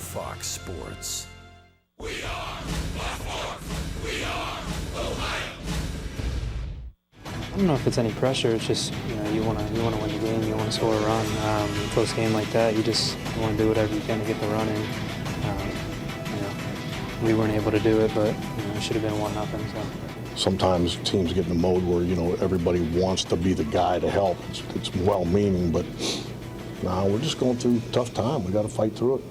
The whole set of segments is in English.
Fox Sports. We are Baltimore. We are Ohio. I don't know if it's any pressure. It's just, you want to win the game. You want to score a run. A close game like that, you want to do whatever you can to get the run in. We weren't able to do it, but it should have been 1-0. So. Sometimes teams get in a mode where everybody wants to be the guy to help. It's well-meaning, but now we're just going through a tough time. We got to fight through it.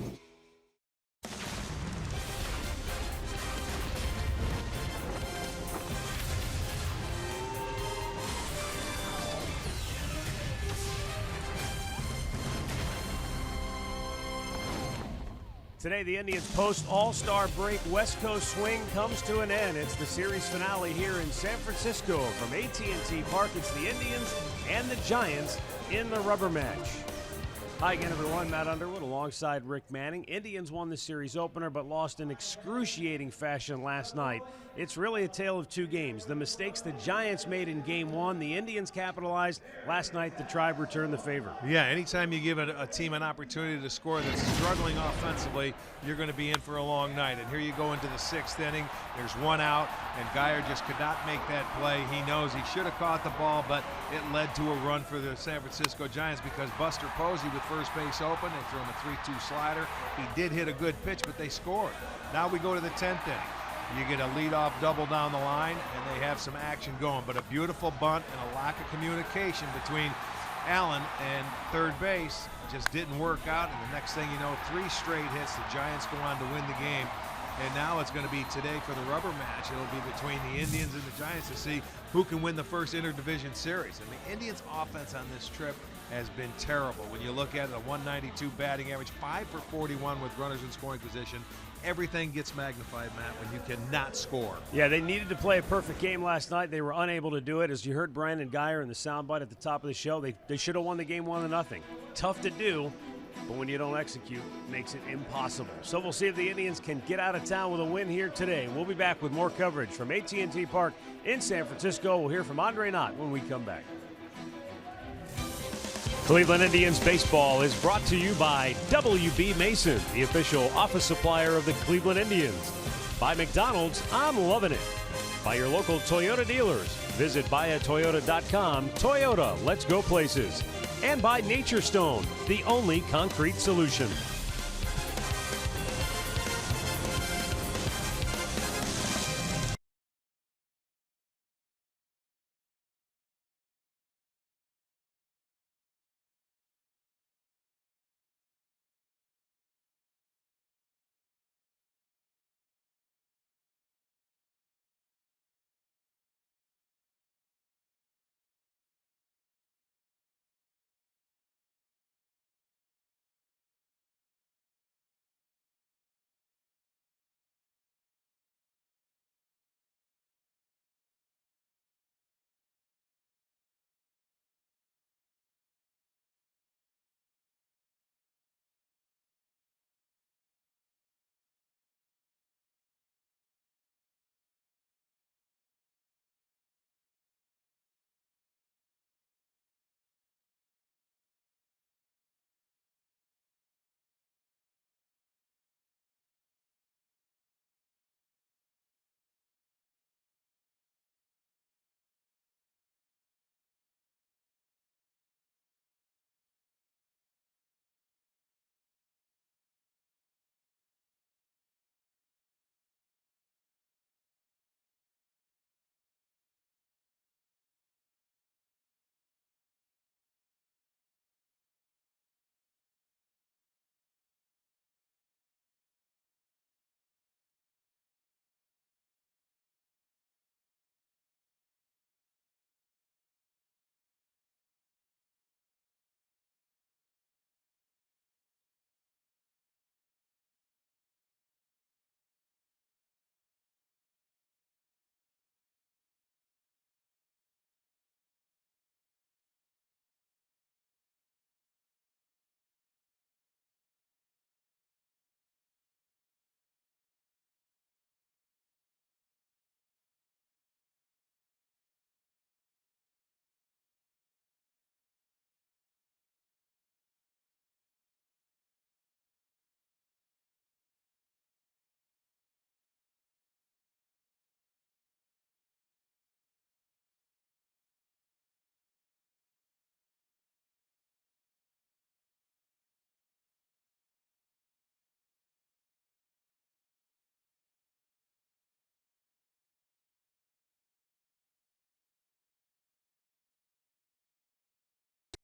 Today, the Indians' post-All-Star break West Coast swing comes to an end. It's the series finale here in San Francisco from AT&T Park. It's the Indians and the Giants in the rubber match. Hi again, everyone. Matt Underwood alongside Rick Manning. Indians won the series opener but lost in excruciating fashion last night. It's really a tale of two games. The mistakes the Giants made in Game 1, the Indians capitalized. Last night, the Tribe returned the favor. Yeah, anytime you give a team an opportunity to score that's struggling offensively, you're going to be in for a long night. And here you go into the 6th inning. There's one out, and Geyer just could not make that play. He knows he should have caught the ball, but it led to a run for the San Francisco Giants because Buster Posey with first base open. They threw him a 3-2 slider. He did hit a good pitch, but they scored. Now we go to the 10th inning. You get a leadoff double down the line, and they have some action going. But a beautiful bunt and a lack of communication between Allen and third base just didn't work out. And the next thing you know, 3 straight hits. The Giants go on to win the game. And now it's going to be today for the rubber match. It'll be between the Indians and the Giants to see who can win the first interdivision series. And the Indians' offense on this trip has been terrible. When you look at it, a 192 batting average, 5 for 41 with runners in scoring position. Everything gets magnified, Matt, when you cannot score. Yeah, they needed to play a perfect game last night. They were unable to do it. As you heard Brandon Geyer in the soundbite at the top of the show, they should have won the game 1-0. Tough to do, but when you don't execute, it makes it impossible. So we'll see if the Indians can get out of town with a win here today. We'll be back with more coverage from AT&T Park in San Francisco. We'll hear from Andre Knott when we come back. Cleveland Indians baseball is brought to you by W.B. Mason, the official office supplier of the Cleveland Indians. By McDonald's, I'm loving it. By your local Toyota dealers. Visit buyatoyota.com. Toyota, let's go places. And by Nature Stone, the only concrete solution.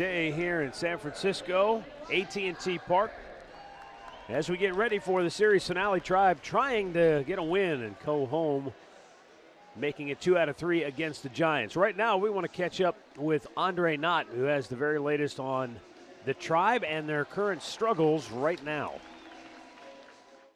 day here in San Francisco, AT&T Park. As we get ready for the series finale, Tribe trying to get a win and go home, making it 2 out of 3 against the Giants. Right now, we want to catch up with Andre Knott, who has the very latest on the Tribe and their current struggles right now.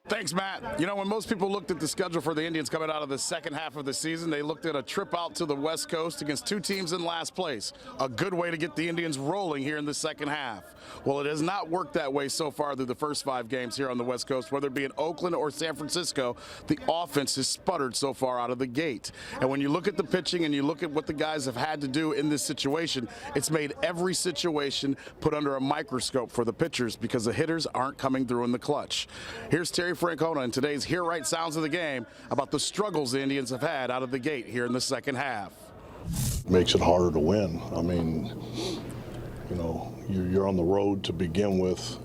Thanks, Matt. You know, when most people looked at the schedule for the Indians coming out of the second half of the season, they looked at a trip out to the West Coast against 2 teams in last place. A good way to get the Indians rolling here in the second half. Well, it has not worked that way so far through the first 5 games here on the West Coast, whether it be in Oakland or San Francisco. The offense has sputtered so far out of the gate. And when you look at the pitching and you look at what the guys have had to do in this situation, it's made every situation put under a microscope for the pitchers because the hitters aren't coming through in the clutch. Here's Terry Francona in today's Hear Right Sounds of the Game about the struggles the Indians have had out of the gate here in the second half. Makes it harder to win. I mean, you know, you're on the road to begin with,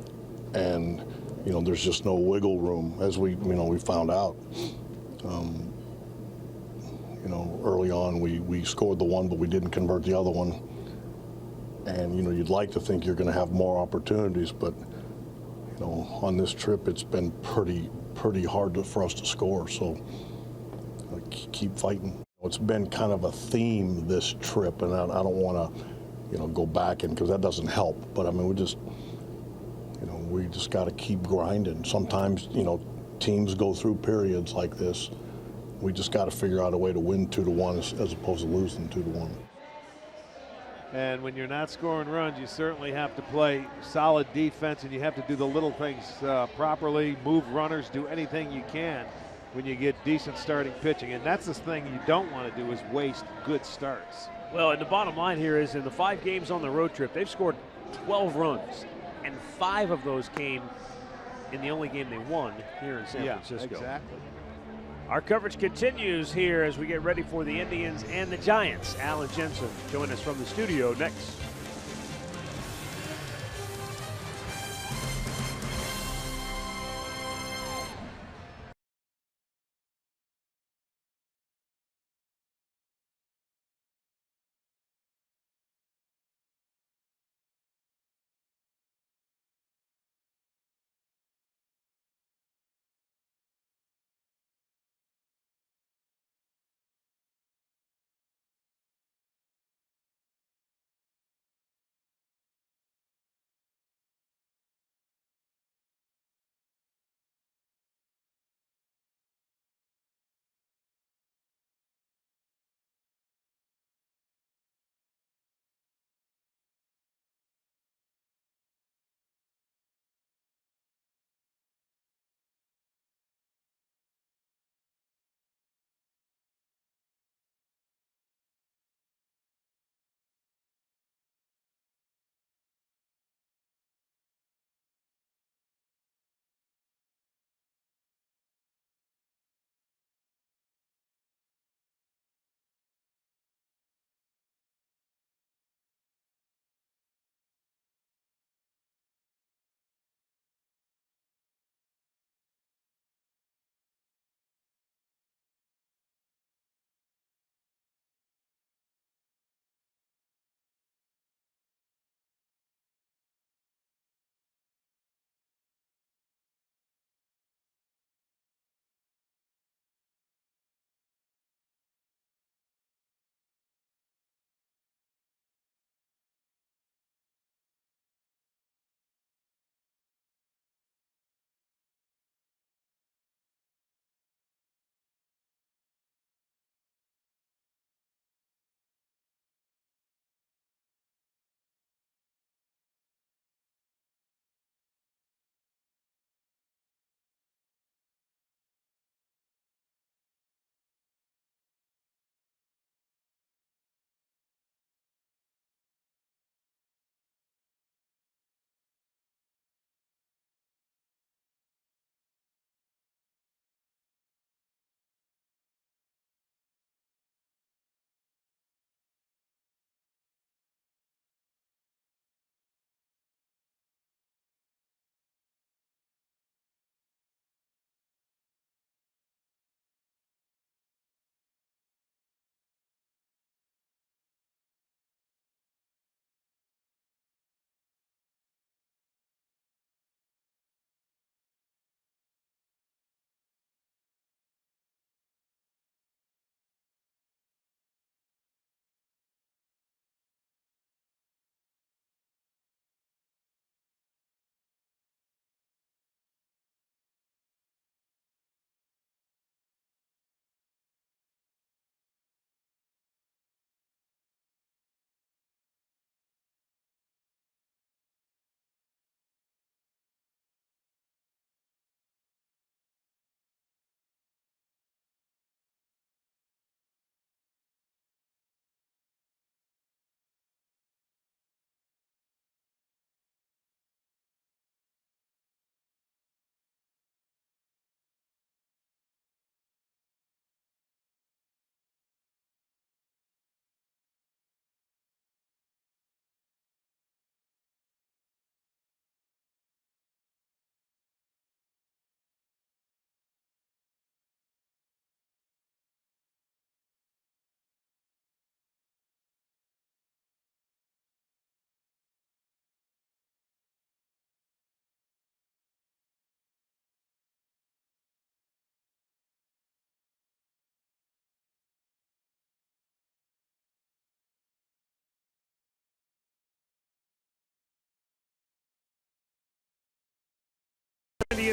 and you know there's just no wiggle room, as we found out. You know, early on we scored the one, but we didn't convert the other one. And you know, you'd like to think you're going to have more opportunities, but you know, on this trip it's been pretty hard for us to score. So keep fighting. It's been kind of a theme this trip, and I don't want to, you know, go back and because that doesn't help. But I mean, we just got to keep grinding. Sometimes, you know, teams go through periods like this. We just got to figure out a way to win 2-1 as opposed to losing 2-1. And when you're not scoring runs, you certainly have to play solid defense, and you have to do the little things properly, move runners, do anything you can when you get decent starting pitching. And that's the thing you don't want to do, is waste good starts. Well, and the bottom line here is in the 5 games on the road trip, they've scored 12 runs, and 5 of those came in the only game they won here in San Francisco. Exactly. Our coverage continues here as we get ready for the Indians and the Giants. Alan Jensen join us from the studio next.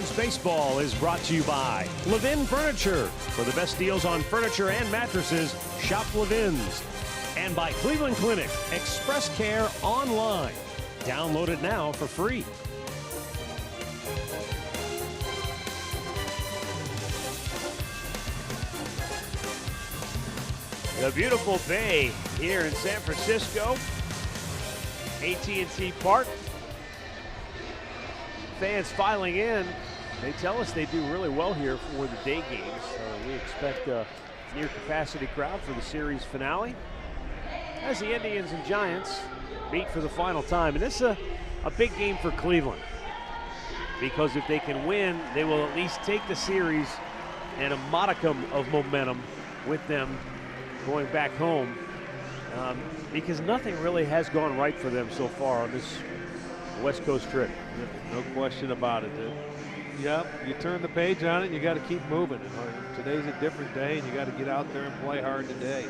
Indians baseball is brought to you by Levin Furniture. For the best deals on furniture and mattresses, shop Levin's. And by Cleveland Clinic, Express Care online. Download it now for free. The beautiful bay here in San Francisco. AT&T Park. Fans filing in. They tell us they do really well here for the day games. We expect a near capacity crowd for the series finale as the Indians and Giants meet for the final time. And this is a big game for Cleveland, because if they can win, they will at least take the series and a modicum of momentum with them going back home, because nothing really has gone right for them so far on this West Coast trip. No question about it. Yep, you turn the page on it and you got to keep moving. Today's a different day and you got to get out there and play hard today.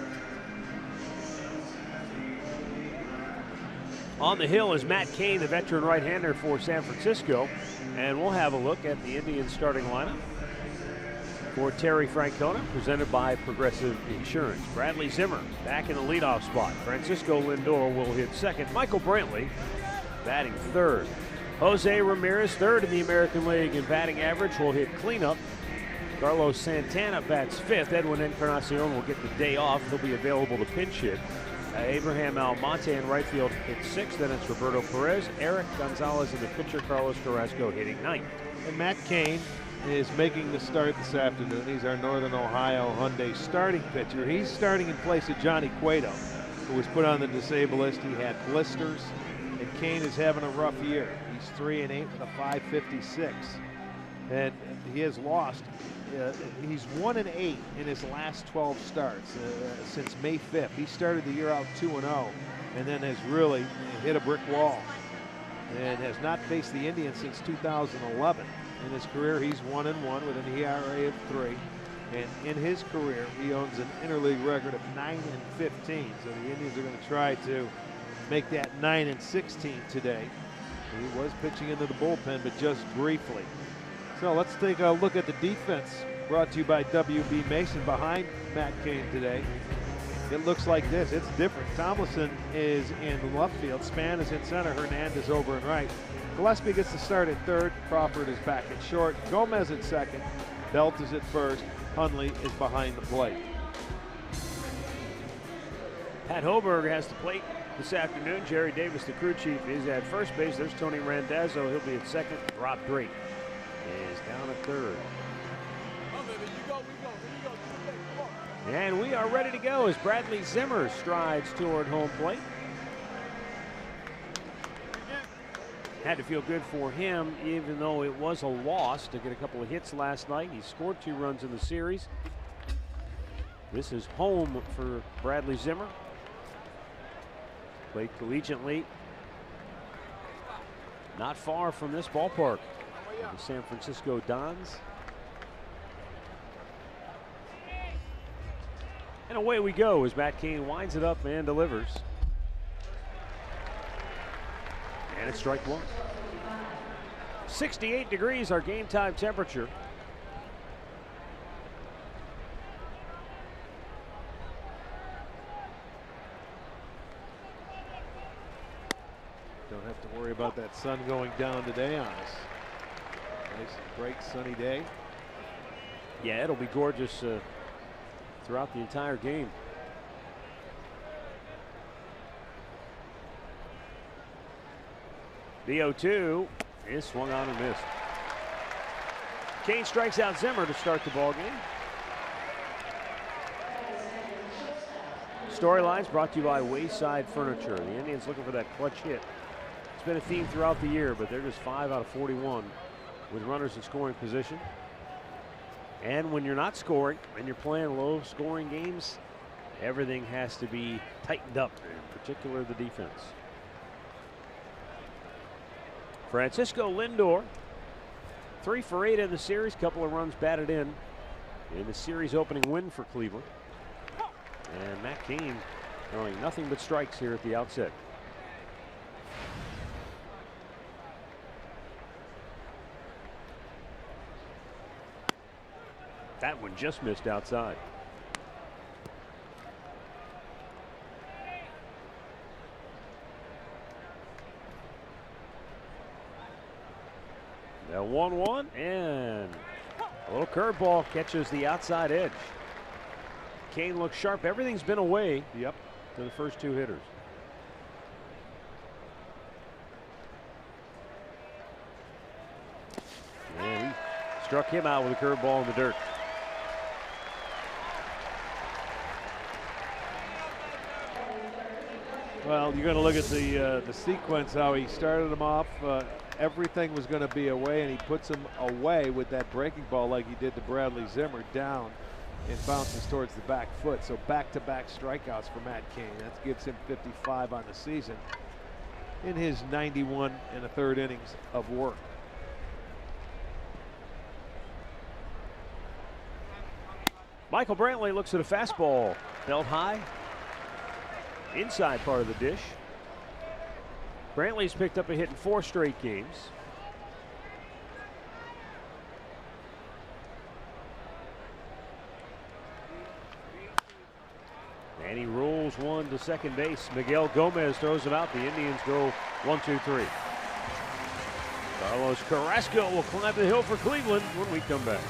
On the hill is Matt Cain, the veteran right-hander for San Francisco, and we'll have a look at the Indians starting lineup for Terry Francona, presented by Progressive Insurance. Bradley Zimmer back in the leadoff spot. Francisco Lindor will hit second. Michael Brantley batting third. Jose Ramirez, third in the American League in batting average, will hit cleanup. Carlos Santana bats fifth. Edwin Encarnacion will get the day off. He'll be available to pinch hit. Abraham Almonte in right field hits sixth. Then it's Roberto Perez, Eric Gonzalez, and the pitcher Carlos Carrasco hitting ninth. And Matt Cain is making the start this afternoon. He's our Northern Ohio Hyundai starting pitcher. He's starting in place of Johnny Cueto, who was put on the disabled list. He had blisters, and Cain is having a rough year. He's 3-8 with a .556, and he has lost. He's 1-8 in his last 12 starts since May 5th. He started the year out 2-0, and then has really hit a brick wall, and has not faced the Indians since 2011. In his career, he's 1-1 with an ERA of 3. And in his career, he owns an interleague record of 9-15. So the Indians are going to try to make that 9-16 today. He was pitching into the bullpen, but just briefly. So let's take a look at the defense, brought to you by WB Mason behind Matt Cain today. It looks like this. It's different. Tomlinson is in left field. Span is in center. Hernandez over in right. Gillespie gets the start at third. Crawford is back at short. Gomez at second. Belt is at first. Hundley is behind the plate. Pat Hoberg has the plate this afternoon. Jerry Davis, the crew chief, is at first base. There's Tony Randazzo. He'll be at second. Rob Drake is down at third. And we are ready to go as Bradley Zimmer strides toward home plate. Had to feel good for him, even though it was a loss, to get a couple of hits last night. He scored 2 runs in the series. This is home for Bradley Zimmer. Played collegiately not far from this ballpark, the San Francisco Dons. And away we go as Matt Cain winds it up and delivers. And it's strike one. 68 degrees, our game time temperature. Don't have to worry about that sun going down today on us. Nice bright sunny day. Yeah, it'll be gorgeous throughout the entire game. The 0-2 is swung on and missed. Cain strikes out Zimmer to start the ball game. Storylines brought to you by Wayside Furniture. The Indians looking for that clutch hit. It's been a theme throughout the year, but they're just 5 out of 41 with runners in scoring position. And when you're not scoring and you're playing low scoring games, everything has to be tightened up, in particular the defense. Francisco Lindor, 3 for 8 in the series, couple of runs batted in the series opening win for Cleveland. And Matt Cain throwing nothing but strikes here at the outset. That one just missed outside. Now 1-1, and a little curveball catches the outside edge. Kane looks sharp. Everything's been away. Yep, to the first two hitters. And he struck him out with a curveball in the dirt. Well, you're going to look at the sequence, how he started him off. Everything was going to be away, and he puts him away with that breaking ball like he did to Bradley Zimmer, down and bounces towards the back foot. So back-to-back strikeouts for Matt Kane. That gives him 55 on the season in his 91 1/3 innings of work. Michael Brantley looks at a fastball, belt high, inside part of the dish. Brantley's picked up a hit in 4 straight games. And he rolls one to second base. Miguel Gomez throws him out. The Indians go 1-2-3. Carlos Carrasco will climb the hill for Cleveland when we come back.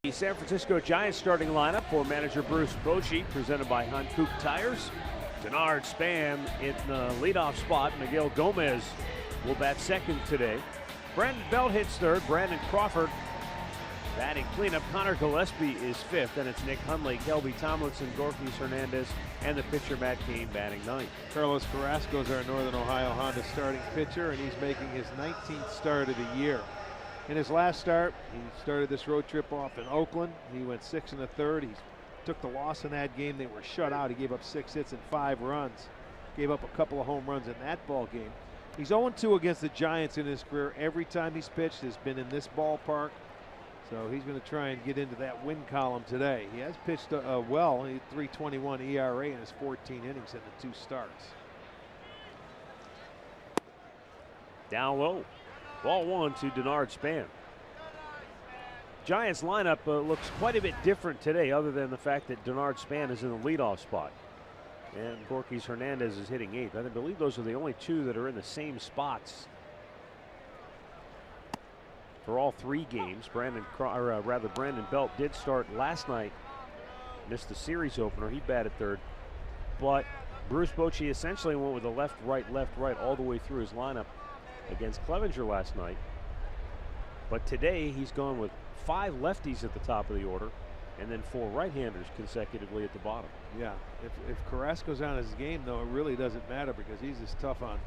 The San Francisco Giants starting lineup for manager Bruce Bochy, presented by Hankook Tires. Denard Span in the leadoff spot. Miguel Gomez will bat second today. Brandon Belt hits third. Brandon Crawford batting cleanup. Connor Gillespie is fifth. And it's Nick Hundley, Kelby Tomlinson, Gorkis Hernandez, and the pitcher Matt Cain batting ninth. Carlos Carrasco is our Northern Ohio Honda starting pitcher, and he's making his 19th start of the year. In his last start, he started this road trip off in Oakland. He went 6 1/3. He took the loss in that game. They were shut out. He gave up 6 hits and 5 runs. Gave up a couple of home runs in that ball game. He's 0-2 against the Giants in his career. Every time he's pitched has been in this ballpark. So he's going to try and get into that win column today. He has pitched well. He had 3.21 ERA in his 14 innings in the 2 starts. Down low. Ball 1 to Denard Span. Giants lineup looks quite a bit different today, other than the fact that Denard Span is in the leadoff spot. And Gorkis Hernandez is hitting 8th. I believe those are the only 2 that are in the same spots for all 3 games. Brandon Belt did start last night. Missed the series opener. He batted third. But Bruce Bochy essentially went with a left, right all the way through his lineup against Clevenger last night. But today he's gone with 5 lefties at the top of the order and then 4 right-handers consecutively at the bottom. Yeah, if Carrasco's on his game, though, it really doesn't matter because he's as tough on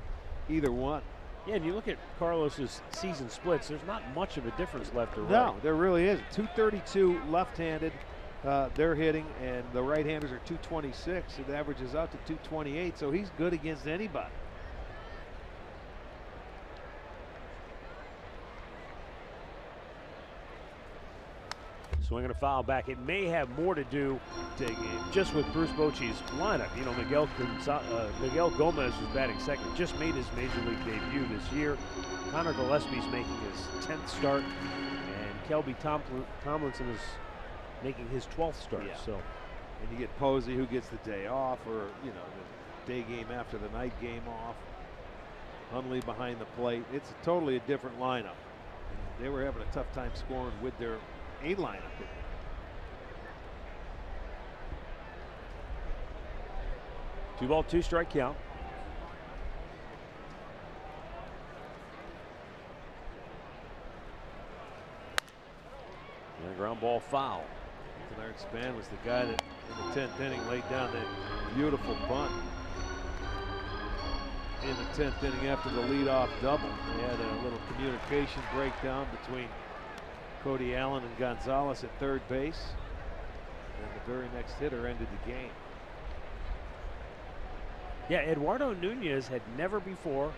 either one. Yeah, and you look at Carlos's season splits, there's not much of a difference left or right. No, there really isn't. 232 left-handed, they're hitting, and the right-handers are 226. It averages out to 228, so he's good against anybody. Swinging a foul back. It may have more to do just with Bruce Bochy's lineup. You know, Miguel Gomez, who's batting second, just made his major league debut this year. Connor Gillespie's making his 10th start, and Kelby Tomlinson is making his 12th start. Yeah. So, and you get Posey, who gets the day off, or the day game after the night game off. Hundley behind the plate. It's totally a different lineup. And they were having a tough time scoring with their A lineup. 2-ball, 2-strike count. And a ground ball foul. Denard Span was the guy that in the 10th inning laid down that beautiful bunt in the 10th inning after the leadoff double. They had a little communication breakdown between Cody Allen and Gonzalez at third base, and the very next hitter ended the game. Yeah, Eduardo Nunez had never before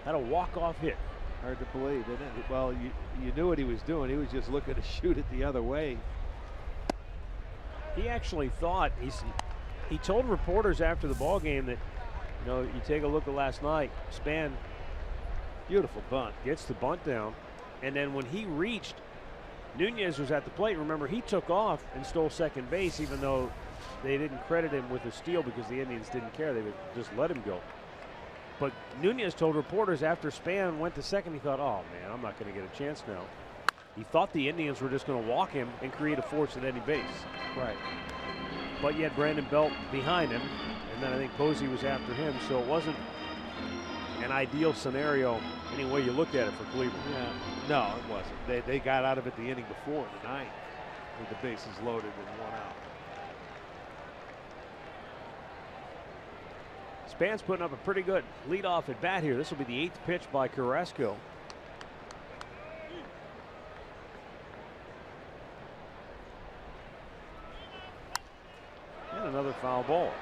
had a walk-off hit. Hard to believe, isn't it? Well, you knew what he was doing. He was just looking to shoot it the other way. He actually thought, he told reporters after the ball game that, you take a look at last night, Span, beautiful bunt, gets the bunt down, and then when he reached, Nunez was at the plate. Remember, he took off and stole second base, even though they didn't credit him with a steal because the Indians didn't care. They would just let him go. But Nunez told reporters after Span went to second, he thought, oh man, I'm not going to get a chance now. He thought the Indians were just going to walk him and create a force at any base. Right. But you had Brandon Belt behind him, and then I think Posey was after him, so it wasn't an ideal scenario any way you look at it for Cleveland. Yeah, no, it wasn't. They got out of it the inning before in the 9th with the bases loaded and 1 out. Span's putting up a pretty good leadoff at bat here. This will be the 8th pitch by Carrasco. And another foul ball.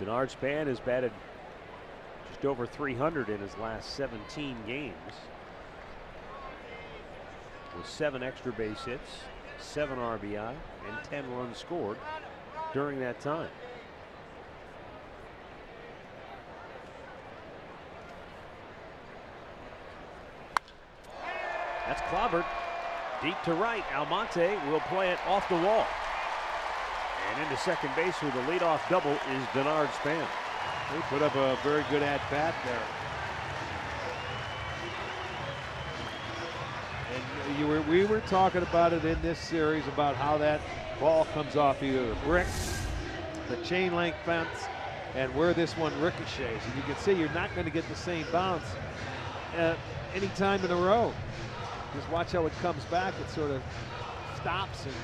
Denard Span has batted just over 300 in his last 17 games, with 7 extra base hits, 7 RBI, and 10 runs scored during that time. That's clobbered deep to right. Almonte will play it off the wall. And into second base with a leadoff double is Denard Span. He put up a very good at-bat there. And we were talking about it in this series about how that ball comes off either the brick, the chain link fence, and where this one ricochets. And you can see you're not going to get the same bounce any time in a row. Just watch how it comes back. It sort of stops, and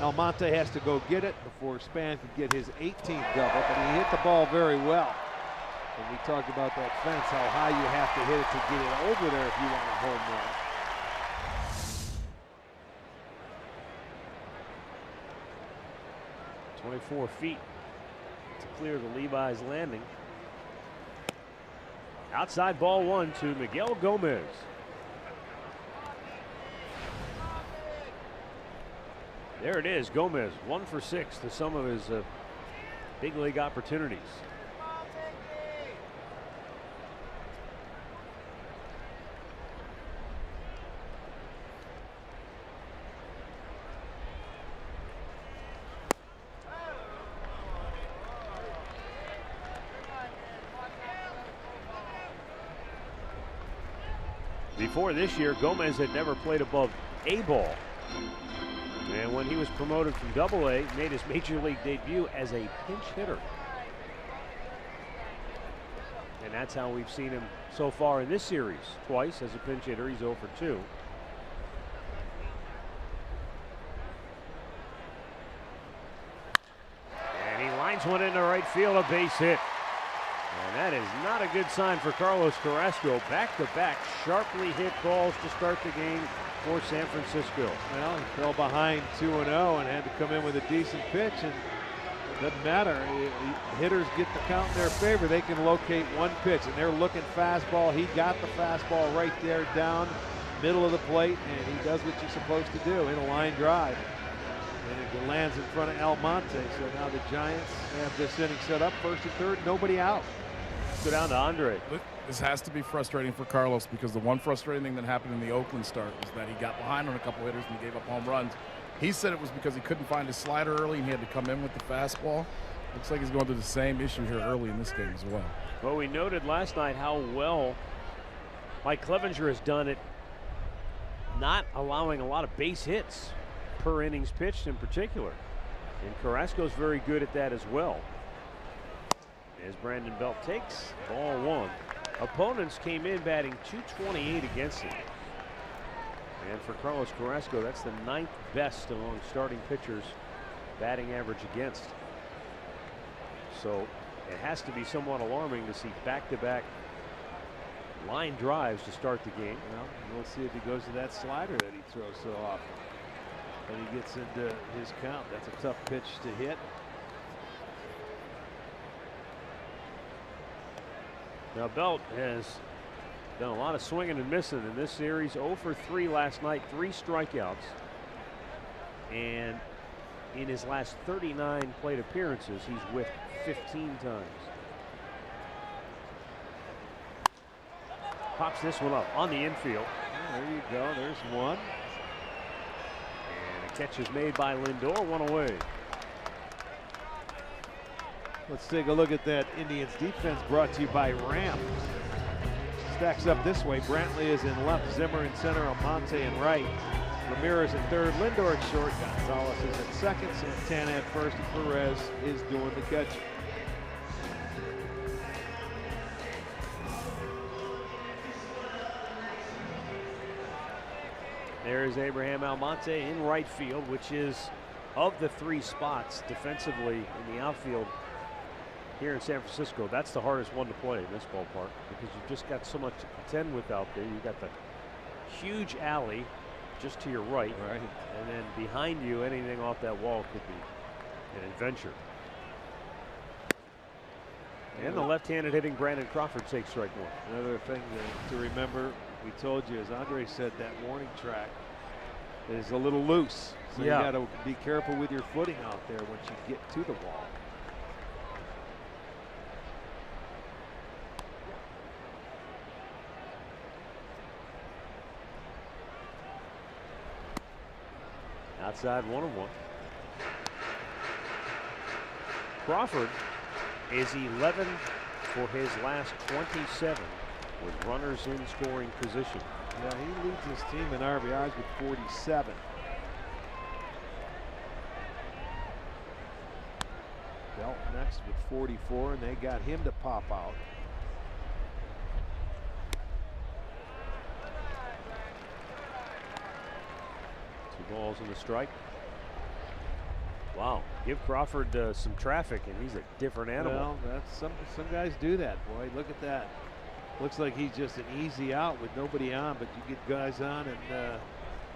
Almonte has to go get it before Span could get his 18th double, but he hit the ball very well. And we talked about that fence, how high you have to hit it to get it over there if you want a home run. .24 feet to clear the Levi's landing. Outside ball 1 to Miguel Gomez. There it is, Gomez, 1 for 6 to some of his big league opportunities. Before this year, Gomez had never played above A ball. And when he was promoted from Double-A, made his major league debut as a pinch hitter. And that's how we've seen him so far in this series. Twice as a pinch hitter, he's 0 for 2. And he lines Sends one into right field, a base hit. And that is not a good sign for Carlos Carrasco. Back-to-back sharply hit balls to start the game for San Francisco. Well, he fell behind 2-0 and had to come in with a decent pitch, and it doesn't matter. Hitters get the count in their favor. They can locate one pitch, and they're looking fastball. He got the fastball right there down middle of the plate, and he does what you're supposed to do in a line drive. And it lands in front of Almonte. So now the Giants have this inning set up, first and third, nobody out. Let's go down to Andre. This has to be frustrating for Carlos, because the one frustrating thing that happened in the Oakland start was that he got behind on a couple hitters and he gave up home runs. He said it was because he couldn't find his slider early and he had to come in with the fastball. Looks like he's going through the same issue here early in this game as well. Well, we noted last night how well Mike Clevenger has done it, not allowing a lot of base hits per innings pitched in particular. And Carrasco's very good at that as well. As Brandon Belt takes ball one. Opponents came in batting .228 against him. And for Carlos Carrasco, that's the 9th best among starting pitchers batting average against. So it has to be somewhat alarming to see back-to-back line drives to start the game. Well, we'll see if he goes to that slider that he throws so often. When he gets into his count, that's a tough pitch to hit. Now Belt has done a lot of swinging and missing in this series. 0 for 3 last night, 3 strikeouts. And in his last 39 plate appearances, he's whiffed 15 times. Pops this one up on the infield. Oh, there you go, there's one. And a catch is made by Lindor, one away. Let's take a look at that Indians defense, brought to you by Ram. Stacks up this way. Brantley is in left, Zimmer in center, Almonte in right, Ramirez in third, Lindor at short, Gonzalez is at second, Santana at first, and Perez is doing the catching. There's Abraham Almonte in right field, which is, of the 3 spots defensively in the outfield here in San Francisco, that's the hardest one to play in this ballpark, because you've just got so much to contend with out there. You've got the huge alley just to your right, and then behind you, anything off that wall could be an adventure. And the left-handed hitting Brandon Crawford takes strike one. Another thing to remember, we told you, as Andre said, that warning track is a little loose. So you got to be careful with your footing out there once you get to the wall. Outside 1-1. Crawford is 11 for his last 27 with runners in scoring position. Yeah, he leads his team in RBIs with 47. Belt next with 44, and they got him to pop out. Balls in the strike. Wow, give Crawford some traffic and he's a different animal. Well, that's some guys do that, boy. Look at that. Looks like he's just an easy out with nobody on, but you get guys on and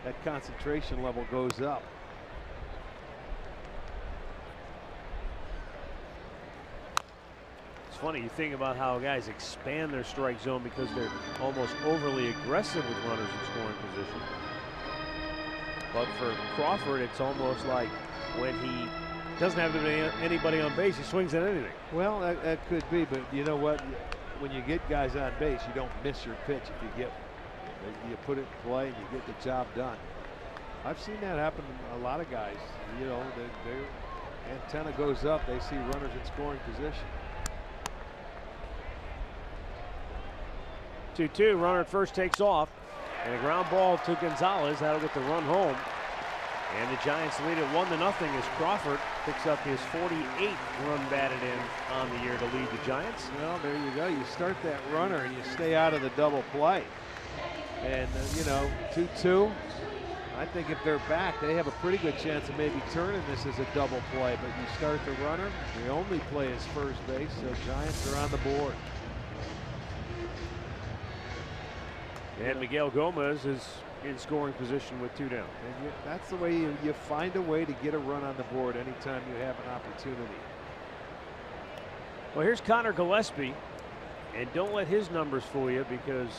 that concentration level goes up. It's funny, you think about how guys expand their strike zone because they're almost overly aggressive with runners in scoring position. But for Crawford, it's almost like when he doesn't have anybody on base, he swings at anything. Well, that could be, but you know what? When you get guys on base, you don't miss your pitch if you get one. You put it in play and you get the job done. I've seen that happen to a lot of guys. You know, their antenna goes up, they see runners in scoring position. 2-2, runner at first takes off. And a ground ball to Gonzalez. That'll get the run home. And the Giants lead it 1-0 as Crawford picks up his 48th run batted in on the year to lead the Giants. Well, there you go. You start that runner and you stay out of the double play. And, you know, 2-2. I think if they're back, they have a pretty good chance of maybe turning this as a double play. But you start the runner, the only play is first base, so Giants are on the board. And Miguel Gomez is in scoring position with 2 down. And that's the way you find a way to get a run on the board anytime you have an opportunity. Well, here's Connor Gillespie, and don't let his numbers fool you, because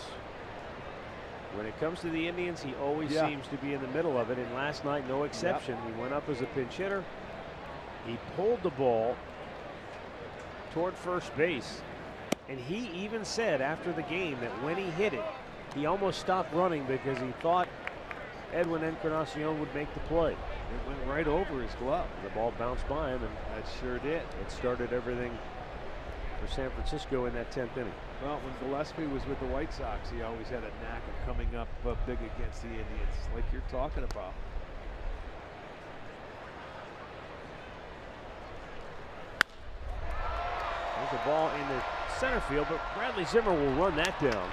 when it comes to the Indians, he always seems to be in the middle of it, and last night, no exception. He went up as a pinch hitter. He pulled the ball toward first base, and he even said after the game that when he hit it, he almost stopped running because he thought Edwin Encarnacion would make the play. It went right over his glove. The ball bounced by him, and that sure did. It started everything for San Francisco in that 10th inning. Well, when Gillespie was with the White Sox, he always had a knack of coming up big against the Indians, like you're talking about. There's a ball in the center field, but Bradley Zimmer will run that down,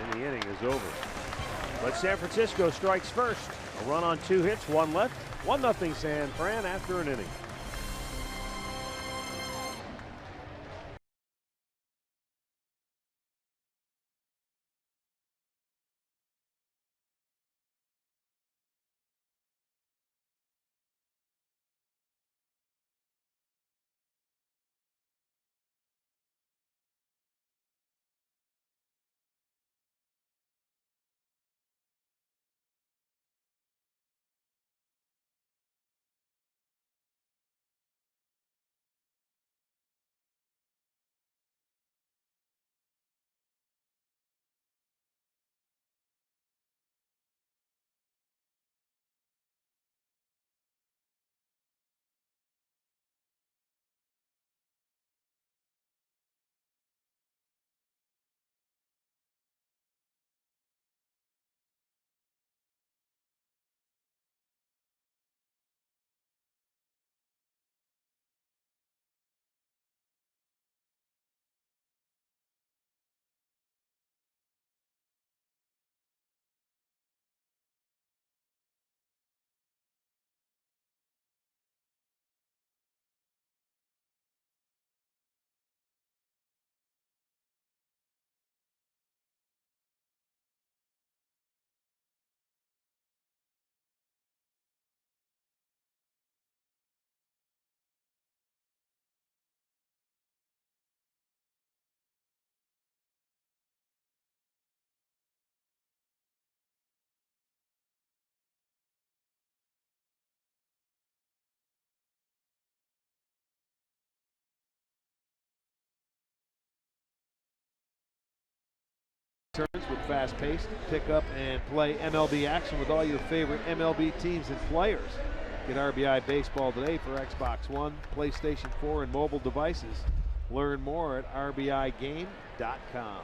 and the inning is over. But San Francisco strikes first. A run on 2 hits, 1 left. 1-0 San Fran after an inning. Turns with fast-paced pick-up and play MLB action with all your favorite MLB teams and players. Get RBI Baseball today for Xbox One, PlayStation 4, and mobile devices. Learn more at rbigame.com.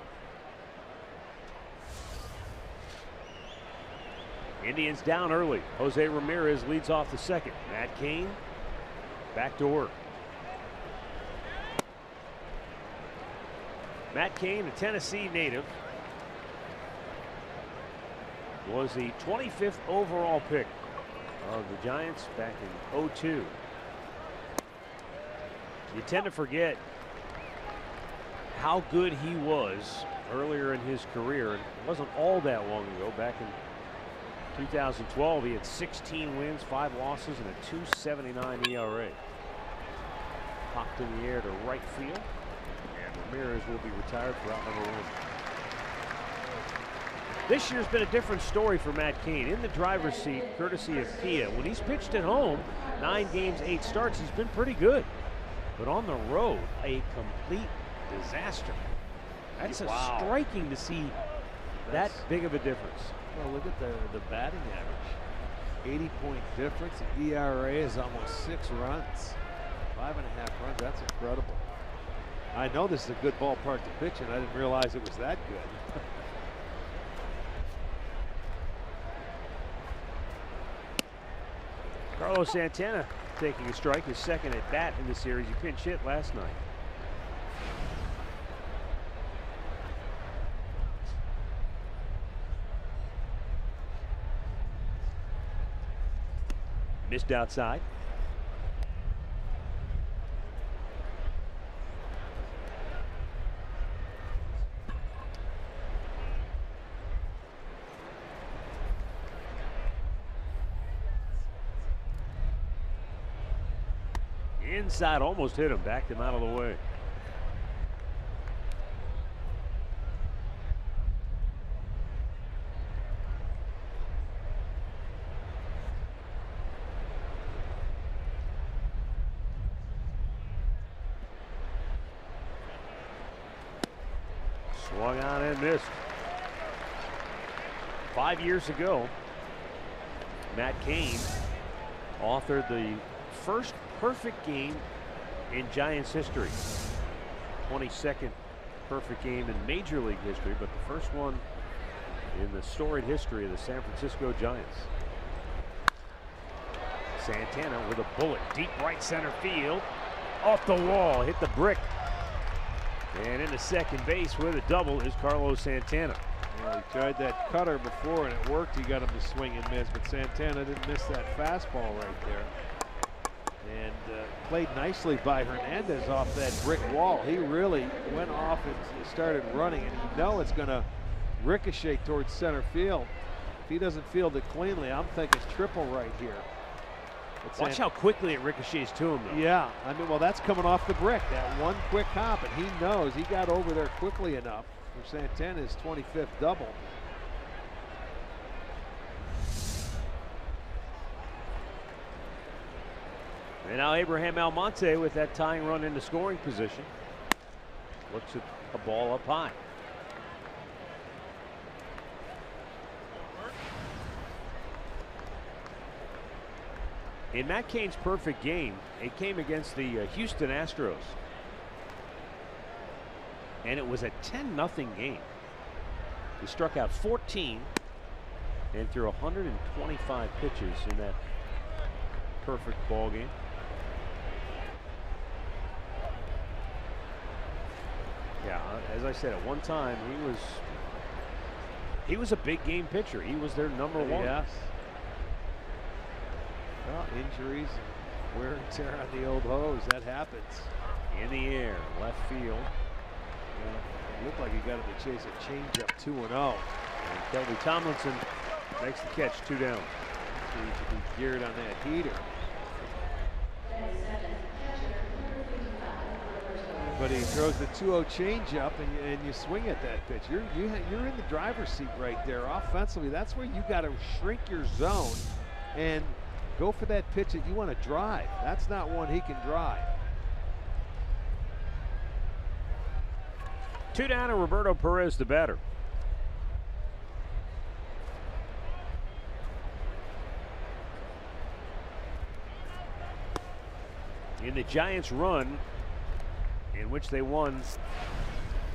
Indians down early. Jose Ramirez leads off the second. Matt Cain back to work. Matt Cain, a Tennessee native, was the 25th overall pick of the Giants back in 2002. You tend to forget how good he was earlier in his career. It wasn't all that long ago. Back in 2012, he had 16 wins, 5 losses, and a 2.79 ERA. Popped in the air to right field, and Ramirez will be retired for out number 1. This year's been a different story for Matt Cain. In the driver's seat, courtesy of Kia. When he's pitched at home, 9 games, 8 starts, he's been pretty good. But on the road, a complete disaster. That's striking to see that big of a difference. Well, look at the batting average. 80-point difference. The ERA is almost 6 runs. 5.5 runs. That's incredible. I know this is a good ballpark to pitch in. I didn't realize it was that good. Carlos Santana taking a strike, his second at bat in the series. He pinch hit last night. Missed outside. Inside, almost hit him, backed him out of the way. Swung on and missed. 5 years ago, Matt Cain authored the first perfect game in Giants history. 22nd perfect game in Major League history, but the first one in the storied history of the San Francisco Giants. Santana with a bullet, deep right center field. Off the wall, hit the brick. And into second base with a double is Carlos Santana. Well, he tried that cutter before and it worked. He got him to swing and miss, but Santana didn't miss that fastball right there. And played nicely by Hernandez off that brick wall. He really went off and started running, and you know it's going to ricochet towards center field. If he doesn't field it cleanly, I'm thinking triple right here. Watch how quickly it ricochets to him, though. Yeah, I mean, well, that's coming off the brick. That one quick hop, and he knows he got over there quickly enough for Santana's 25th double. And now Abraham Almonte with that tying run into scoring position. Looks at a ball up high. In Matt Cain's perfect game, it came against the Houston Astros. And it was a 10-0 game. He struck out 14 and threw 125 pitches in that perfect ball game. Yeah, as I said, at one time he was a big game pitcher. He was their number one. Yes. Well, injuries and wear and tear on the old hose, that happens. In the air, left field. Yeah, it looked like he got him to chase a changeup 2-0. And Kelby Tomlinson makes the catch, 2 down. So he should be geared on that heater. But he throws the 2-0 changeup, and you swing at that pitch. You're in the driver's seat right there offensively. That's where you got to shrink your zone and go for that pitch that you want to drive. That's not one he can drive. 2 down, and Roberto Perez, the batter. In the Giants' run, in which they won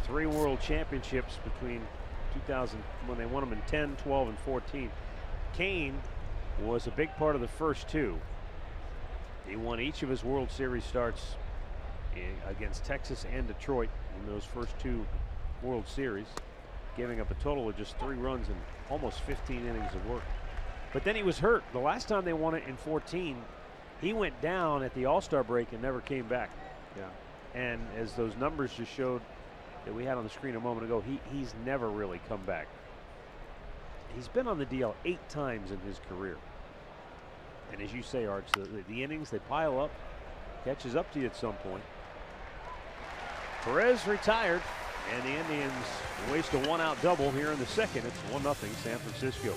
3 world championships between 2000, when they won them in 10, 12, and 14, Cain was a big part of the first 2. He won each of his World Series starts against Texas and Detroit in those first 2 World Series, giving up a total of just 3 runs and almost 15 innings of work. But then he was hurt. The last time they won it in 14, he went down at the All-Star break and never came back. Yeah. And as those numbers just showed that we had on the screen a moment ago, he's never really come back. He's been on the DL 8 times in his career. And as you say, Arch, the innings, they pile up, catches up to you at some point. Perez retired, and the Indians waste a 1-out double here in the second. It's 1-0 San Francisco.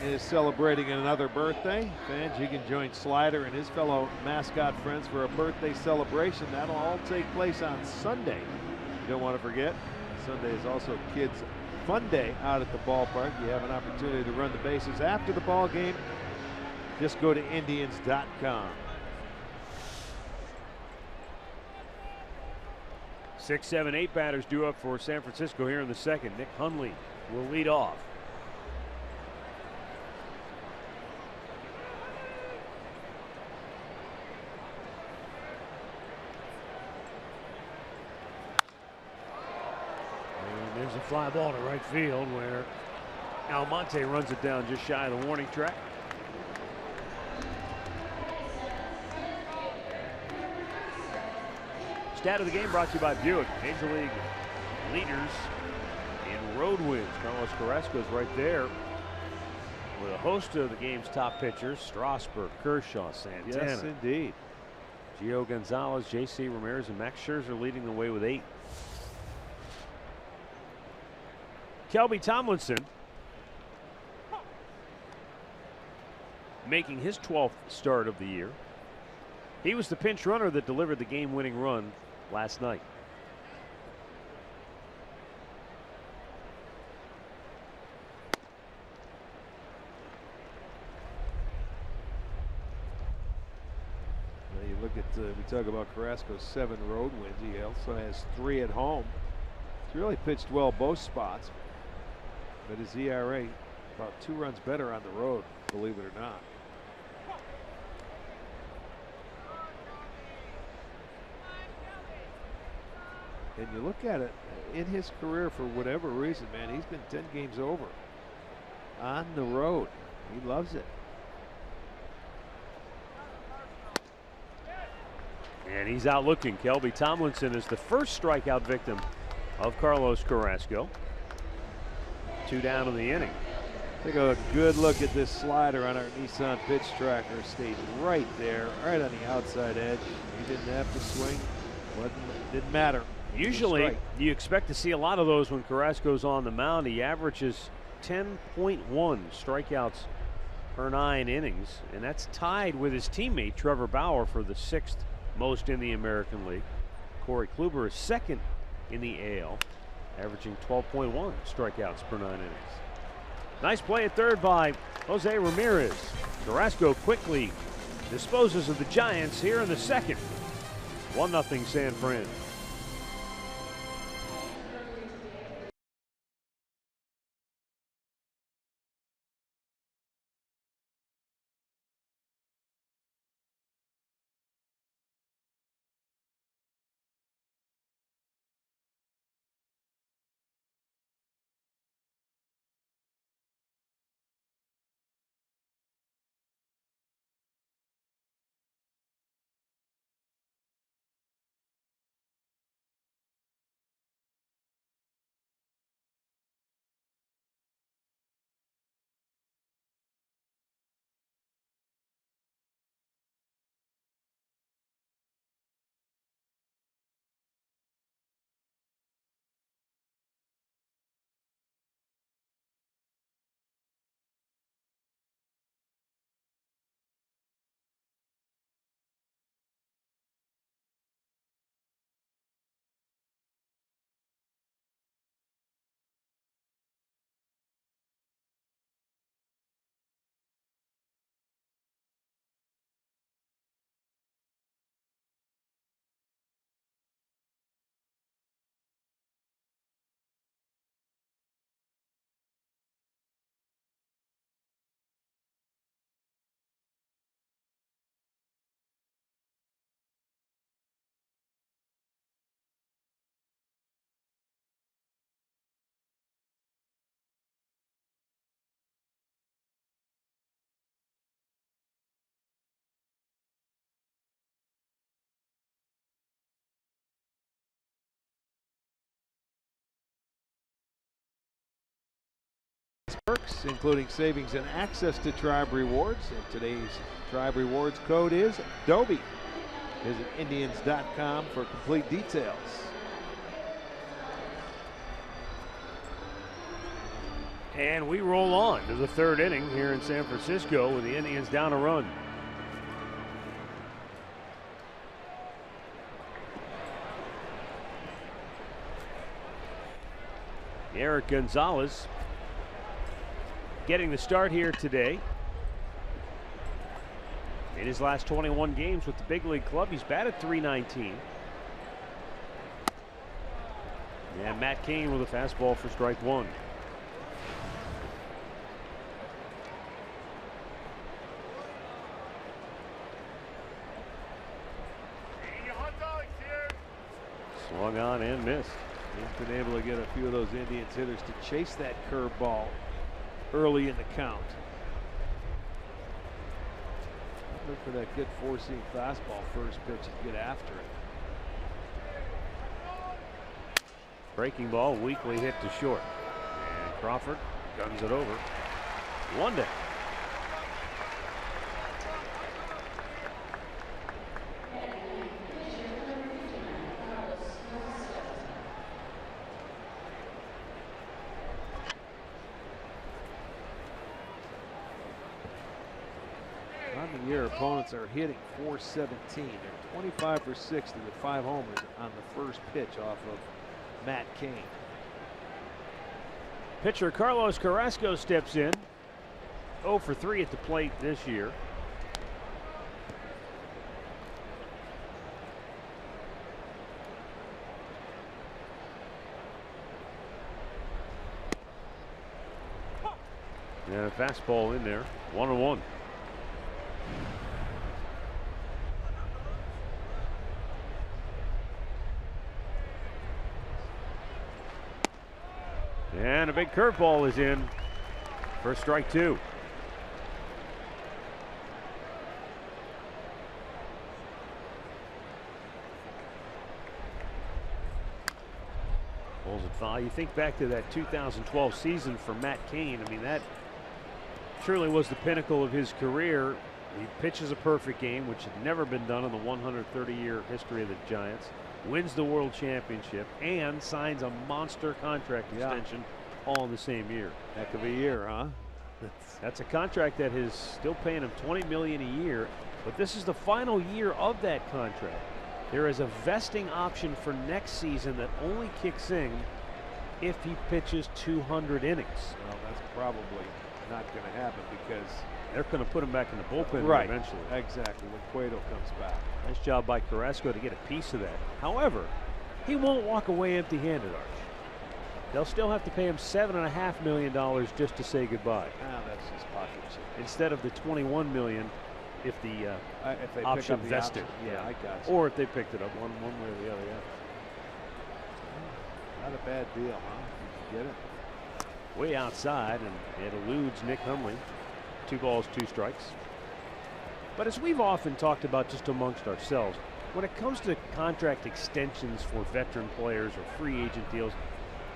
is celebrating another birthday. Fans, you can join Slider and his fellow mascot friends for a birthday celebration. That'll all take place on Sunday. You don't want to forget, Sunday is also Kids Fun Day out at the ballpark. You have an opportunity to run the bases after the ball game. Just go to Indians.com. 6, 7, 8 batters due up for San Francisco here in the second. Nick Hundley will lead off. And there's a fly ball to right field where Almonte runs it down just shy of the warning track. Stat of the game brought to you by Buick. Major League leaders in road wins. Carlos Carrasco is right there with a host of the game's top pitchers: Strasburg, Kershaw, Santana. Yes, indeed. Gio Gonzalez, J.C. Ramirez, and Max Scherzer leading the way with 8. Kelby Tomlinson making his 12th start of the year. He was the pinch runner that delivered the game-winning run last night. Now you look at, we talk about Carrasco's 7 road wins. He also has 3 at home. He's really pitched well both spots, but his ERA about 2 runs better on the road, believe it or not. And you look at it in his career, for whatever reason, man, he's been 10 games over on the road. He loves it. And he's out looking. Kelby Tomlinson is the first strikeout victim of Carlos Carrasco. 2 down in the inning. Take a good look at this slider on our Nissan pitch tracker. Stayed right there, right on the outside edge. He didn't have to swing. Didn't matter. Usually you expect to see a lot of those when Carrasco's on the mound. He averages 10.1 strikeouts per 9 innings, and that's tied with his teammate Trevor Bauer for the 6th most in the American League. Corey Kluber is 2nd in the AL, averaging 12.1 strikeouts per 9 innings. Nice play at third by Jose Ramirez. Carrasco quickly disposes of the Giants here in the second. 1-0 San Fran. Perks, including savings and access to Tribe Rewards. And today's Tribe Rewards code is Dobie. Visit Indians.com for complete details. And we roll on to the third inning here in San Francisco with the Indians down a run. Eric Gonzalez getting the start here today. In his last 21 games with the big league club, he's batted .319. And Matt Cain with a fastball for strike one. Swung on and missed. He's been able to get a few of those Indians hitters to chase that curveball early in the count. Look for that good four-seam fastball first pitch and get after it. Breaking ball, weakly hit to short. And Crawford guns it over. One down. On the year, opponents are hitting .417. They're 25 for 60 with 5 homers on the first pitch off of Matt Cain. Pitcher Carlos Carrasco steps in. 0 for 3 at the plate this year. And a fastball in there. 1-1. And a big curveball is in for strike two. Pulls it foul. You think back to that 2012 season for Matt Cain. I mean, that truly was the pinnacle of his career. He pitches a perfect game, which had never been done in the 130-year history of the Giants. Wins the World Championship and signs a monster contract extension all in the same year. Heck of a year, huh? That's a contract that is still paying him $20 million a year, but this is the final year of that contract. There is a vesting option for next season that only kicks in if he pitches 200 innings. Well, that's probably not going to happen because they're going to put him back in the bullpen eventually. Exactly, when Cueto comes back. Nice job by Carrasco to get a piece of that. However, he won't walk away empty-handed, Arch. They'll still have to pay him $7.5 million just to say goodbye. That's just pocket shit. Instead of the $21 million if the if they option pick up the vested. option. Yeah, I got you. Or if they picked it up one way or the other, Not a bad deal, huh? Get it? Way outside, and it eludes Nick Humley. 2 balls, 2 strikes. But as we've often talked about just amongst ourselves, when it comes to contract extensions for veteran players or free agent deals,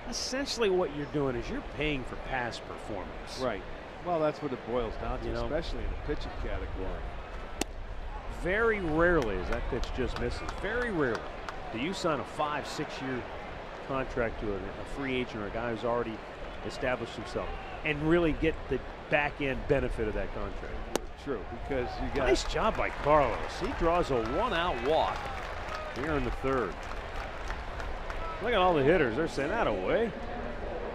essentially what you're doing is you're paying for past performance. Right. Well, that's what it boils down to, especially in the pitching category. Very rarely, as that pitch just misses, very rarely do you sign a 5-6 year contract to a free agent or a guy who's already established himself and really get the back end benefit of that contract. True, because you got nice job by Carlos. He draws a 1-out walk here in the third. Look at all the hitters. They're saying that away.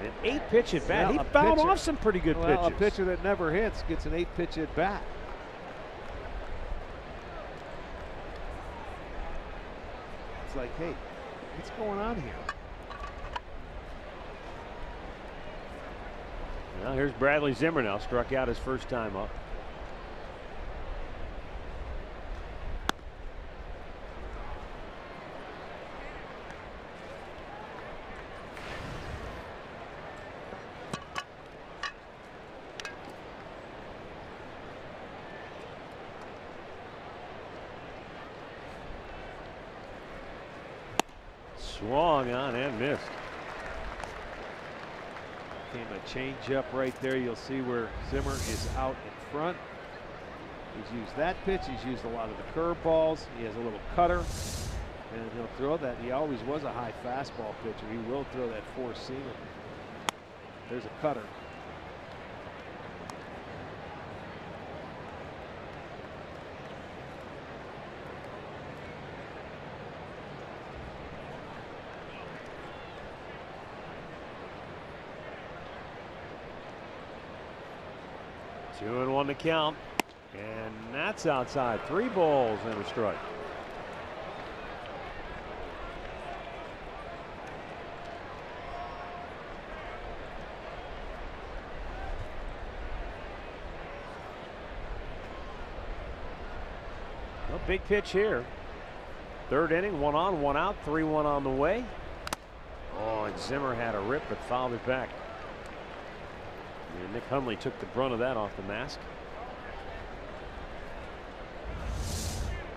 An 8-pitch at bat. He fouled off some pretty good pitches. A pitcher that never hits gets an 8-pitch at bat. It's like, hey, what's going on here? Now here's Bradley Zimmer now, struck out his first time up. Swung on and missed. Came a change up right there. You'll see where Zimmer is out in front. He's used that pitch. He's used a lot of the curveballs. He has a little cutter, and he'll throw that. He always was a high fastball pitcher. He will throw that 4-seamer. There's a cutter. 2-1 to count. And that's outside. 3 balls and a strike. A big pitch here. 3rd inning, 1 on, 1 out, 3-1 on the way. Oh, and Zimmer had a rip but fouled it back. And Nick Hundley took the brunt of that off the mask.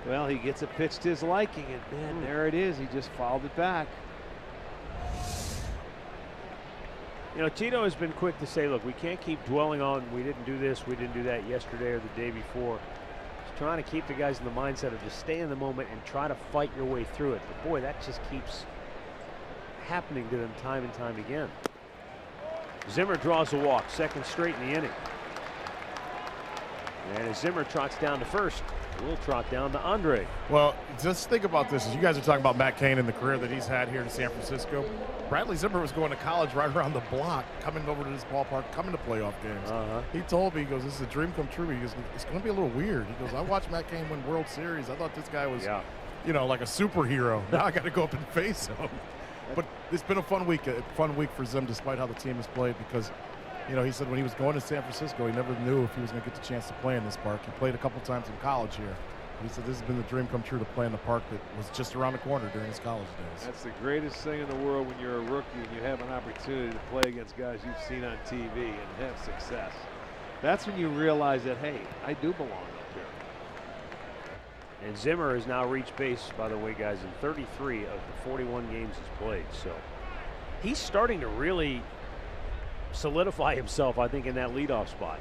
Well, he gets it pitched to his liking, and man, there it is. He just fouled it back. You know, Tito has been quick to say, look, we can't keep dwelling on we didn't do this, we didn't do that yesterday or the day before. Just trying to keep the guys in the mindset of just stay in the moment and try to fight your way through it. But boy, that just keeps happening to them time and time again. Zimmer draws a walk, 2nd straight in the inning. And as Zimmer trots down to first, we'll trot down to Andre. Well, just think about this. As you guys are talking about Matt Cain and the career that he's had here in San Francisco, Bradley Zimmer was going to college right around the block, coming over to this ballpark, coming to playoff games. He told me, he goes, this is a dream come true. He goes, it's going to be a little weird. He goes, I watched Matt Cain win World Series. I thought this guy was, you know, like a superhero. Now I got to go up and face him. But it's been a fun week for Zim, despite how the team has played, because, you know, he said when he was going to San Francisco, he never knew if he was going to get the chance to play in this park. He played a couple times in college here. He said this has been the dream come true to play in the park that was just around the corner during his college days. That's the greatest thing in the world when you're a rookie and you have an opportunity to play against guys you've seen on TV and have success. That's when you realize that, hey, I do belong up here. And Zimmer has now reached base, by the way, guys, in 33 of the 41 games he's played. So he's starting to really solidify himself, I think, in that leadoff spot.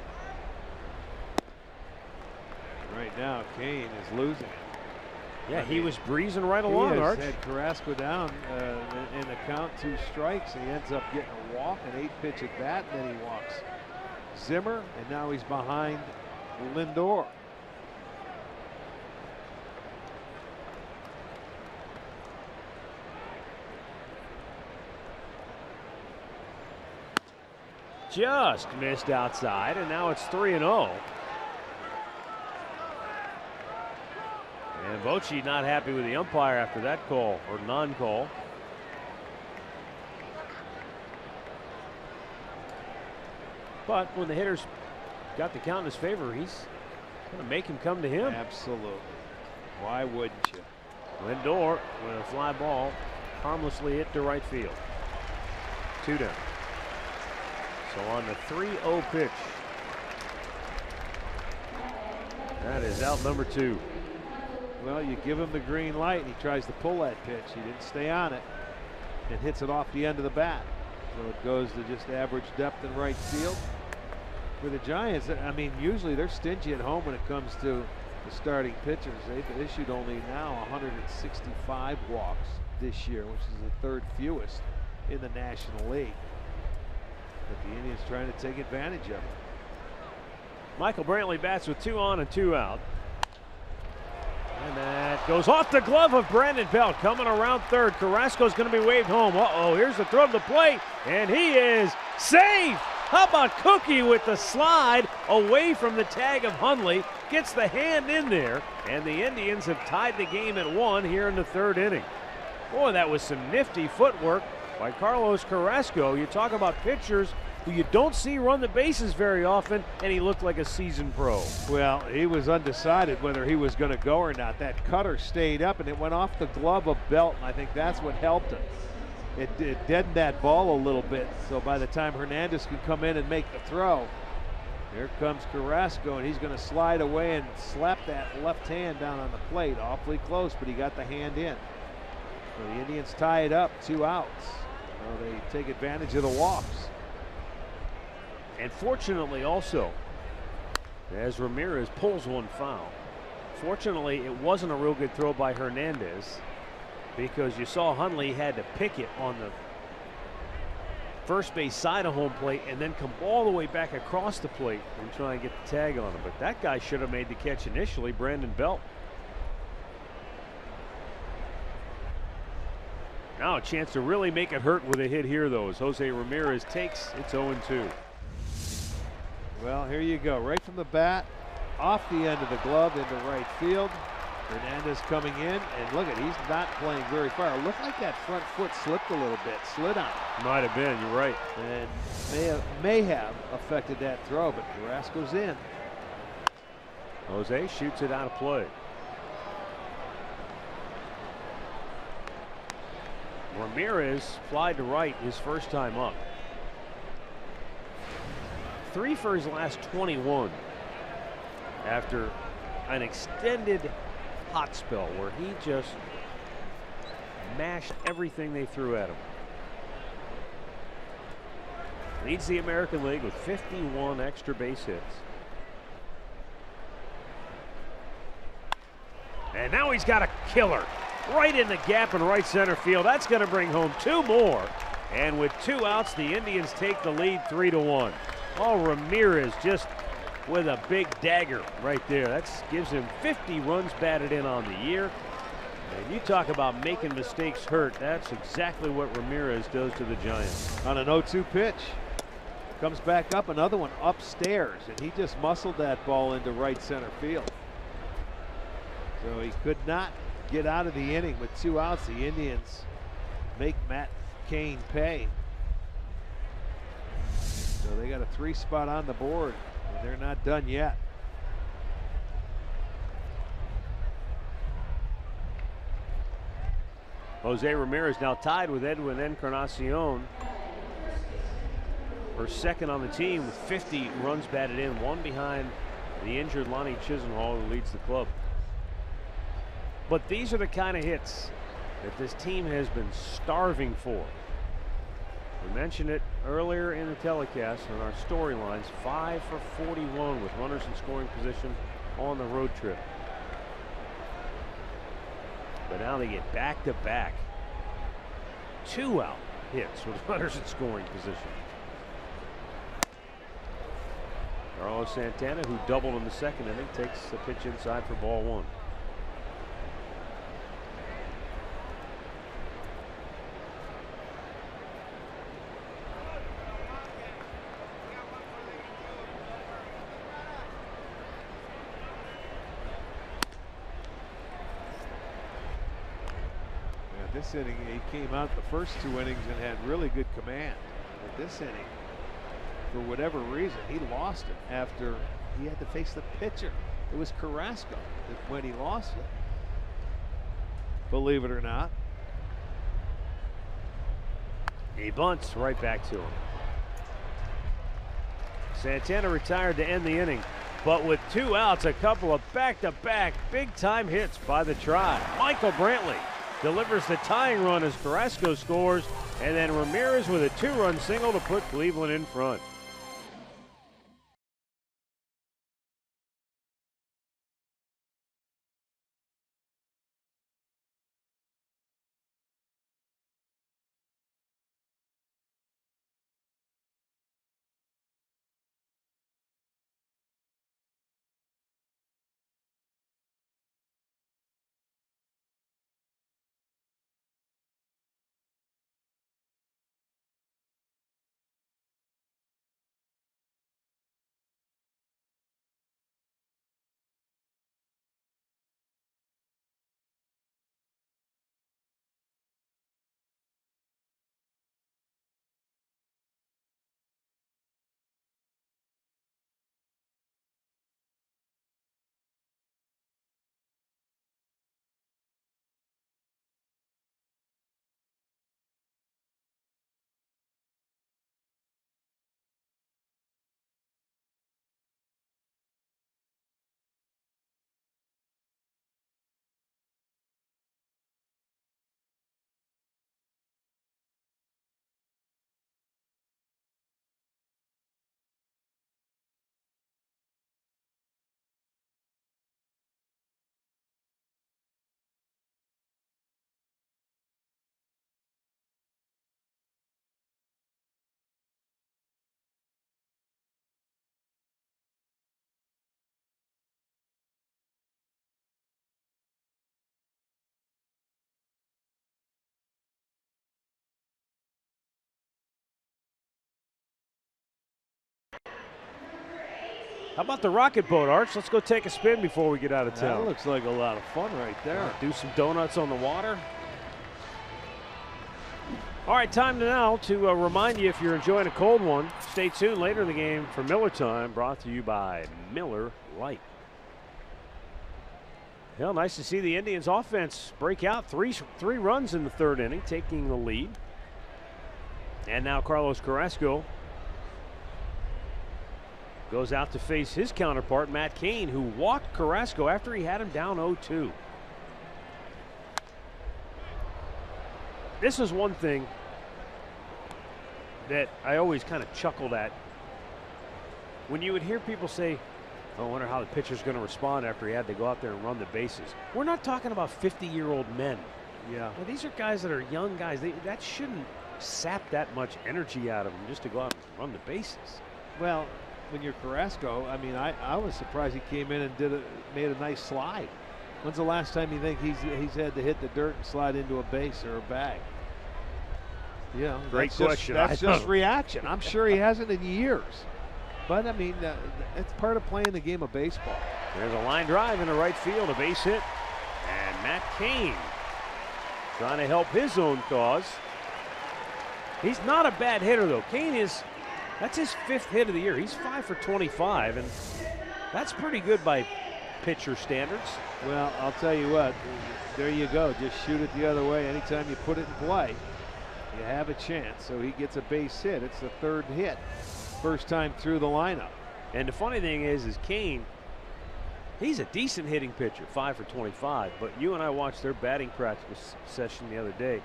Right now, Cain is losing it. Yeah, he was breezing right along, Arch. He had Carrasco down in the count, 2 strikes. He ends up getting a walk, an 8-pitch at bat, and then he walks Zimmer, and now he's behind Lindor. Just missed outside, and now it's 3-0. And Bochy not happy with the umpire after that call, or non-call. But when the hitter's got the count in his favor, he's going to make him come to him. Absolutely. Why wouldn't you? Lindor with a fly ball harmlessly hit to right field. 2 down. So on the 3-0 pitch, that is out number 2. Well, you give him the green light and he tries to pull that pitch. He didn't stay on it and hits it off the end of the bat. So it goes to just average depth in right field. For the Giants, I mean, usually they're stingy at home when it comes to the starting pitchers. They've issued only now 165 walks this year, which is the 3rd fewest in the National League. But the Indians trying to take advantage of it. Michael Brantley bats with 2 on and 2 out. And that goes off the glove of Brandon Belt. Coming around 3rd. Carrasco's going to be waved home. Uh-oh, here's the throw to the plate. And he is safe. How about Cookie with the slide away from the tag of Hundley. Gets the hand in there. And the Indians have tied the game at 1 here in the 3rd inning. Boy, that was some nifty footwork by Carlos Carrasco. You talk about pitchers who you don't see run the bases very often, and he looked like a seasoned pro. Well, he was undecided whether he was going to go or not. That cutter stayed up, and it went off the glove of Belt, and I think that's what helped him. It deadened that ball a little bit, so by the time Hernandez can come in and make the throw, here comes Carrasco, and he's going to slide away and slap that left hand down on the plate. Awfully close, but he got the hand in. So the Indians tie it up, 2 outs. So they take advantage of the walks. And fortunately also, as Ramirez pulls one foul, fortunately it wasn't a real good throw by Hernandez, because you saw Hundley had to pick it on the first base side of home plate and then come all the way back across the plate and try and get the tag on him. But that guy should have made the catch initially, Brandon Belt. Now a chance to really make it hurt with a hit here, though, as Jose Ramirez takes. It's 0-2. Well, here you go. Right from the bat, off the end of the glove into right field. Hernandez coming in, and look at, he's not playing very far. It looked like that front foot slipped a little bit, slid on him. Might have been, you're right. And may have affected that throw, but Carrasco's in. Jose shoots it out of play. Ramirez flied to right his first time up. 3 for his last 21 after an extended hot spell where he just mashed everything they threw at him. Leads the American League with 51 extra base hits. And now he's got a killer right in the gap in right center field. That's going to bring home 2 more. And with 2 outs, the Indians take the lead 3-1. Oh, Ramirez just with a big dagger right there. That gives him 50 runs batted in on the year. And you talk about making mistakes hurt. That's exactly what Ramirez does to the Giants. On an 0-2 pitch. Comes back up, another one upstairs, and he just muscled that ball into right center field. So he could not get out of the inning with 2 outs. The Indians make Matt Cain pay. So they got a 3 spot on the board, and they're not done yet. Jose Ramirez now tied with Edwin Encarnacion for second on the team with 50 runs batted in, 1 behind the injured Lonnie Chisenhall, who leads the club. But these are the kind of hits that this team has been starving for. We mentioned it earlier in the telecast on our storylines. 5 for 41 with runners in scoring position on the road trip. But now they get back-to-back 2-out hits with runners in scoring position. Carlos Santana, who doubled in the second inning, takes the pitch inside for ball 1. This inning, he came out the first 2 innings and had really good command. But this inning, for whatever reason, he lost it after he had to face the pitcher. It was Carrasco when he lost it. Believe it or not. He bunts right back to him. Santana retired to end the inning, but with 2 outs, a couple of back-to-back big-time hits by the Tribe. Michael Brantley delivers the tying run as Carrasco scores, and then Ramirez with a 2-run single to put Cleveland in front. How about the rocket boat, Arch? Let's go take a spin before we get out of town. That looks like a lot of fun right there. Do some donuts on the water. All right, time now to remind you, if you're enjoying a cold one, stay tuned later in the game for Miller Time, brought to you by Miller Lite. Well, nice to see the Indians offense break out. Three runs in the third inning, taking the lead. And now Carlos Carrasco goes out to face his counterpart, Matt Cain, who walked Carrasco after he had him down 0-2. This is one thing that I always kind of chuckled at. When you would hear people say, oh, I wonder how the pitcher's going to respond after he had to go out there and run the bases. We're not talking about 50-year-old men. Yeah. Now, these are guys that are young guys. That shouldn't sap that much energy out of them just to go out and run the bases. Well, when you're Carrasco, I mean, I was surprised he came in and made a nice slide. When's the last time you think he's had to hit the dirt and slide into a base or a bag? You know, Great question. That's just reaction. I'm sure he hasn't in years. But I mean, it's part of playing the game of baseball. There's a line drive into right field, a base hit, and Matt Cain trying to help his own cause. He's not a bad hitter, though. Cain that's his 5th hit of the year. He's 5 for 25, and that's pretty good by pitcher standards. Well, I'll tell you what, there you go. Just shoot it the other way. Anytime you put it in play, you have a chance. So he gets a base hit. It's the 3rd hit, first time through the lineup. And the funny thing is Cain, he's a decent hitting pitcher, 5 for 25. But you and I watched their batting practice session the other day,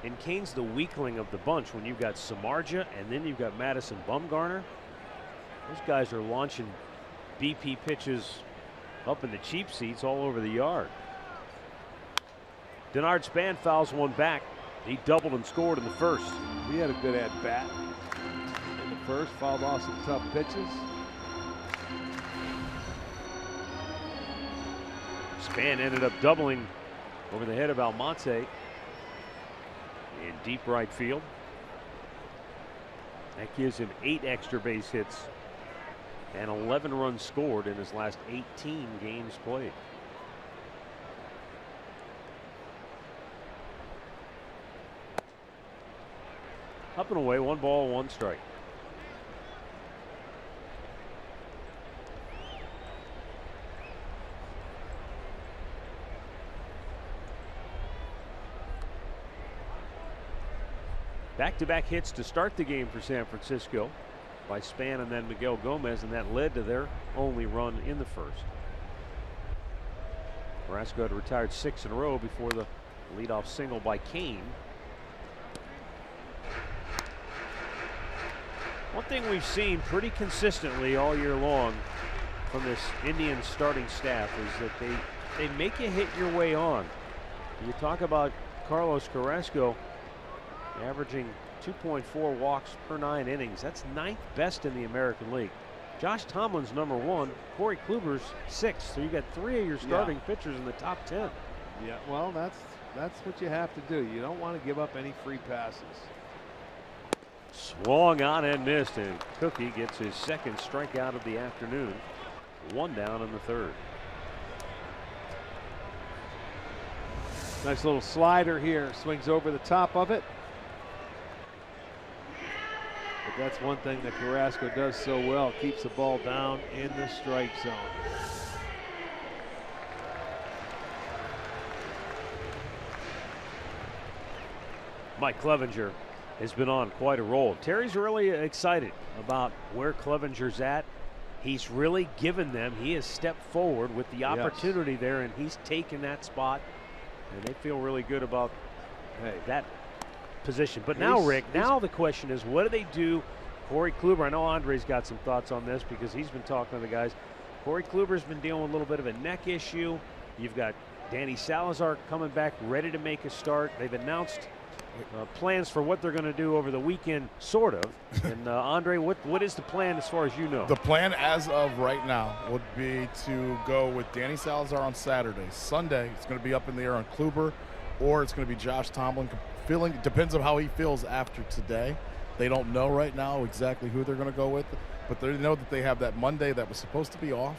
and Cain's the weakling of the bunch when you've got Samardzija and then you've got Madison Bumgarner. Those guys are launching BP pitches up in the cheap seats all over the yard. Denard Span fouls one back. He doubled and scored in the first. He had a good at-bat in the first, fouled off some tough pitches. Span ended up doubling over the head of Almonte in deep right field. That gives him 8 extra base hits and 11 runs scored in his last 18 games played. Up and away, 1 ball, 1 strike. Back-to-back hits to start the game for San Francisco by Span and then Miguel Gomez, and that led to their only run in the first. Carrasco had retired 6 in a row before the leadoff single by Cain. One thing we've seen pretty consistently all year long from this Indians starting staff is that they make you hit your way on. You talk about Carlos Carrasco averaging 2.4 walks per 9 innings. That's 9th best in the American League. Josh Tomlin's #1. Corey Kluber's 6th. So you got 3 of your starting pitchers in the top 10. Yeah, well, that's what you have to do. You don't want to give up any free passes. Swung on and missed, and Cookie gets his 2nd strikeout of the afternoon. 1 down in the 3rd. Nice little slider here. Swings over the top of it. But that's one thing that Carrasco does so well. Keeps the ball down in the strike zone. Mike Clevenger has been on quite a roll. Terry's really excited about where Clevenger's at. He's really given them. He has stepped forward with the opportunity there, and he's taken that spot. And they feel really good about that position. But now, Rick, now the question is, what do they do? Corey Kluber, I know Andre's got some thoughts on this because he's been talking to the guys. Corey Kluber's been dealing with a little bit of a neck issue. You've got Danny Salazar coming back, ready to make a start. They've announced plans for what they're going to do over the weekend, sort of. And Andre, what is the plan as far as you know? The plan as of right now would be to go with Danny Salazar on Saturday. Sunday, it's going to be up in the air on Kluber, or it's going to be Josh Tomlin. Depends on how he feels after today. They don't know right now exactly who they're going to go with. but they know that they have that Monday that was supposed to be off.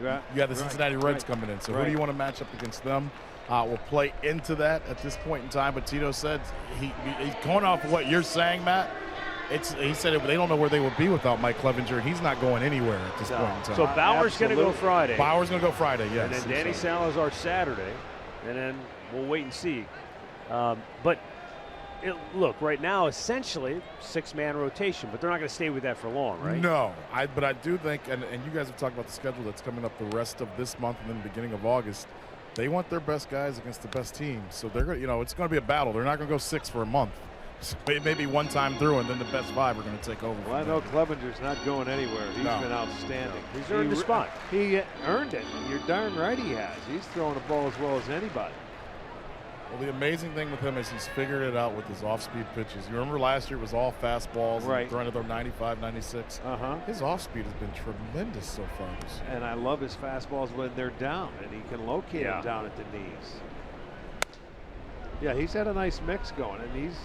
Yeah, You got the Cincinnati Reds coming in. So who do you want to match up against them? We'll play into that at this point in time. But Tito said he's going off of what you're saying, Matt. He said they don't know where they would be without Mike Clevenger, and he's not going anywhere at this point in time. So Bauer's going to go Friday. Bauer's going to go Friday, yes. And then Danny Salazar Saturday, and then we'll wait and see. But look, right now, essentially 6-man rotation, but they're not going to stay with that for long, right? No, but I do think, and you guys have talked about the schedule that's coming up the rest of this month and then the beginning of August. They want their best guys against the best teams, so they're going. It's going to be a battle. They're not going to go 6 for a month. So maybe one time through, and then the best 5 are going to take over. Well, I know Clevenger's not going anywhere. He's been outstanding. He's earned the spot. He earned it. You're darn right he has. He's throwing the ball as well as anybody. Well, the amazing thing with him is he's figured it out with his off-speed pitches. You remember last year it was all fastballs, right? Throwing at them 95, 96. His off-speed has been tremendous so far this year. And I love his fastballs when they're down, and he can locate them down at the knees. Yeah, he's had a nice mix going, and he's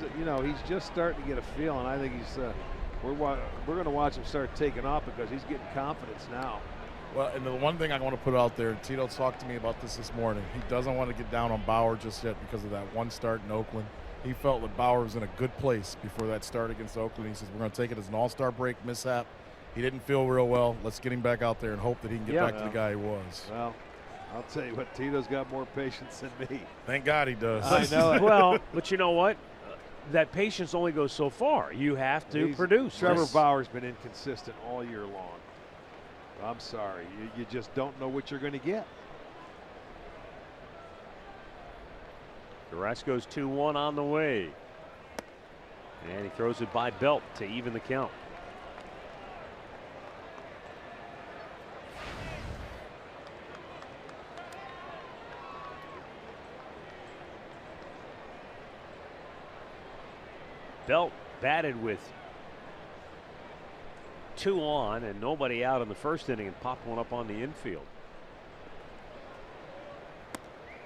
just starting to get a feel, and I think he's we're going to watch him start taking off because he's getting confidence now. Well, and the one thing I want to put out there, Tito talked to me about this morning. He doesn't want to get down on Bauer just yet because of that one start in Oakland. He felt that Bauer was in a good place before that start against Oakland. He says, we're going to take it as an all-star break mishap. He didn't feel real well. Let's get him back out there and hope that he can get back to the guy he was. Well, I'll tell you what, Tito's got more patience than me. Thank God he does. I know it. Well, but you know what? That patience only goes so far. You have to produce. Trevor Bauer's been inconsistent all year long. I'm sorry. You just don't know what you're going to get. Carrasco's 2-1 on the way. And he throws it by Belt to even the count. Belt batted with 2 on and nobody out in the first inning and popped one up on the infield.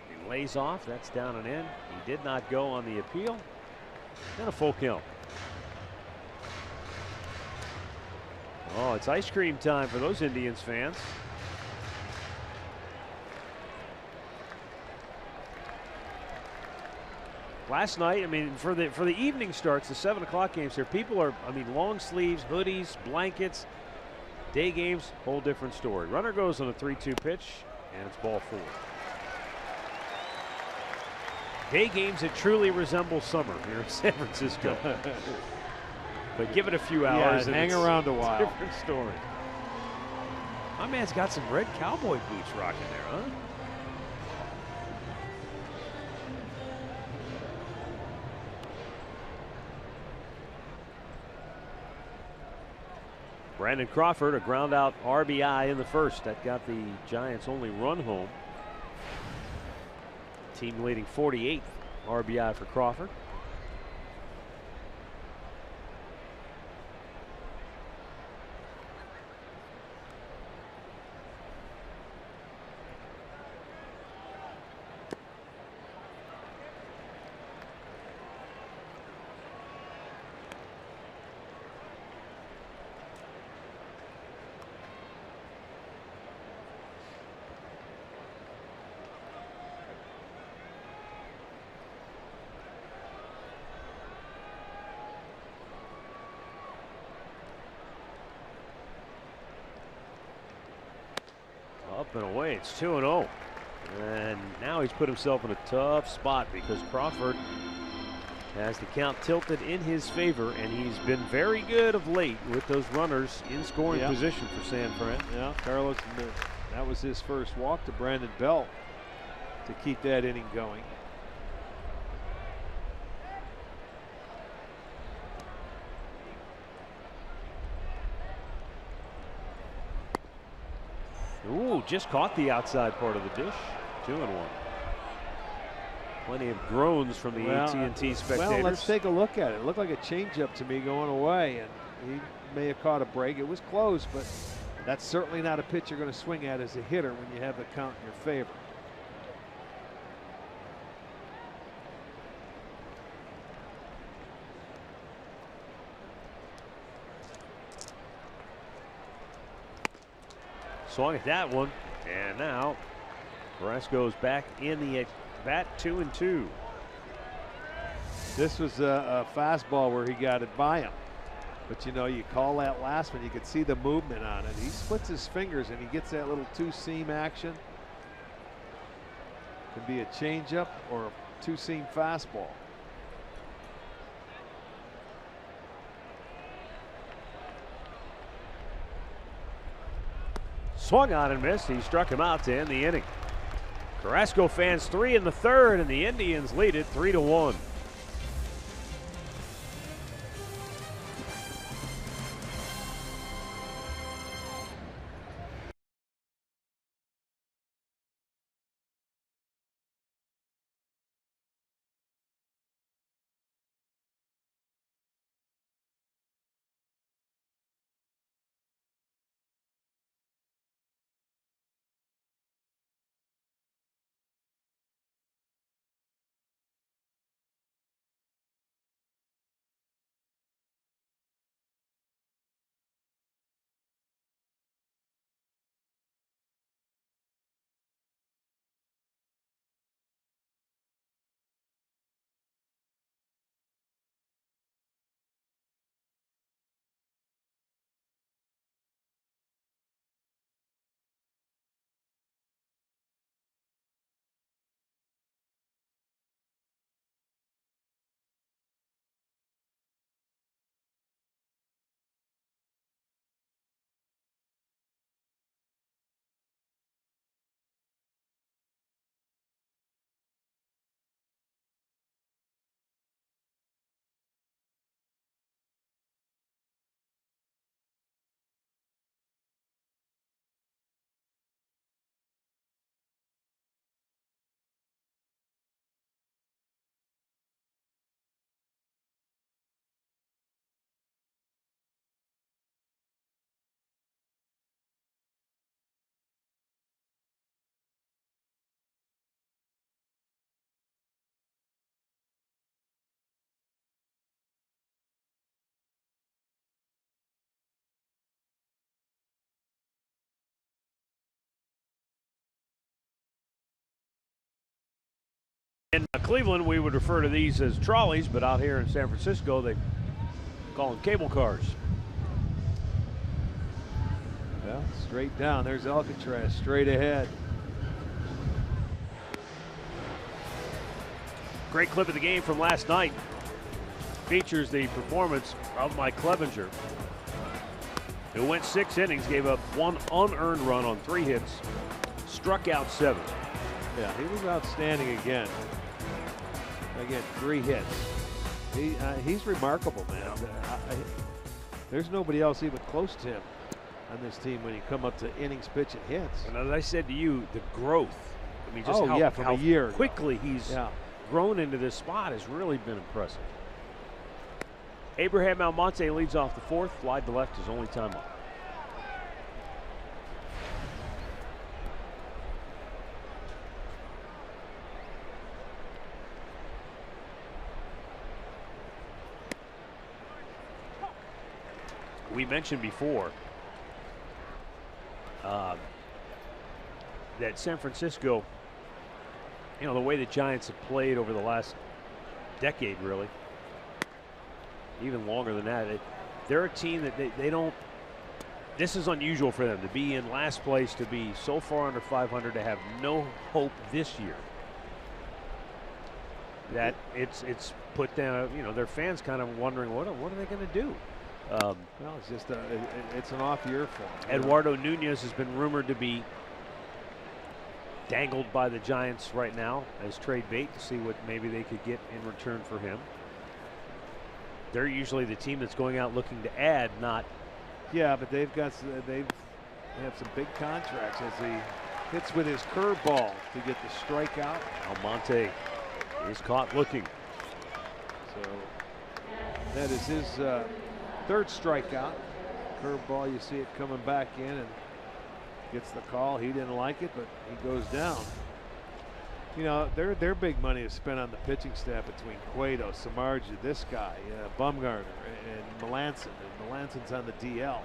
He lays off. That's down and in. He did not go on the appeal. And a full count. Oh, it's ice cream time for those Indians fans. Last night, I mean, for the evening starts, the 7 o'clock games here, people are, I mean, long sleeves, hoodies, blankets. Day games, whole different story. Runner goes on a 3-2 pitch, and it's ball 4. Day games, it truly resembles summer here in San Francisco. But give it a few hours and hang around a while. Different story. My man's got some red cowboy boots rocking there, huh? Brandon Crawford, a ground out RBI in the first. That got the Giants' only run home. Team leading 48th RBI for Crawford. Up and away, it's 2-0. And now he's put himself in a tough spot because Crawford has the count tilted in his favor, and he's been very good of late with those runners in scoring position for San Fran. Yeah, Carlos, that was his first walk to Brandon Belt to keep that inning going. Ooh, just caught the outside part of the dish. 2-1. Plenty of groans from the AT&T spectators. Well, let's take a look at it. It looked like a changeup to me going away, and he may have caught a break. It was close, but that's certainly not a pitch you're going to swing at as a hitter when you have the count in your favor. Swung at that one, and now Carrasco's back in the bat, 2-2. This was a fastball where he got it by him. But you know, you call that last one, you could see the movement on it. He splits his fingers and he gets that little two-seam action. Could be a changeup or a two-seam fastball. Swung on and missed. He struck him out to end the inning. Carrasco fans 3 in the third, and the Indians lead it 3-1. In Cleveland, we would refer to these as trolleys, but out here in San Francisco, they call them cable cars. Yeah, straight down. There's Alcatraz straight ahead. Great clip of the game from last night. Features the performance of Mike Clevenger, who went 6 innings, gave up 1 unearned run on 3 hits, struck out 7. Yeah, he was outstanding again. Again, 3 hits. He's remarkable, man. There's nobody else even close to him on this team when you come up to innings, pitch, and hits. And as I said to you, the growth. I mean, just from how a year quickly he's grown into this spot has really been impressive. Abraham Almonte leads off the 4th. Fly to left, his only time up. We mentioned before that San Francisco, you know, the way the Giants have played over the last decade, really, even longer than that, they're a team that they don't, this is unusual for them to be in last place, to be so far under 500, to have no hope this year. That it's put down, you know, their fans kind of wondering, what are they going to do? Well, it's just it's an off year for him. Eduardo Nunez has been rumored to be dangled by the Giants right now as trade bait to see what maybe they could get in return for him. They're usually the team that's going out looking to add, not. Yeah, but they have some big contracts as he hits with his curveball to get the strikeout. Almonte is caught looking. So that is his 3rd strikeout. Curveball, you see it coming back in and gets the call. He didn't like it, but he goes down. You know, their big money is spent on the pitching staff between Cueto, Samardzija, this guy, Bumgarner, and Melanson. And Melanson's on the DL.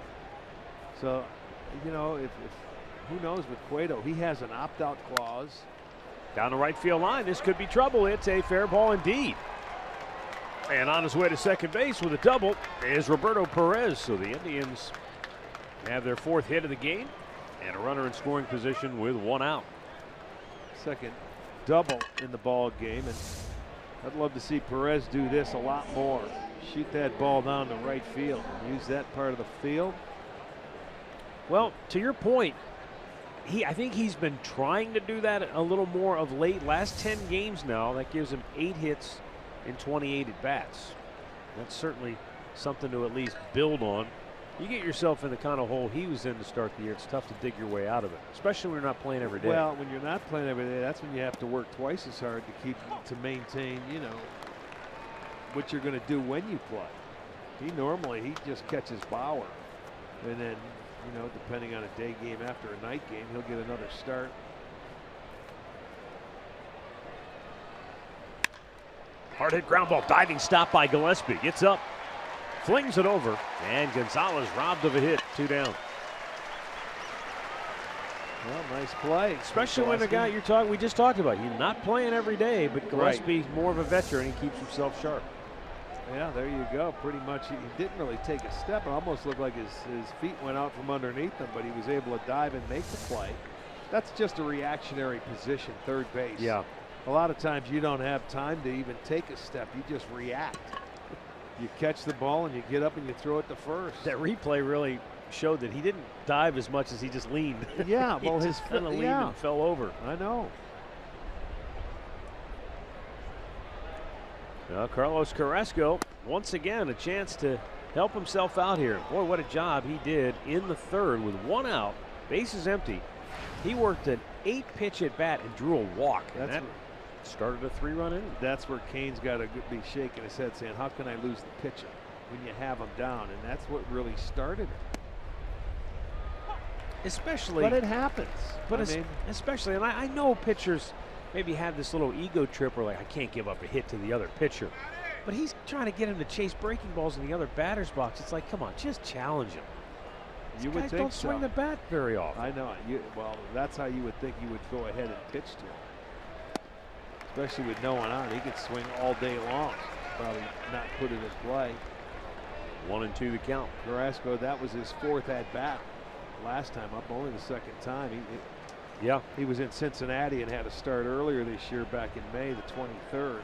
So, you know, if who knows with Cueto? He has an opt-out clause. Down the right field line, this could be trouble. It's a fair ball indeed. And on his way to second base with a double is Roberto Perez. So the Indians have their 4th hit of the game and a runner in scoring position with 1 out. Second double in the ball game, and I'd love to see Perez do this a lot more. Shoot that ball down the right field. Use that part of the field. Well, to your point, I think he's been trying to do that a little more of late. Last 10 games now, that gives him 8 hits in 28 at bats. That's certainly something to at least build on. You get yourself in the kind of hole he was in to start the year, it's tough to dig your way out of it, especially when you're not playing every day. Well, when you're not playing every day, that's when you have to work twice as hard to maintain, you know, what you're going to do when you play. He just catches Bauer, and then, you know, depending on a day game after a night game, he'll get another start. Hard hit ground ball, diving stop by Gillespie. Gets up, flings it over, and Gonzalez robbed of a hit. 2 down. Well, nice play. Especially when the guy we just talked about, he's not playing every day, but Gillespie's more of a veteran. He keeps himself sharp. Yeah, there you go. Pretty much, he didn't really take a step. It almost looked like his feet went out from underneath him, but he was able to dive and make the play. That's just a reactionary position, third base. Yeah. A lot of times you don't have time to even take a step. You just react. You catch the ball and you get up and you throw it to first. That replay really showed that he didn't dive as much as he just leaned. Yeah, well, his kind of leaned and fell over. I know. Now Carlos Carrasco, once again, a chance to help himself out here. Boy, what a job he did in the 3rd with 1 out, bases empty. He worked an 8-pitch at bat and drew a walk. And that started a 3-run inning. That's where Kane's got to be shaking his head saying, how can I lose the pitcher when you have him down? And that's what really started it. Especially. But it happens. But especially, and I know pitchers maybe have this little ego trip where, like, I can't give up a hit to the other pitcher. But he's trying to get him to chase breaking balls in the other batter's box. It's like, come on, just challenge him. You would think don't swing the bat very often. I know. Well, that's how you would think you would go ahead and pitch to him. Especially with no one on. He could swing all day long. Probably not put it in play. 1-2 the count. Carrasco, that was his 4th at bat last time up, only the 2nd time. He was in Cincinnati and had a start earlier this year back in May the 23rd.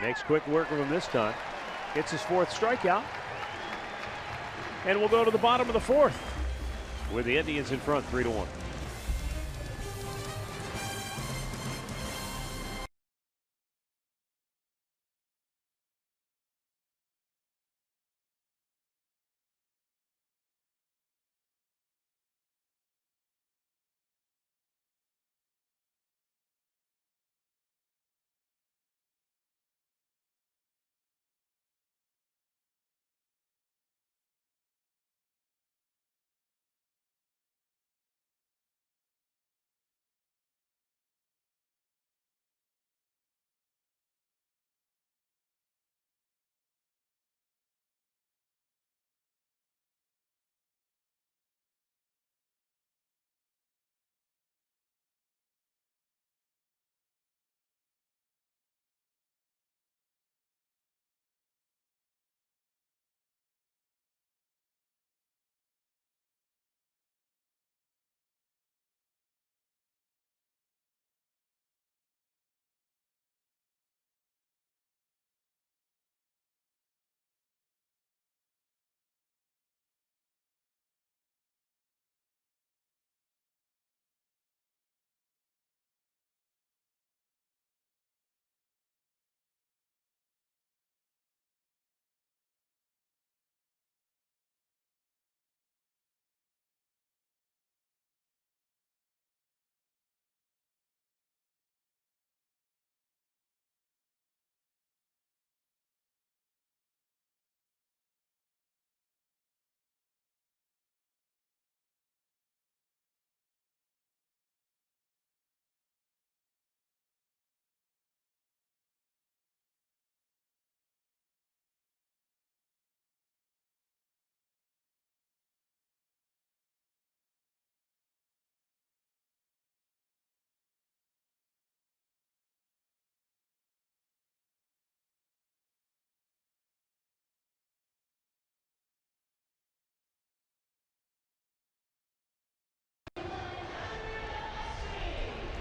Makes quick work of him this time. Gets his 4th strikeout. And we'll go to the bottom of the 4th with the Indians in front 3-1.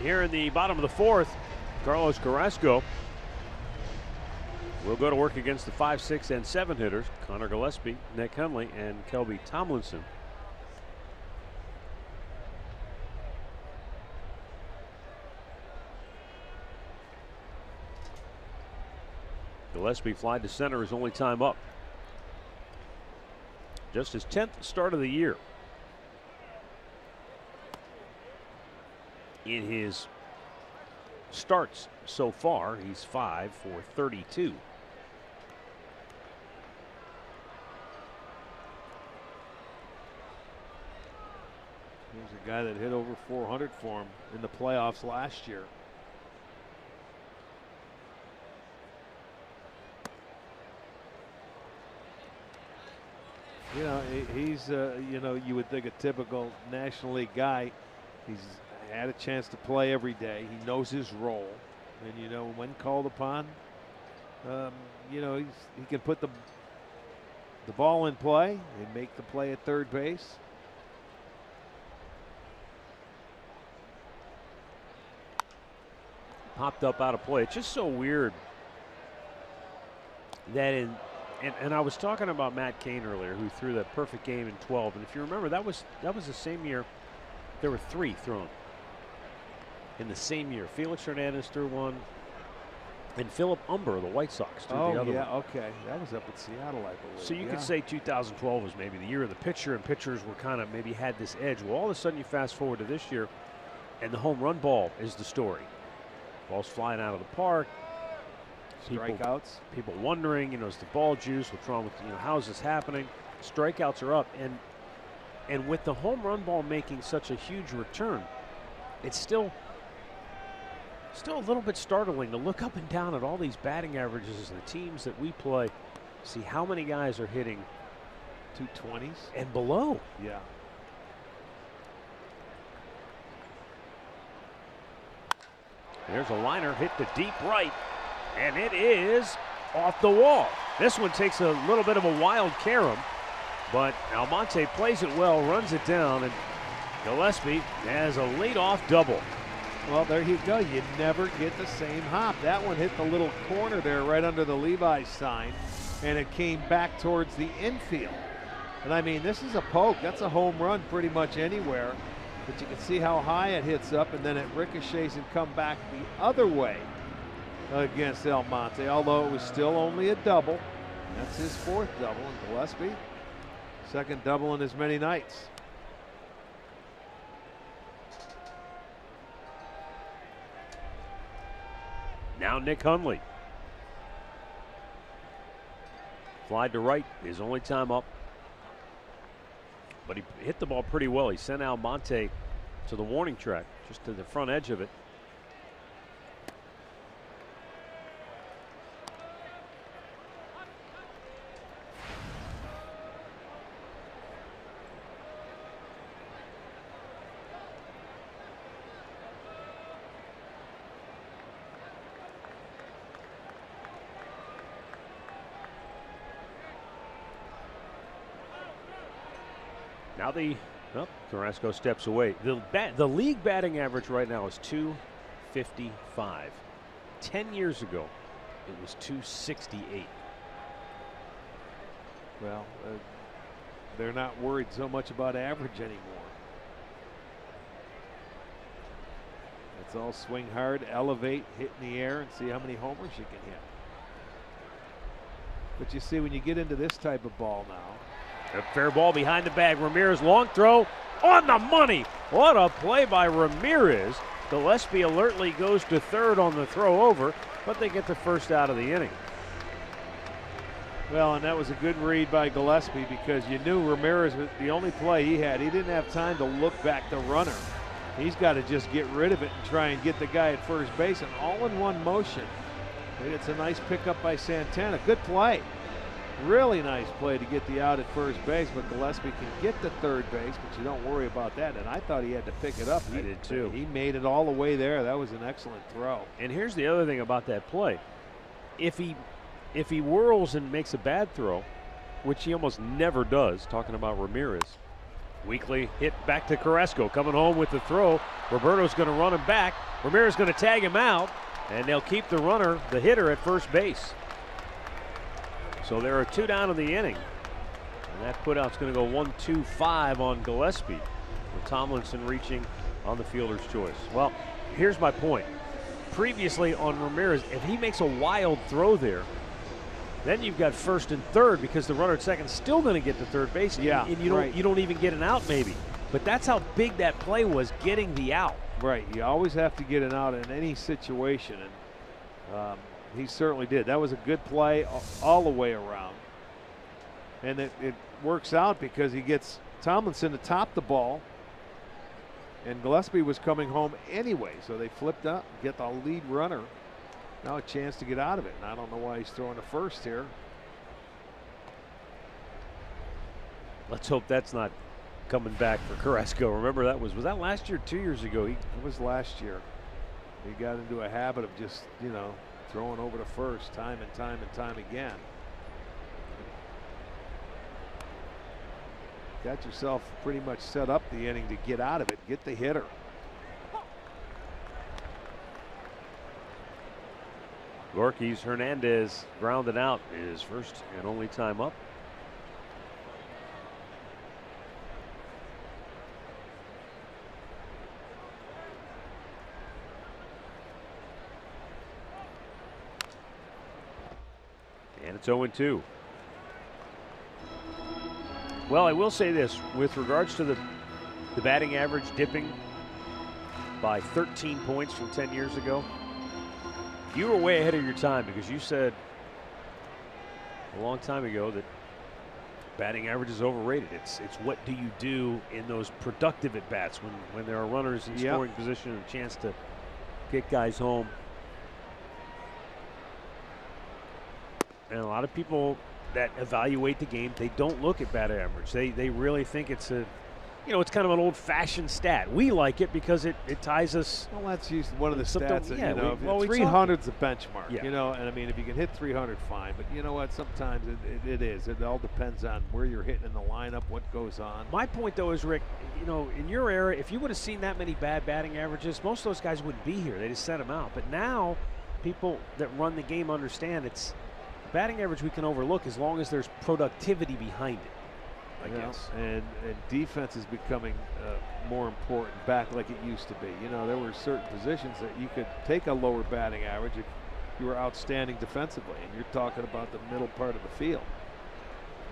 here in the bottom of the fourth. Carlos Carrasco will go to work against the 5, 6, and 7 hitters, Connor Gillespie, Nick Hundley, and Kelby Tomlinson. Gillespie flied to center his only time up. Just his 10th start of the year. In his starts so far, he's 5 for 32. Here's a guy that hit over 400 for him in the playoffs last year. You know, he's, you know, you would think a typical National League guy. He's had a chance to play every day. He knows his role. And, you know, when called upon, you know, he can put the ball in play and make the play at third base. Popped up out of play. It's just so weird that and I was talking about Matt Cain earlier, who threw that perfect game in 12. And if you remember, that was the same year there were 3 thrown in the same year. Felix Hernandez threw one, and Philip Umber of the White Sox threw the other one. Okay. That was up in Seattle, I believe. So you could say 2012 was maybe the year of the pitcher, and pitchers were kind of maybe had this edge. Well, all of a sudden you fast forward to this year, and the home run ball is the story. Ball's flying out of the park. Strikeouts. People wondering, you know, is the ball juice? What's wrong with, you know, how is this happening? Strikeouts are up, and with the home run ball making such a huge return, it's still a little bit startling to look up and down at all these batting averages and the teams that we play, see how many guys are hitting 220s and below. Yeah. There's a liner hit to deep right, and it is off the wall. This one takes a little bit of a wild carom, but Almonte plays it well, runs it down, and Gillespie has a leadoff double. Well, there you go. You never get the same hop. That one hit the little corner there right under the Levi's sign, and it came back towards the infield. And I mean, this is a poke. That's a home run pretty much anywhere. But you can see how high it hits up, and then it ricochets and come back the other way against Almonte, although it was still only a double. That's his 4th double, and Gillespie, 2nd double in as many nights. Now Nick Hundley. Flied to right, his only time up. But he hit the ball pretty well. He sent Almonte to the warning track, just to the front edge of it. Now Carrasco steps away. The league batting average right now is 255. 10 years ago, it was 268. Well, they're not worried so much about average anymore. It's all swing hard, elevate, hit in the air, and see how many homers you can hit. But you see, when you get into this type of ball now, a fair ball behind the bag. Ramirez, long throw on the money. What a play by Ramirez. Gillespie alertly goes to 3rd on the throw over, but they get the 1st out of the inning. Well, and that was a good read by Gillespie, because you knew Ramirez was the only play he had. He didn't have time to look back the runner. He's got to just get rid of it and try and get the guy at first base, and all in one motion. It's a nice pickup by Santana. Good play. Really nice play to get the out at first base, but Gillespie can get to 3rd base, but you don't worry about that. And I thought he had to pick it up. I did too. He made it all the way there. That was an excellent throw. And here's the other thing about that play. If he whirls and makes a bad throw, which he almost never does, talking about Ramirez, Weekly hit back to Carrasco, coming home with the throw. Roberto's going to run him back. Ramirez going to tag him out, and they'll keep the runner, the hitter, at first base. So there are 2 down in the inning. And that putout's going to go 1-2-5 on Gillespie, with Tomlinson reaching on the fielder's choice. Well, here's my point. Previously on Ramirez, if he makes a wild throw there, then you've got first and third because the runner at second is still going to get to third base. Yeah, and you don't even get an out maybe. But that's how big that play was, getting the out. Right. You always have to get an out in any situation, and he certainly did. That was a good play all the way around. And it works out because he gets Tomlinson to top the ball, and Gillespie was coming home anyway, so they flipped up, get the lead runner. Now a chance to get out of it, and I don't know why he's throwing to first here. Let's hope that's not coming back for Carrasco. Remember, that was that last year, 2 years ago? It was last year. He got into a habit of just, throwing over to first time and time and time again. Got yourself pretty much set up the inning to get out of it, get the hitter. Gorky's Hernandez grounded out, his first and only time up. And it's 0-2. Well, I will say this with regards to the batting average dipping by 13 points from 10 years ago. You were way ahead of your time because you said a long time ago that batting average is overrated. It's what do you do in those productive at bats when there are runners in scoring position and a chance to get guys home. And a lot of people that evaluate the game, they don't look at batting average. They really think it's it's kind of an old-fashioned stat. We like it because it ties us. Well, that's usually one of the stats that, 300's a benchmark, yeah. and I mean, if you can hit 300, fine. But you know what? Sometimes it is. It all depends on where you're hitting in the lineup, what goes on. My point, though, is, Rick, in your era, if you would have seen that many bad batting averages, most of those guys wouldn't be here. They just sent them out. But now, people that run the game understand it's batting average we can overlook as long as there's productivity behind it. I guess. And defense is becoming more important back like it used to be. There were certain positions that you could take a lower batting average if you were outstanding defensively, and you're talking about the middle part of the field.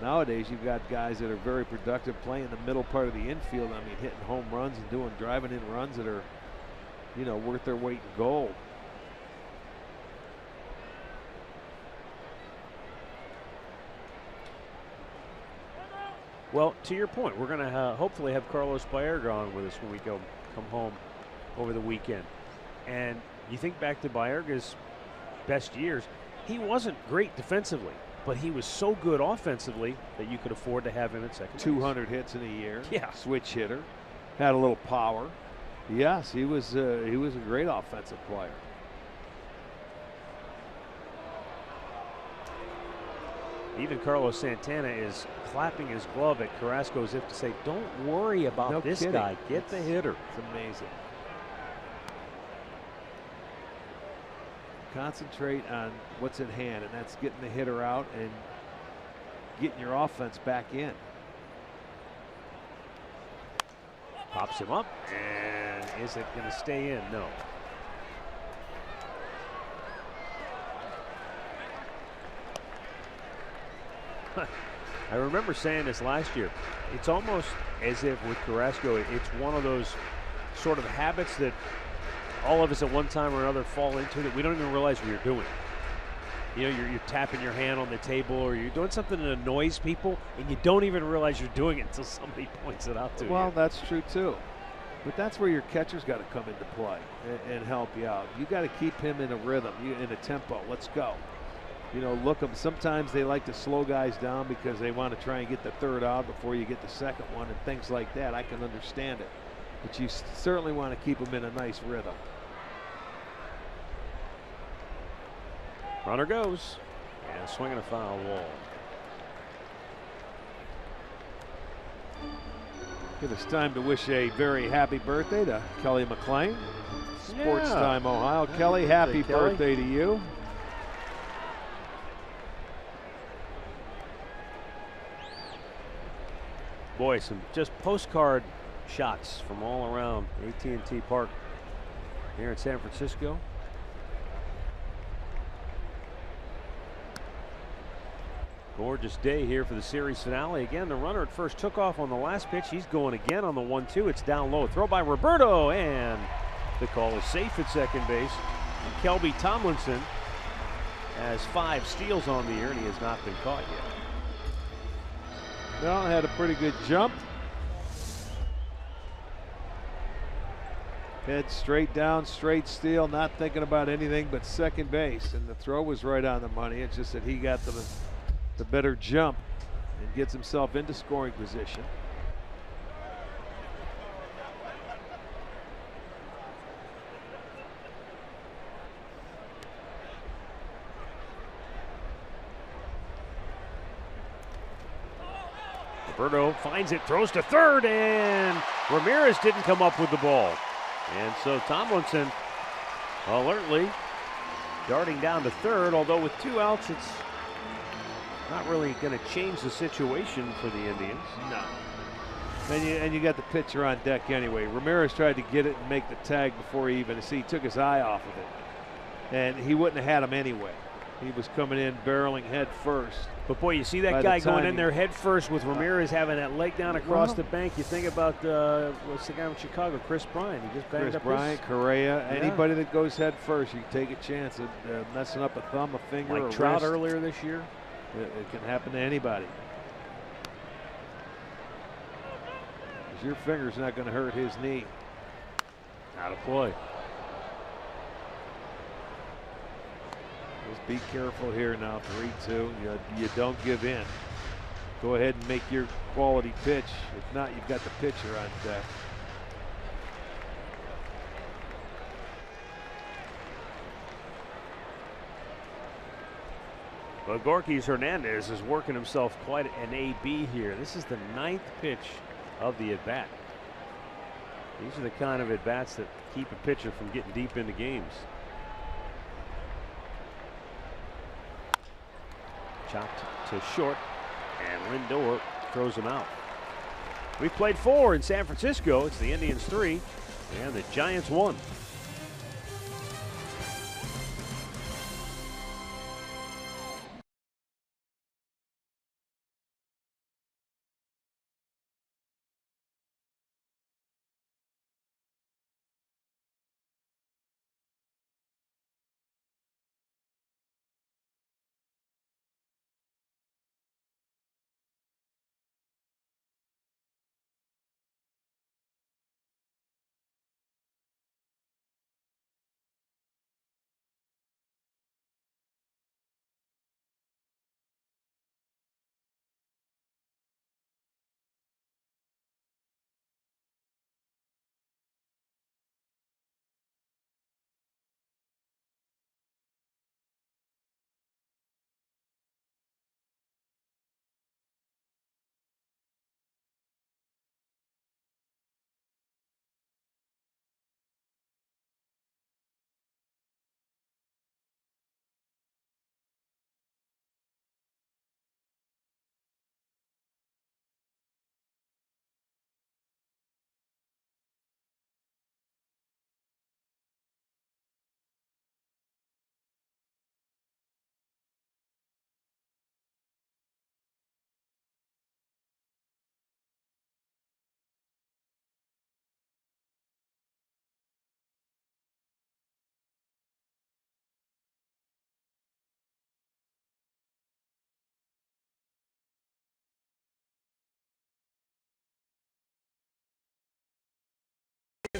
Nowadays, you've got guys that are very productive playing the middle part of the infield. I mean, hitting home runs and driving in runs that are, worth their weight in gold. Well, to your point, we're going to hopefully have Carlos Baerga on with us when we come home over the weekend. And you think back to Baerga's best years, he wasn't great defensively, but he was so good offensively that you could afford to have him at second. 200 hits in a year. Yeah. Switch hitter. Had a little power. Yes, he was a great offensive player. Even Carlos Santana is clapping his glove at Carrasco as if to say, don't worry about this guy. Get the hitter. It's amazing. Concentrate on what's at hand, and that's getting the hitter out and getting your offense back in. Pops him up, and is it going to stay in? No. I remember saying this last year. It's almost as if with Carrasco, it's one of those sort of habits that all of us at one time or another fall into that we don't even realize we're doing. You're tapping your hand on the table, or you're doing something that annoys people, and you don't even realize you're doing it until somebody points it out to you. Well, that's true too. But that's where your catcher's got to come into play and help you out. You got to keep him in a rhythm, in a tempo. Let's go. Look them. Sometimes they like to slow guys down because they want to try and get the third out before you get the second one and things like that. I can understand it. But you certainly want to keep them in a nice rhythm. Runner goes. And swinging a foul wall. It is time to wish a very happy birthday to Kelly McLean, Sports Yeah. Time Ohio. Kelly, happy Kelly. birthday to you. Boy, some just postcard shots from all around AT&T Park here in San Francisco. Gorgeous day here for the series finale. Again, the runner at first took off on the last pitch. He's going again on the 1-2. It's down low. Throw by Roberto, and the call is safe at second base. And Kelby Tomlinson has 5 steals on the year, and he has not been caught yet. Well, had a pretty good jump. Head straight down, straight steal, not thinking about anything but second base. And the throw was right on the money. It's just that he got the better jump and gets himself into scoring position. Roberto finds it, throws to third, and Ramirez didn't come up with the ball. And so Tomlinson alertly darting down to third, although with 2 outs, it's not really going to change the situation for the Indians. No. And you got the pitcher on deck anyway. Ramirez tried to get it and make the tag before he even he took his eye off of it. And he wouldn't have had him anyway. He was coming in barreling head first. But boy, you see that guy going in there head first with Ramirez having that leg down across the bank. You think about what's the guy from Chicago, Chris Bryant. He just banged up Bryant, Correa, anybody that goes head first, you take a chance of messing up a thumb, a finger, like a Trout wrist. earlier this year. It can happen to anybody. 'Cause your finger's not going to hurt his knee. Out of play. Just be careful here now. 3-2. You don't give in. Go ahead and make your quality pitch. If not, you've got the pitcher on deck. But Gorkys Hernandez is working himself quite an AB here. This is the 9th pitch of the at-bat. These are the kind of at-bats that keep a pitcher from getting deep into games. Chopped to short, and Lindor throws him out. We've played 4 in San Francisco. It's the Indians 3 and the Giants 1.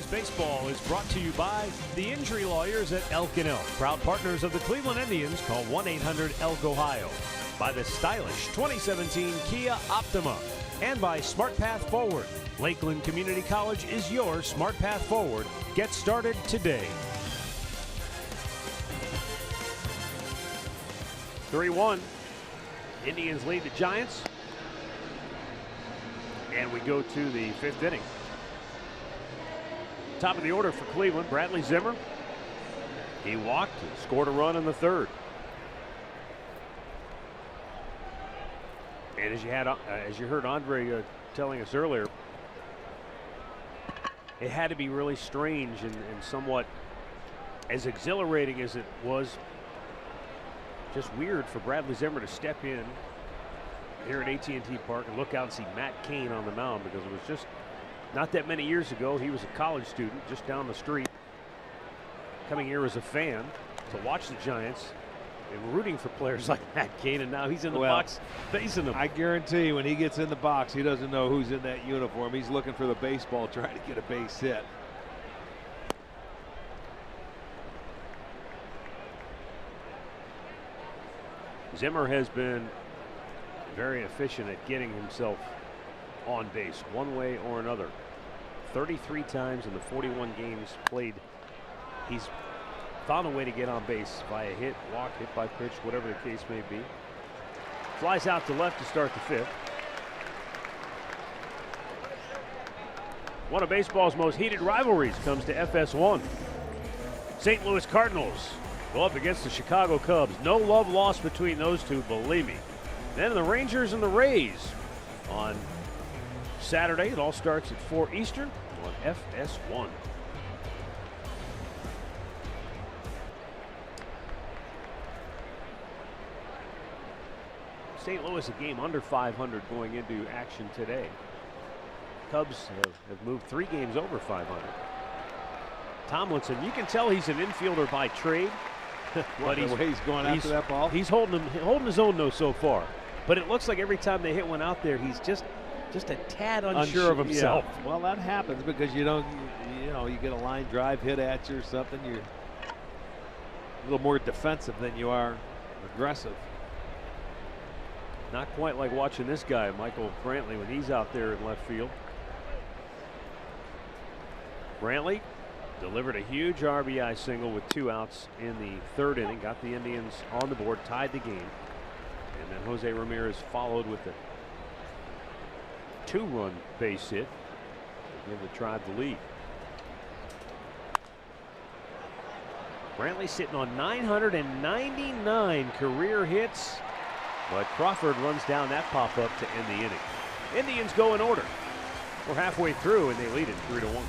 Baseball is brought to you by the injury lawyers at Elk & Elk, proud partners of the Cleveland Indians. Call 1-800-ELK-OHIO. By the stylish 2017 Kia Optima, and by Smart Path Forward. Lakeland Community College is your Smart Path Forward. Get started today. 3-1. Indians lead the Giants. And we go to the 5th inning. Top of the order for Cleveland, Bradley Zimmer. He walked and scored a run in the 3rd. And as you heard Andre telling us earlier, it had to be really strange and somewhat as exhilarating as it was. Just weird for Bradley Zimmer to step in here at AT&T Park and look out and see Matt Cain on the mound, because it was just not that many years ago. He was a college student just down the street, coming here as a fan to watch the Giants and rooting for players like Matt Cain, and now he's in the box facing them. I guarantee you, when he gets in the box, he doesn't know who's in that uniform. He's looking for the baseball, trying to get a base hit. Zimmer has been very efficient at getting himself on base one way or another. 33 times in the 41 games played, he's found a way to get on base via hit, walk, hit by pitch, whatever the case may be. Flies out to left to start the 5th. One of baseball's most heated rivalries comes to FS1. St. Louis Cardinals go up against the Chicago Cubs. No love lost between those two, believe me. Then the Rangers and the Rays on Saturday. It all starts at 4 Eastern on FS1. St. Louis a game under 500 going into action today. Cubs have moved 3 games over 500. Tomlinson, you can tell he's an infielder by trade. But the way he's going after that ball, he's holding his own though so far. But it looks like every time they hit one out there, he's just a tad unsure of himself. Yeah. Well, that happens because you get a line drive hit at you or something. You're a little more defensive than you are aggressive. Not quite like watching this guy, Michael Brantley, when he's out there in left field. Brantley delivered a huge RBI single with 2 outs in the 3rd inning, got the Indians on the board, tied the game. And then Jose Ramirez followed with a 2-run base hit to give the Tribe the lead. Brantley sitting on 999 career hits, but Crawford runs down that pop-up to end the inning. Indians go in order. We're halfway through and they lead it 3-1.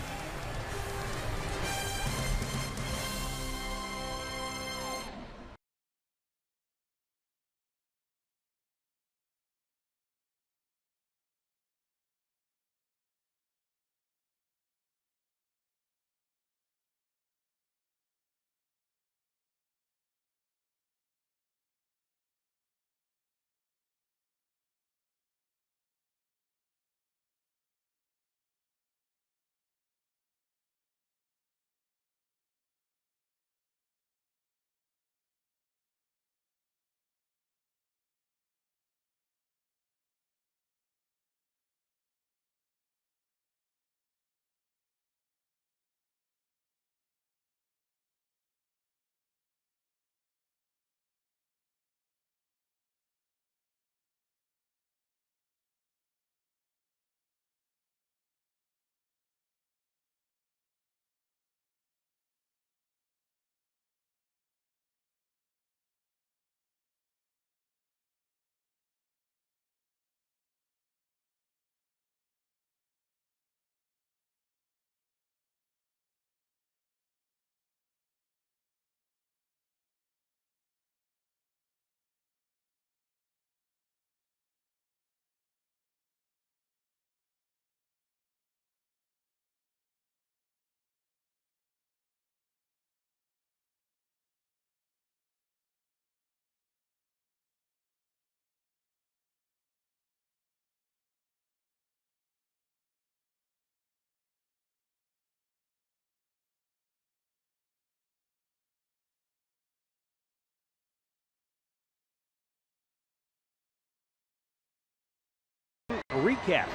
A recap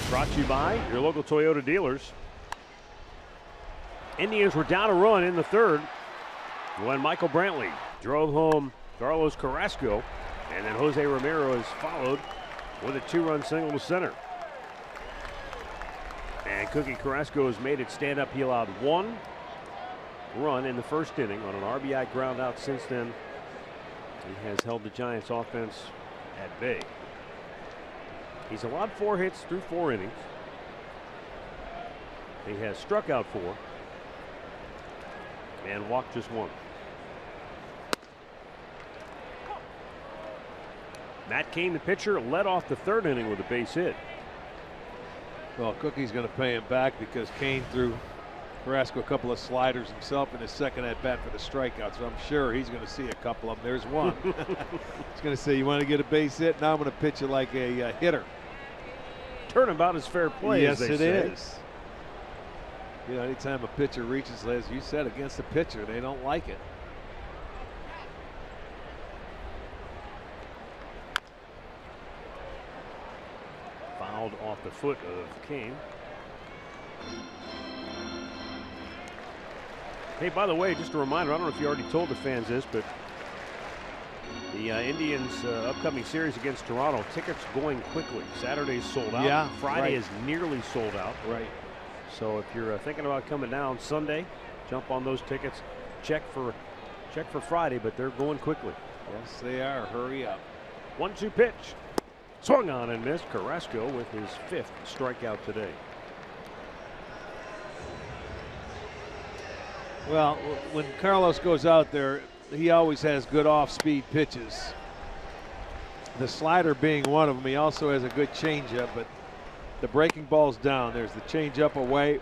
brought to you by your local Toyota dealers. Indians were down a run in the 3rd when Michael Brantley drove home Carlos Carrasco, and then Jose Ramirez followed with a 2-run single to center. And Cookie Carrasco has made it stand up. He allowed 1 run in the first inning on an RBI ground out. Since then, he has held the Giants offense at bay. He's allowed 4 hits through 4 innings. He has struck out 4 and walked just 1. Matt Cain, the pitcher, led off the 3rd inning with a base hit. Well, Cookie's going to pay him back because Cain threw Carrasco a couple of sliders himself in his second at bat for the strikeout, so I'm sure he's going to see a couple of them. There's one. He's going to say, you want to get a base hit? Now I'm going to pitch you like a hitter. Turnabout is fair play. Yes, as they it say. is. You know, anytime a pitcher reaches, as you said, against a pitcher, they don't like it. Fouled off the foot of Cain. Hey, by the way, just a reminder, I don't know if you already told the fans this, but the Indians' upcoming series against Toronto, tickets going quickly. Saturday's sold out. Yeah, Friday right. is nearly sold out. Right. So if you're thinking about coming down Sunday, jump on those tickets. Check for Friday, but they're going quickly. Yes, they are. Hurry up. 1-2 pitch. Swung on and missed. Carrasco with his 5th strikeout today. Well, when Carlos goes out there, he always has good off-speed pitches. The slider being one of them. He also has a good changeup, but the breaking ball's down. There's the changeup away.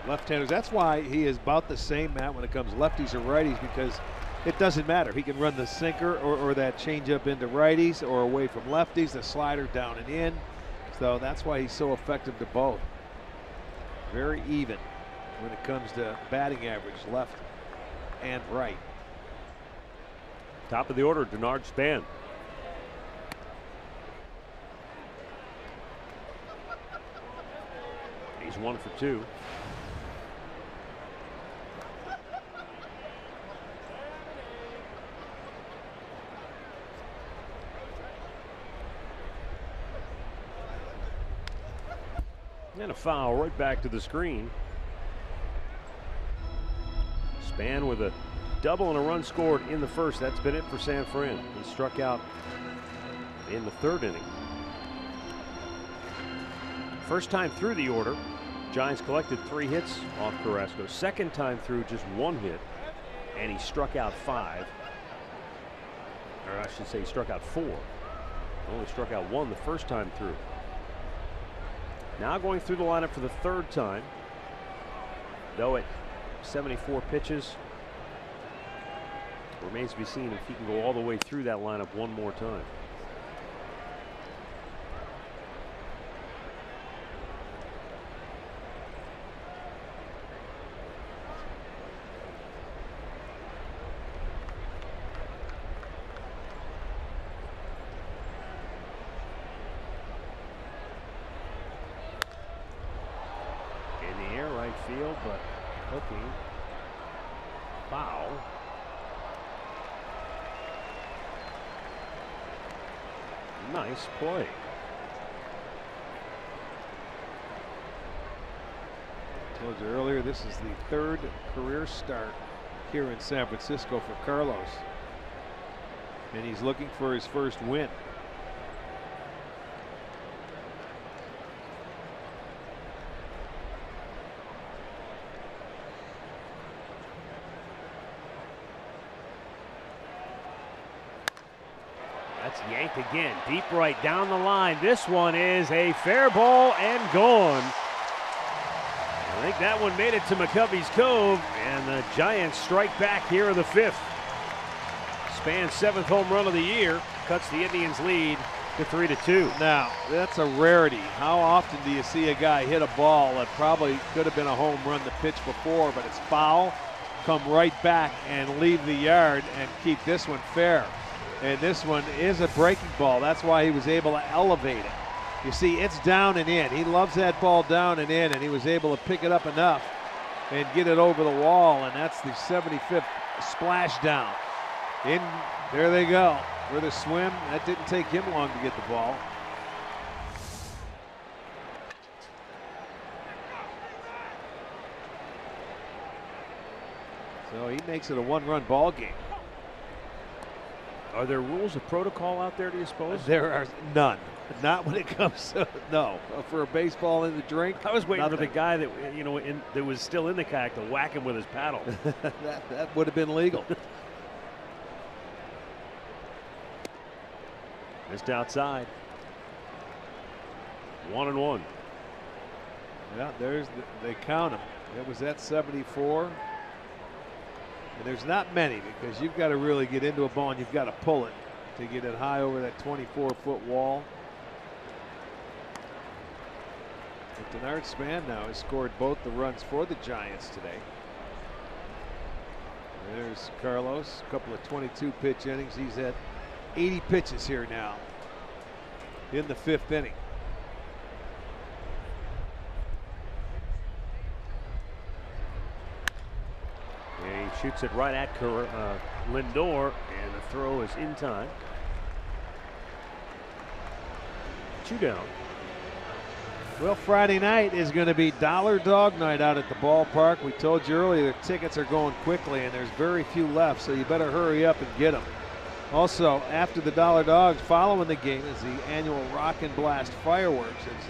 Left-handers. That's why he is about the same, Matt, when it comes lefties or righties, because it doesn't matter. He can run the sinker or that changeup into righties or away from lefties, the slider down and in. So that's why he's so effective to both. Very even when it comes to batting average, left and right. Top of the order, Denard Span. He's 1 for 2. And a foul right back to the screen. Span with a double and a run scored in the first. That's been it for San Fran. He struck out in the 3rd inning. First time through the order, Giants collected 3 hits off Carrasco. Second time through, just 1 hit, and he struck out 5. Or I should say he struck out 4. Only struck out 1 the first time through. Now going through the lineup for the 3rd time, though at 74 pitches. Remains to be seen if he can go all the way through that lineup one more time. In the air, right field, but hooking. Foul. Nice play. I told you earlier, this is the 3rd career start here in San Francisco for Carlos. And he's looking for his first win. That's yanked again, deep right down the line. This one is a fair ball and gone. I think that one made it to McCovey's Cove, and the Giants strike back here in the 5th. Span's 7th home run of the year cuts the Indians' lead to 3-2. Now, that's a rarity. How often do you see a guy hit a ball that probably could have been a home run the pitch before, but it's foul, come right back and leave the yard and keep this one fair? And this one is a breaking ball. That's why he was able to elevate it. You see, it's down and in. He loves that ball down and in, and he was able to pick it up enough and get it over the wall, and that's the 75th splash down. In, there they go. With a swim, that didn't take him long to get the ball. So he makes it a one-run ball game. Are there rules of protocol out there, do you suppose? There are none. Not when it comes to, no. For a baseball in the drink. I was waiting for the nothing. guy that, you know, that was still in the kayak to whack him with his paddle. that would have been legal. Missed outside. 1-1. Yeah, they count them. It was at 74. And there's not many because you've got to really get into a ball and you've got to pull it to get it high over that 24-foot wall. But Denard Span now has scored both the runs for the Giants today. There's Carlos, a couple of 22-pitch innings. He's at 80 pitches here now in the 5th inning. And he shoots it right at Lindor, and the throw is in time. 2 down. Well, Friday night is going to be Dollar Dog Night out at the ballpark. We told you earlier the tickets are going quickly and there's very few left, so you better hurry up and get them. Also, after the Dollar Dogs, following the game is the annual Rock and Blast fireworks. It's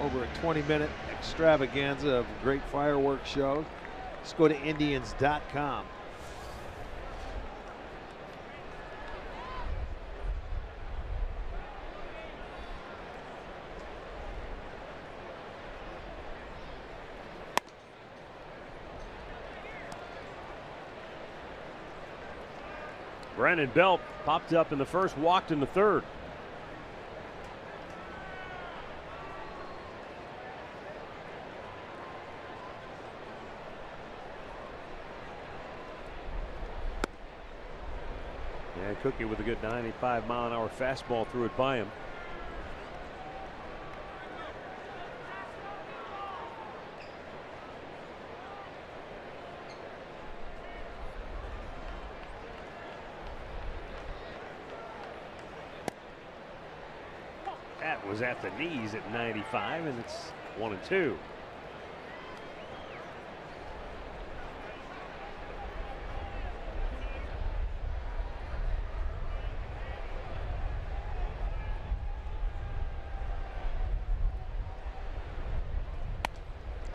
over a 20-minute extravaganza of great fireworks shows. Just go to Indians.com. Brandon Belt popped up in the first, walked in the third. Yeah, Cookie with a good 95-mile-an-hour fastball threw it by him. That was at the knees at 95, and it's 1-2.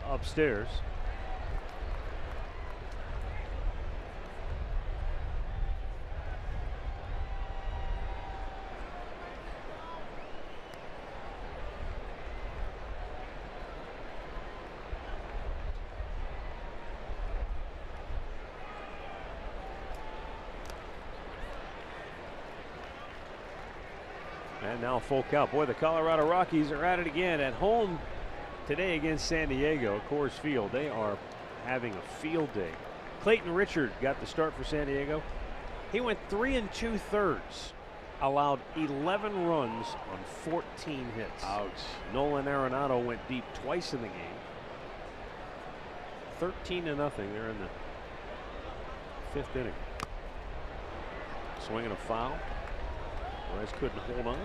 Upstairs. And now full count. Boy, the Colorado Rockies are at it again at home today against San Diego, Coors Field. They are having a field day. Clayton Richard got the start for San Diego. He went 3 2/3, allowed 11 runs on 14 hits. Ouch. Nolan Arenado went deep twice in the game. 13-0. They're in the 5th inning. Swinging a foul. Perez couldn't hold on.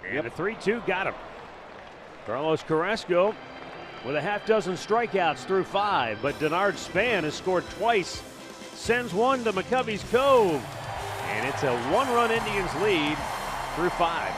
And a 3-2 got him. Carlos Carrasco with a half-dozen strikeouts through 5, but Denard Span has scored twice, sends one to McCovey's Cove, and it's a 1-run Indians lead through 5.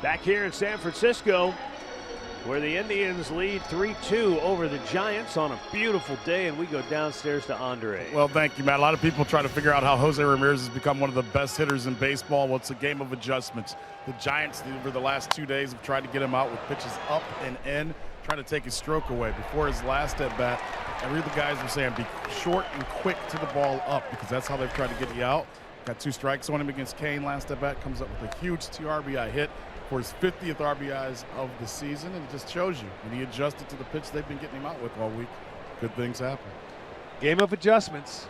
Back here in San Francisco, where the Indians lead 3-2 over the Giants on a beautiful day, and we go downstairs to Andre. Well, thank you, Matt. A lot of people try to figure out how Jose Ramirez has become one of the best hitters in baseball. Well, it's a game of adjustments. The Giants, over the last 2 days, have tried to get him out with pitches up and in, trying to take his stroke away. Before his last at-bat, every of the guys were saying be short and quick to the ball up, because that's how they've tried to get you out. Got 2 strikes on him against Kane last at-bat, comes up with a huge 2 RBI hit for his 50th RBIs of the season, and it just shows you when he adjusted to the pitch they've been getting him out with all week, good things happen. Game of adjustments.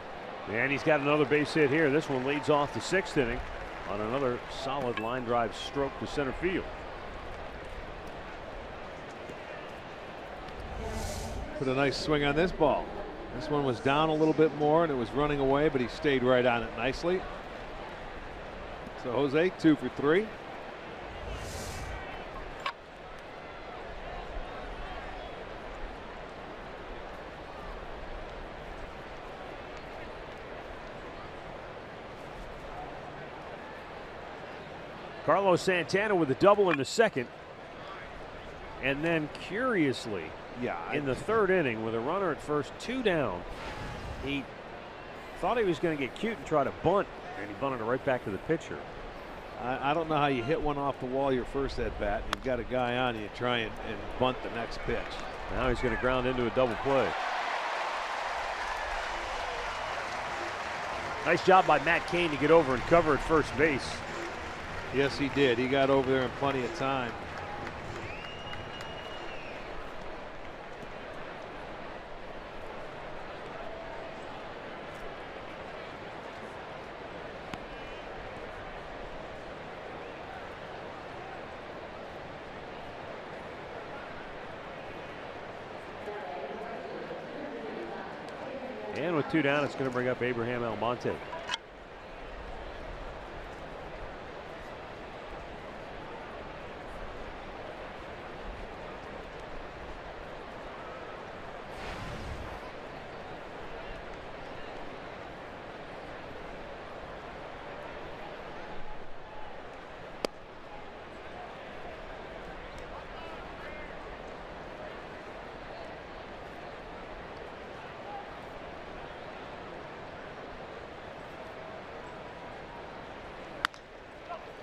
And he's got another base hit here. This one leads off the 6th inning on another solid line drive stroke to center field. Put a nice swing on this ball. This one was down a little bit more and it was running away, but he stayed right on it nicely. So Jose 2 for 3. Carlos Santana with a double in the 2nd. And then curiously, in the 3rd inning with a runner at first, 2 down, he thought he was going to get cute and try to bunt, and he bunted it right back to the pitcher. I don't know how you hit one off the wall your first at bat and you've got a guy on you try and bunt the next pitch. Now he's going to ground into a double play. Nice job by Matt Cain to get over and cover at first base. Yes, he did. He got over there in plenty of time. And with 2 down, it's going to bring up Abraham Almonte.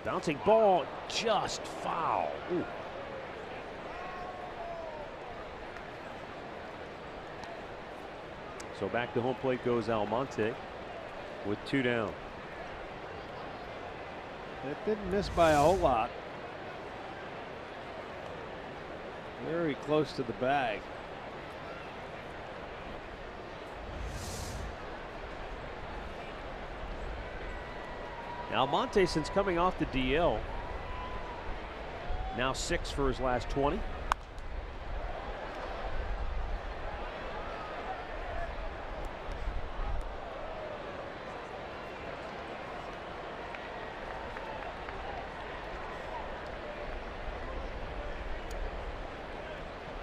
Bouncing ball, just foul. Ooh. So back to home plate goes Almonte with 2 down. It didn't miss by a whole lot. Very close to the bag. Almonte, since coming off the DL, now 6 for his last 20.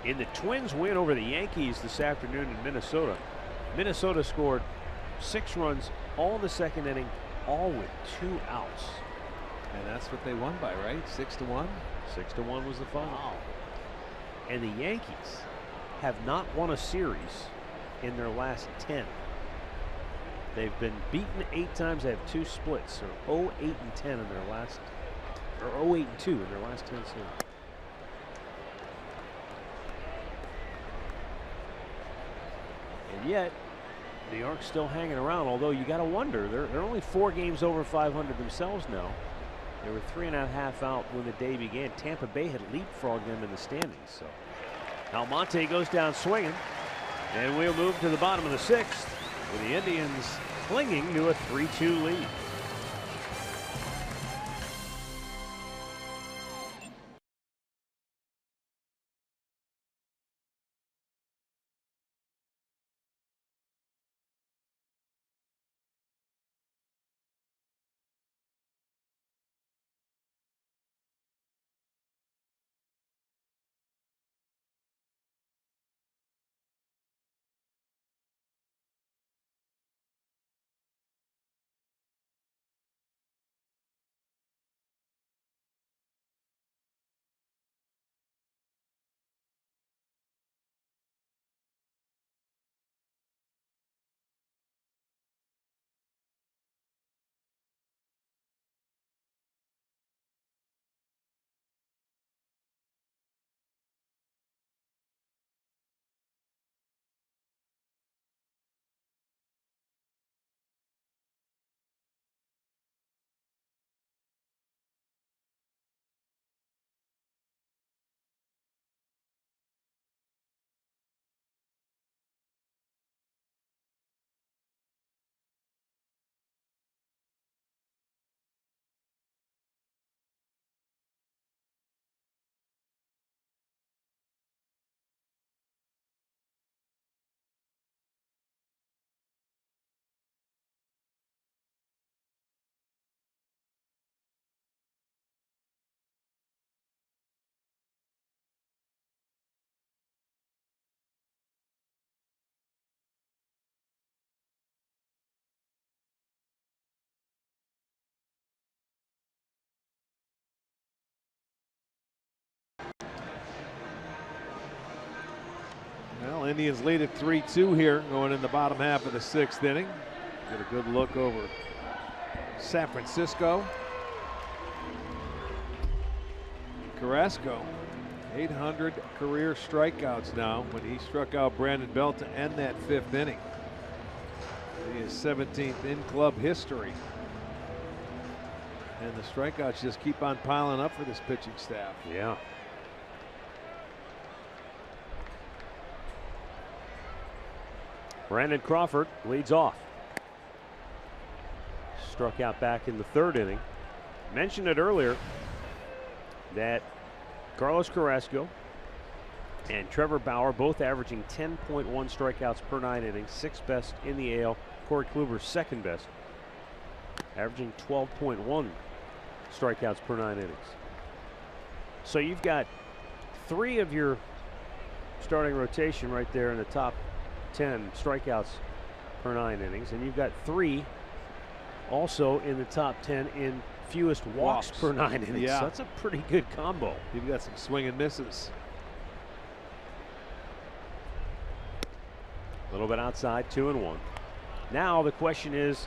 In the Twins' win over the Yankees this afternoon in Minnesota, Minnesota scored 6 runs all in the 2nd inning, all with 2 outs. And that's what they won by, right? 6-1? 6-1 was the final. Wow. And the Yankees have not won a series in their last 10. They've been beaten 8 times. They have 2 splits. They're 0-8-10 in their last, or 0-8-2 in their last 10 series. And yet, New York's still hanging around, although you got to wonder, they're only 4 games over 500 themselves now. They were 3.5 out when the day began. Tampa Bay had leapfrogged them in the standings. So Almonte goes down swinging, and we'll move to the bottom of the 6th with the Indians clinging to a 3-2 lead. Indians lead at 3-2 here going in the bottom half of the 6th inning. Get a good look over San Francisco. Carrasco, 800 career strikeouts now when he struck out Brandon Belt to end that 5th inning. He is 17th in club history. And the strikeouts just keep on piling up for this pitching staff. Yeah. Brandon Crawford leads off. Struck out back in the 3rd inning. Mentioned it earlier that Carlos Carrasco and Trevor Bauer both averaging 10.1 strikeouts per 9 innings, 6th best in the AL. Corey Kluber 2nd best, averaging 12.1 strikeouts per 9 innings. So you've got 3 of your starting rotation right there in the top 10 strikeouts per 9 innings, and you've got 3 also in the top 10 in fewest walks per 9 innings. Yeah. So that's a pretty good combo. You've got some swing and misses. A little bit outside, 2-1. Now the question is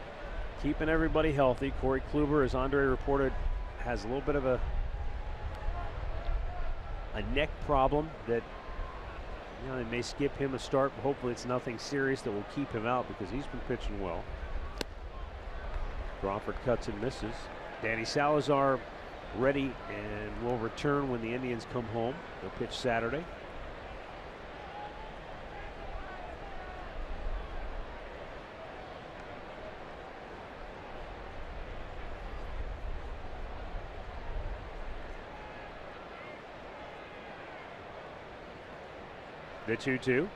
keeping everybody healthy. Corey Kluber, as Andre reported, has a little bit of a neck problem that, you know, they may skip him a start, but hopefully it's nothing serious that will keep him out because he's been pitching well. Crawford cuts and misses. Danny Salazar ready and will return when the Indians come home. They'll pitch Saturday. The 2-2.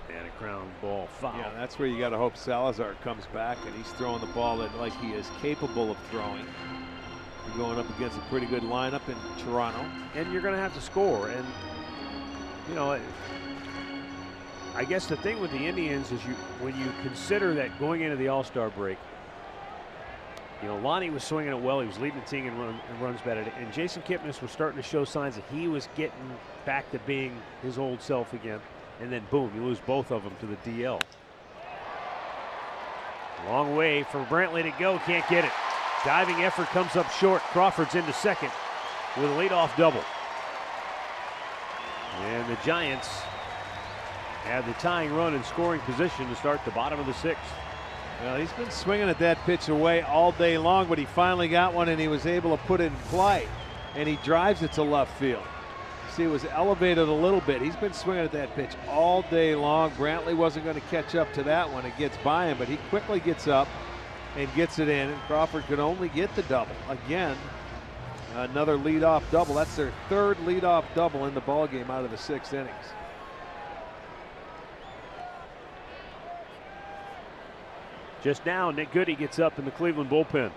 And a ground ball foul. Yeah, that's where you got to hope Salazar comes back and he's throwing the ball that like he is capable of throwing. You're going up against a pretty good lineup in Toronto. And you're going to have to score. And, you know, I guess the thing with the Indians is when you consider that going into the All-Star break, you know, Lonnie was swinging it well. He was leading the team in runs batted. And Jason Kipnis was starting to show signs that he was getting back to being his old self again. And then, boom, you lose both of them to the DL. Long way for Brantley to go. Can't get it. Diving effort comes up short. Crawford's into second with a leadoff double. And the Giants have the tying run in scoring position to start the bottom of the 6th. Well, he's been swinging at that pitch away all day long, but he finally got one and he was able to put it in play. And he drives it to left field. See, it was elevated a little bit. He's been swinging at that pitch all day long. Brantley wasn't going to catch up to that one. It gets by him, but he quickly gets up and gets it in. And Crawford could only get the double. Again, another leadoff double. That's their 3rd leadoff double in the ballgame out of the 6 innings. Just now, Nick Goody gets up in the Cleveland bullpen.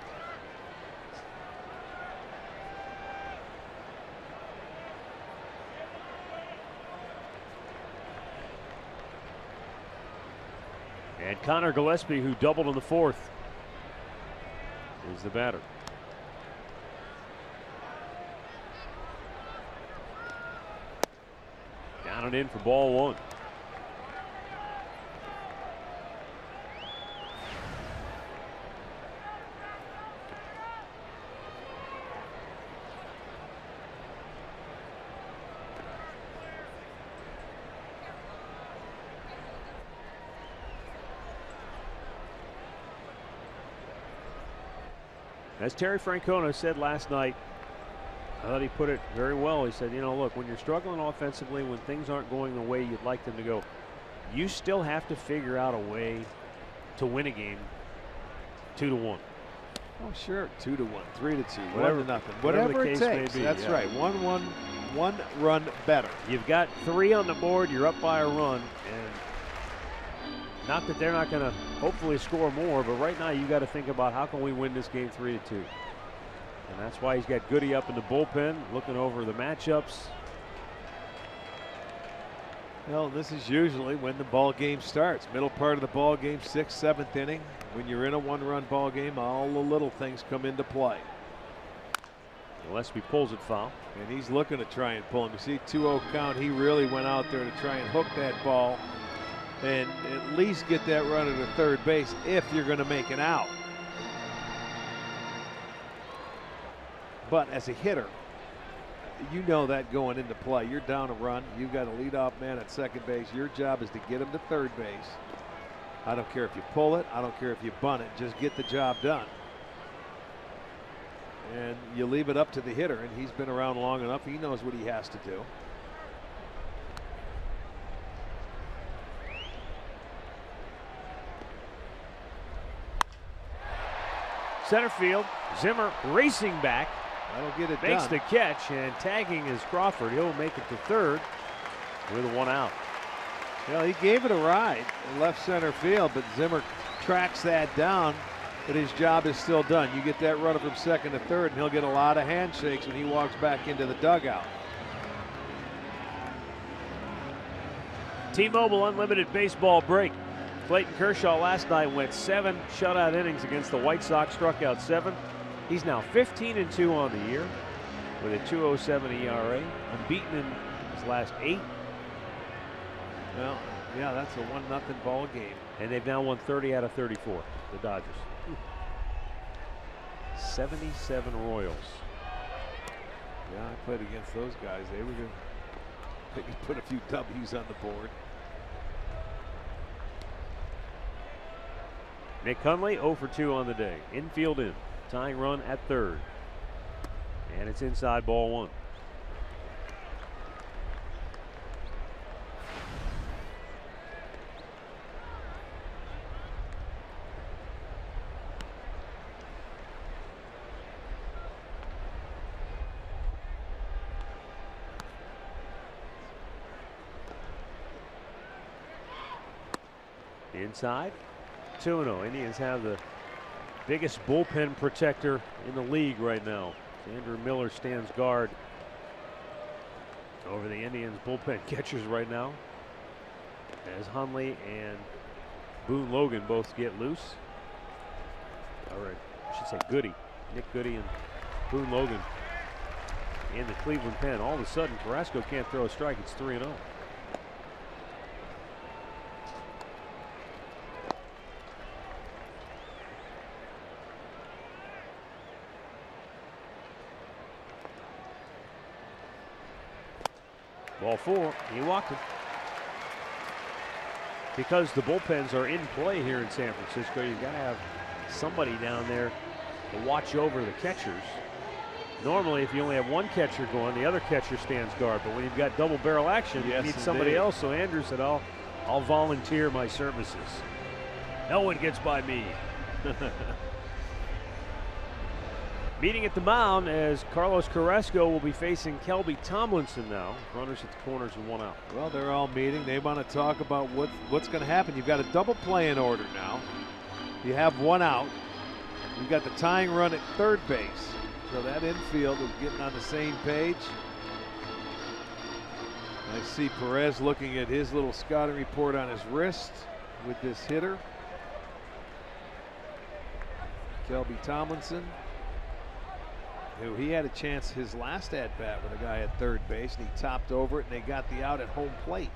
And Connor Gillespie, who doubled in the 4th, is the batter. Down and in for ball 1. As Terry Francona said last night, I thought he put it very well. He said, you know, look, when you're struggling offensively, when things aren't going the way you'd like them to go, you still have to figure out a way to win a game 2-1. Oh, sure. 2-1, 3-2, Whatever, 1-0. whatever Whatever the it case may takes. be, That's yeah. right. 1 run better. You've got 3 on the board. You're up by a run. And not that they're not going to hopefully score more, but right now you got to think about how can we win this game 3-2. And that's why he's got Goody up in the bullpen, looking over the matchups. Well, this is usually when the ball game starts. Middle part of the ball game, 6th, 7th inning. When you're in a 1-run ball game, all the little things come into play. Gillespie pulls it foul. And he's looking to try and pull him. You see 2-0 count. He really went out there to try and hook that ball and at least get that runner to third base if you're going to make an out. But as a hitter, you know that going into play. You're down a run. You've got a leadoff man at second base. Your job is to get him to third base. I don't care if you pull it. I don't care if you bunt it. Just get the job done. And you leave it up to the hitter, and he's been around long enough. He knows what he has to do. Center field, Zimmer racing back. That'll get it Makes done. the catch, and tagging is Crawford. He'll make it to third with one out. Well, he gave it a ride in left center field, but Zimmer tracks that down, but his job is still done. You get that runner from second to third, and he'll get a lot of handshakes when he walks back into the dugout. T-Mobile Unlimited Baseball break. Clayton Kershaw last night went 7 shutout innings against the White Sox, struck out 7. He's now 15-2 on the year with a 2.07 ERA, unbeaten in his last 8. Well, yeah, that's a 1-0 ball game. And they've now won 30 out of 34, the Dodgers. 77 Royals. Yeah, I played against those guys. They were going to put a few W's on the board. Nick Hundley 0 for 2 on the day. Infield in. Tying run at third. And it's inside, ball 1. Inside. 2-0. Indians have the biggest bullpen protector in the league right now. Andrew Miller stands guard over the Indians bullpen catchers right now, as Hundley and Boone Logan both get loose. All right, I should say Goody. Nick Goody and Boone Logan in the Cleveland pen. All of a sudden, Carrasco can't throw a strike. It's 3-0. Ball 4, he walked it. Because the bullpens are in play here in San Francisco, you've got to have somebody down there to watch over the catchers. Normally, if you only have one catcher going, the other catcher stands guard. But when you've got double barrel action, you need somebody else. So Andrews said, I'll volunteer my services. No one gets by me. Meeting at the mound as Carlos Carrasco will be facing Kelby Tomlinson now. Runners at the corners and 1 out. Well, they're all meeting. They want to talk about what's going to happen. You've got a double play in order now. You have 1 out. You've got the tying run at third base. So that infield is getting on the same page. I see Perez looking at his little scouting report on his wrist with this hitter. Kelby Tomlinson, who he had a chance his last at-bat with a guy at third base, and he topped over it, and they got the out at home plate.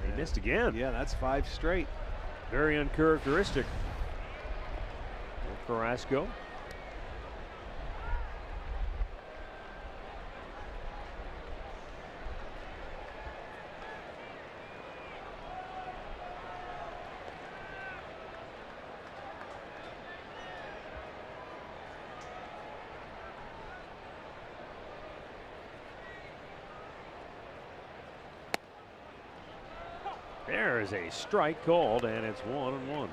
He missed again. Yeah, that's 5 straight. Very uncharacteristic for Carrasco. There is a strike called, and it's 1-1.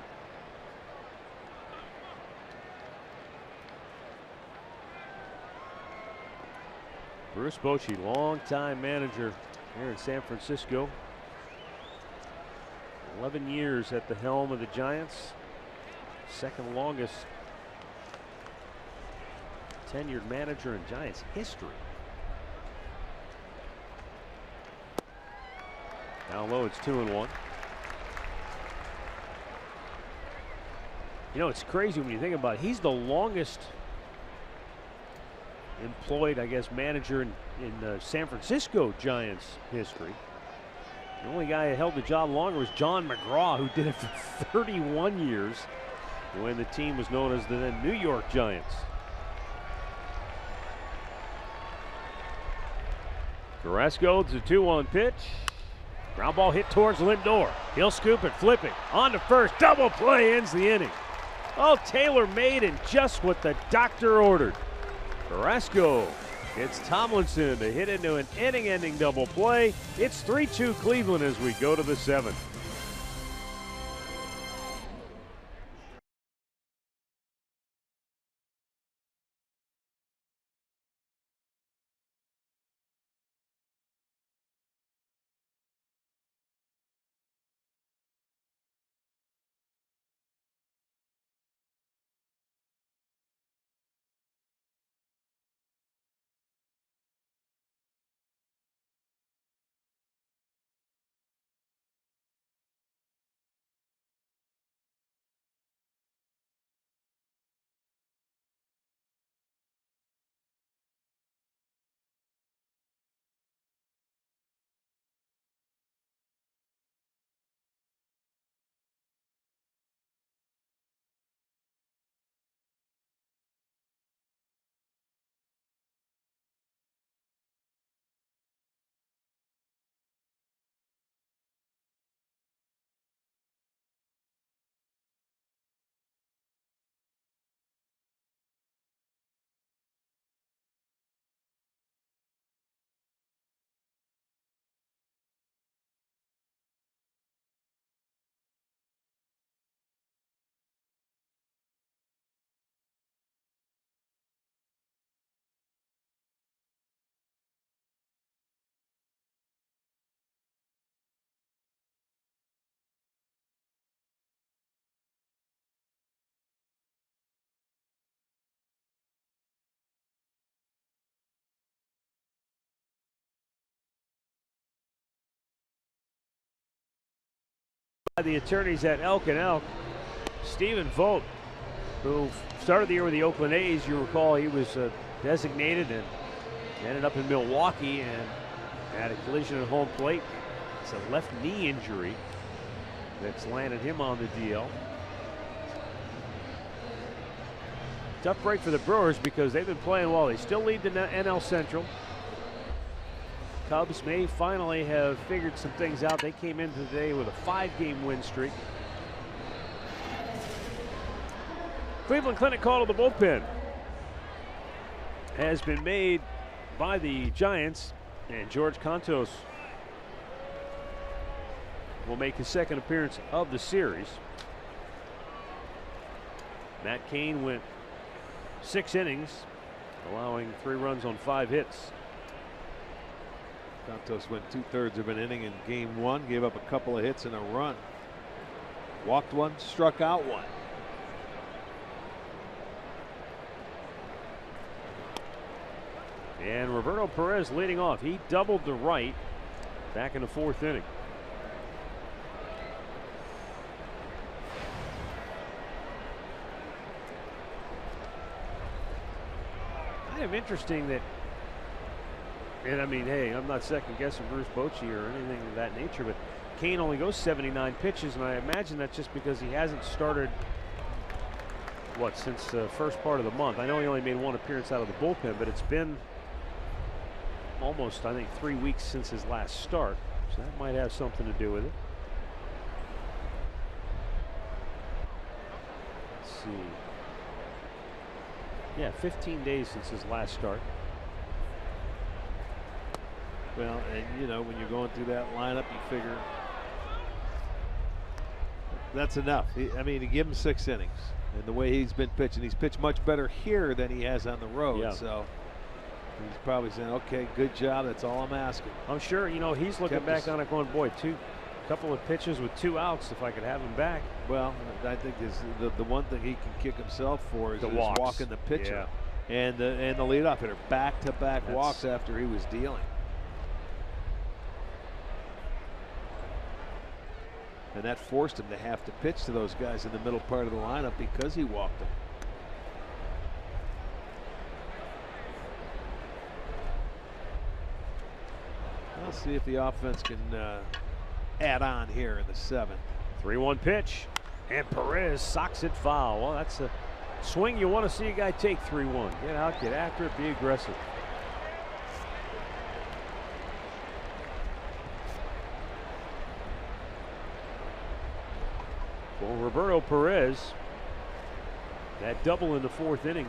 Bruce Bochy, longtime manager here in San Francisco. 11 years at the helm of the Giants. Second longest tenured manager in Giants history. Down low, it's 2-1. You know, it's crazy when you think about it. He's the longest employed, I guess, manager in San Francisco Giants history. The only guy who held the job longer was John McGraw, who did it for 31 years when the team was known as the then New York Giants. Carrasco, it's a 2-1 pitch. Ground ball hit towards Lindor. He'll scoop it, flipping on to first. Double play ends the inning. Oh, Taylor made and just what the doctor ordered. Carrasco gets Tomlinson to hit into an inning-ending double play. It's 3-2 Cleveland as we go to the 7th. The attorneys at Elk and Elk, Stephen Vogt, who started the year with the Oakland A's. You recall he was designated and ended up in Milwaukee and had a collision at home plate. It's a left knee injury that's landed him on the DL. Tough break for the Brewers because they've been playing well. They still lead the NL Central. Cubs may finally have figured some things out. They came in today with a 5-game win streak. Cleveland Clinic call to the bullpen has been made by the Giants, and George Contos will make his second appearance of the series. Matt Cain went 6 innings, allowing 3 runs on 5 hits. Santos went 2/3 of an inning in game 1, gave up a couple of hits and a run. Walked 1, struck out 1. And Roberto Perez leading off. He doubled to right back in the 4th inning. Kind of interesting that, and I mean, hey, I'm not second guessing Bruce Bochy or anything of that nature, but Cain only goes 79 pitches, and I imagine that's just because he hasn't started, since the first part of the month. I know he only made 1 appearance out of the bullpen, but it's been almost, I think, 3 weeks since his last start, so that might have something to do with it. Let's see. Yeah, 15 days since his last start. Well, and you know, when you're going through that lineup, you figure that's enough. I mean, to give him 6 innings, and the way he's been pitching, he's pitched much better here than he has on the road. Yeah. So he's probably saying, okay, good job, that's all I'm asking. I'm sure, you know, he's looking back on it going, boy, couple of pitches with 2 outs if I could have him back. Well, I think is the one thing he can kick himself for is walking the pitcher. Yeah. And the leadoff hitter, back-to-back walks after he was dealing. And that forced him to have to pitch to those guys in the middle part of the lineup because he walked them. We'll see if the offense can add on here in the 7th. 3-1 pitch, and Perez socks it foul. Well, that's a swing you want to see a guy take. 3-1. Get out, get after it, be aggressive. For Roberto Perez, that double in the 4th inning,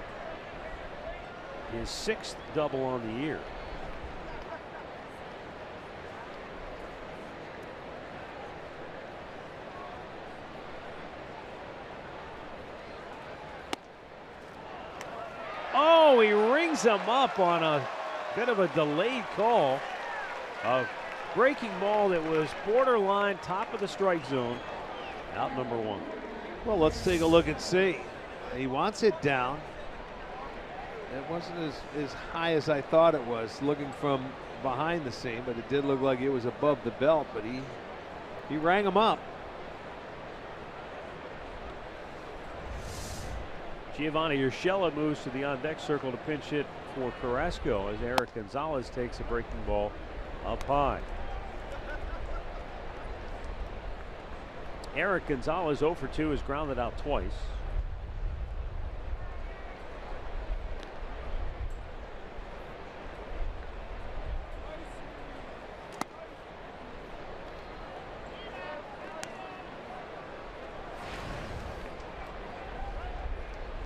his 6th double on the year. Oh, he rings him up on a bit of a delayed call. A breaking ball that was borderline top of the strike zone. Out number 1. Well, let's take a look and see. He wants it down. It wasn't as high as I thought it was looking from behind the scene, but it did look like it was above the belt, but he rang him up. Giovanni Urshela moves to the on-deck circle to pinch hit for Carrasco as Eric Gonzalez takes a breaking ball up high. Eric Gonzalez 0 for 2 is grounded out twice.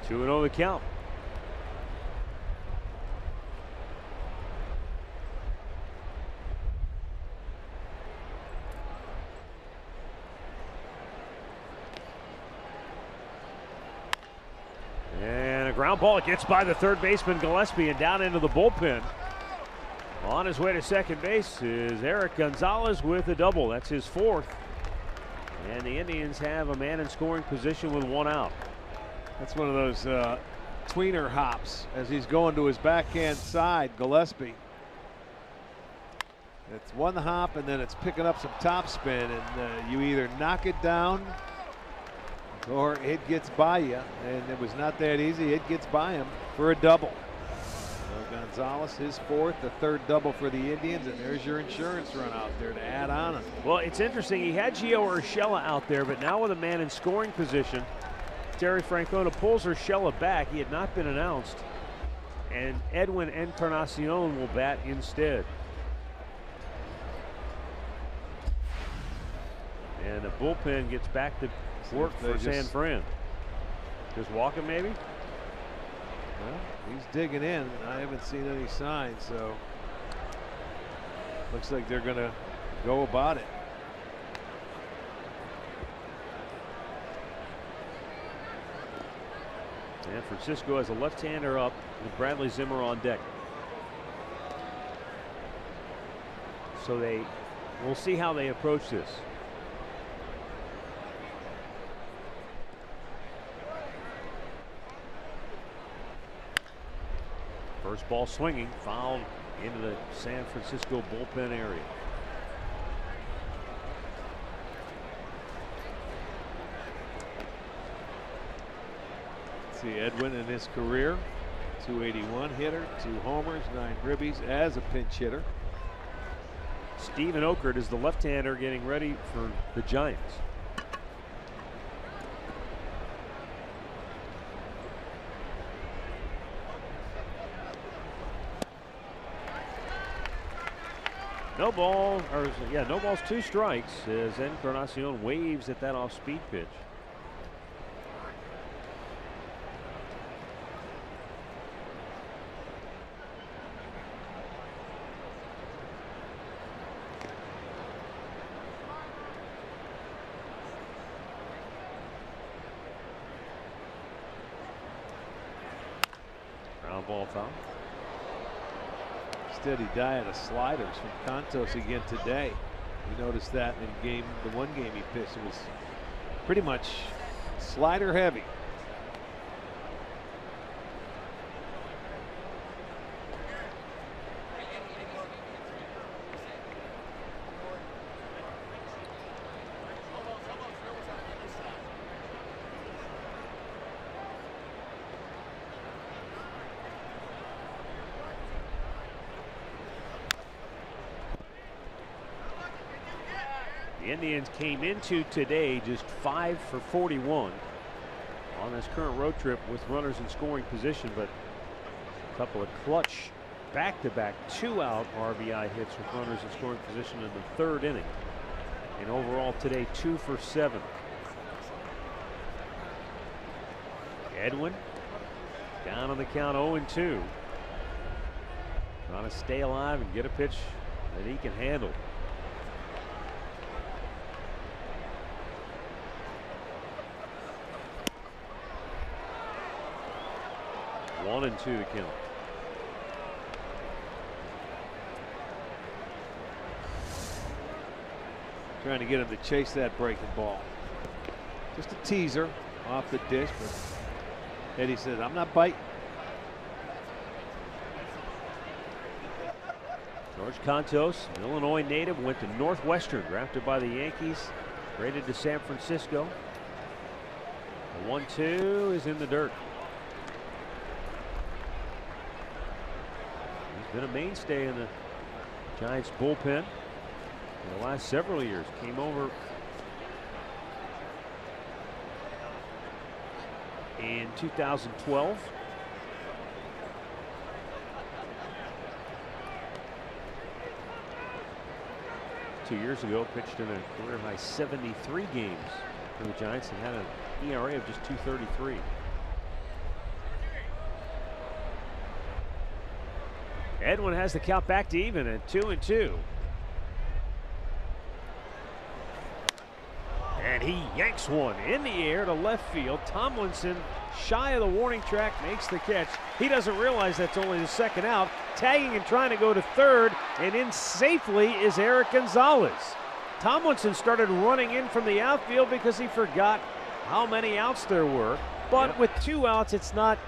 Two and 0 the count. And a ground ball. It gets by the third baseman Gillespie and down into the bullpen. On his way to second base is Eric Gonzalez with a double. That's his 4th. And the Indians have a man in scoring position with 1 out. That's one of those tweener hops as he's going to his backhand side, Gillespie. It's one hop and then it's picking up some topspin, and you either knock it down or it gets by you, and it was not that easy. It gets by him for a double. So Gonzalez, his 4th, the 3rd double for the Indians, and there's your insurance run out there to add on him. Well, it's interesting. He had Gio Urshela out there, but now with a man in scoring position, Terry Francona pulls Urshela back. He had not been announced, and Edwin Encarnacion will bat instead. And the bullpen gets back to work for San Fran. Just walking, maybe? Well, he's digging in. I haven't seen any signs, so looks like they're going to go about it. San Francisco has a left-hander up with Bradley Zimmer on deck. So we'll see how they approach this. First ball swinging, fouled into the San Francisco bullpen area. See Edwin in his career, 281 hitter, 2 homers, 9 ribbies as a pinch hitter. Steven Okert is the left-hander getting ready for the Giants. No ball, or yeah, no balls, 2 strikes as Encarnacion waves at that off-speed pitch. Ground ball foul. Steady diet of sliders from Contos again today. We noticed that in the one game he pitched. It was pretty much slider heavy. Indians came into today just 5 for 41 on this current road trip with runners in scoring position, but a couple of clutch back-to-back 2-out RBI hits with runners in scoring position in the third inning. And overall today, 2 for 7. Edwin down on the count, 0-2. Trying to stay alive and get a pitch that he can handle. One and 2 to count. Trying to get him to chase that breaking ball. Just a teaser off the dish, but Eddie says, I'm not biting. George Contos, an Illinois native, went to Northwestern, drafted by the Yankees, traded to San Francisco. The 1-2 is in the dirt. He's been a mainstay in the Giants bullpen for the last several years. Came over in 2012. Two years ago, pitched in a career-high 73 games for the Giants and had an ERA of just 2.33. Edwin has the count back to even at 2-2. And he yanks one in the air to left field. Tomlinson, shy of the warning track, makes the catch. He doesn't realize that's only the second out. Tagging and trying to go to third, and in safely is Eric Gonzalez. Tomlinson started running in from the outfield because he forgot how many outs there were. But with 2 outs, it's not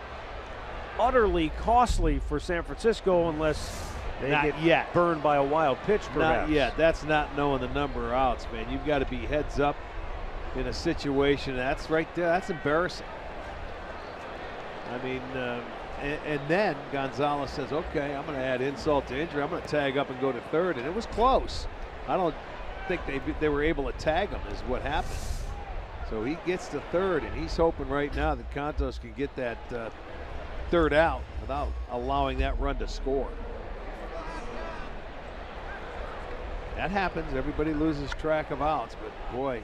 utterly costly for San Francisco unless they get burned by a wild pitch, perhaps. Not yet. That's not knowing the number of outs, man. You've got to be heads up in a situation. That's right there. That's embarrassing. I mean, and then Gonzalez says, okay, I'm going to add insult to injury. I'm going to tag up and go to third. And it was close. I don't think they were able to tag him is what happened. So he gets to third, and he's hoping right now that Contos can get that third out without allowing that run to score. That happens. Everybody loses track of outs, but boy,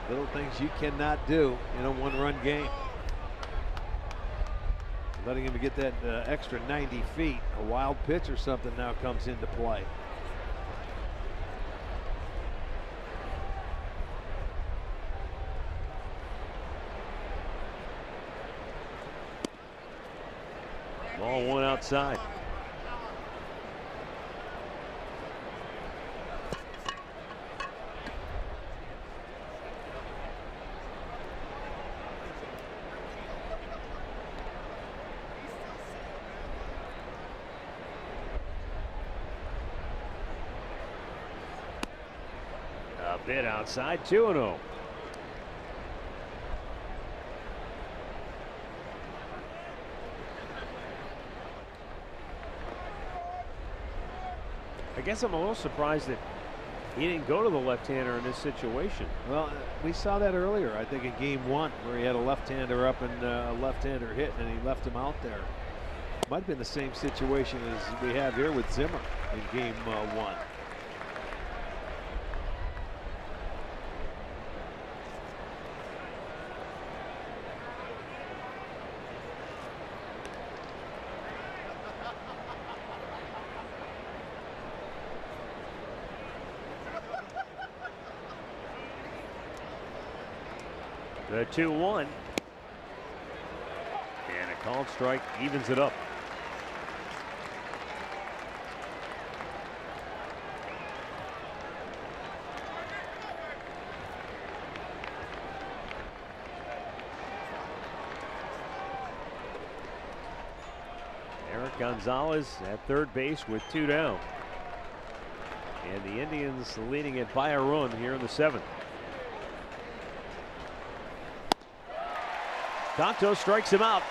little things you cannot do in a one-run game. Letting him get that extra 90 feet, a wild pitch or something now comes into play. Ball one outside. A bit outside, 2-0. I guess I'm a little surprised that he didn't go to the left-hander in this situation. Well, we saw that earlier, I think, in game 1, where he had a left-hander up and a left-hander hit, and he left him out there. Might have been the same situation as we have here with Zimmer in game 1. The 2-1. And a called strike evens it up. Eric Gonzalez at third base with 2 down. And the Indians leading it by a run here in the 7th. Contos strikes him out.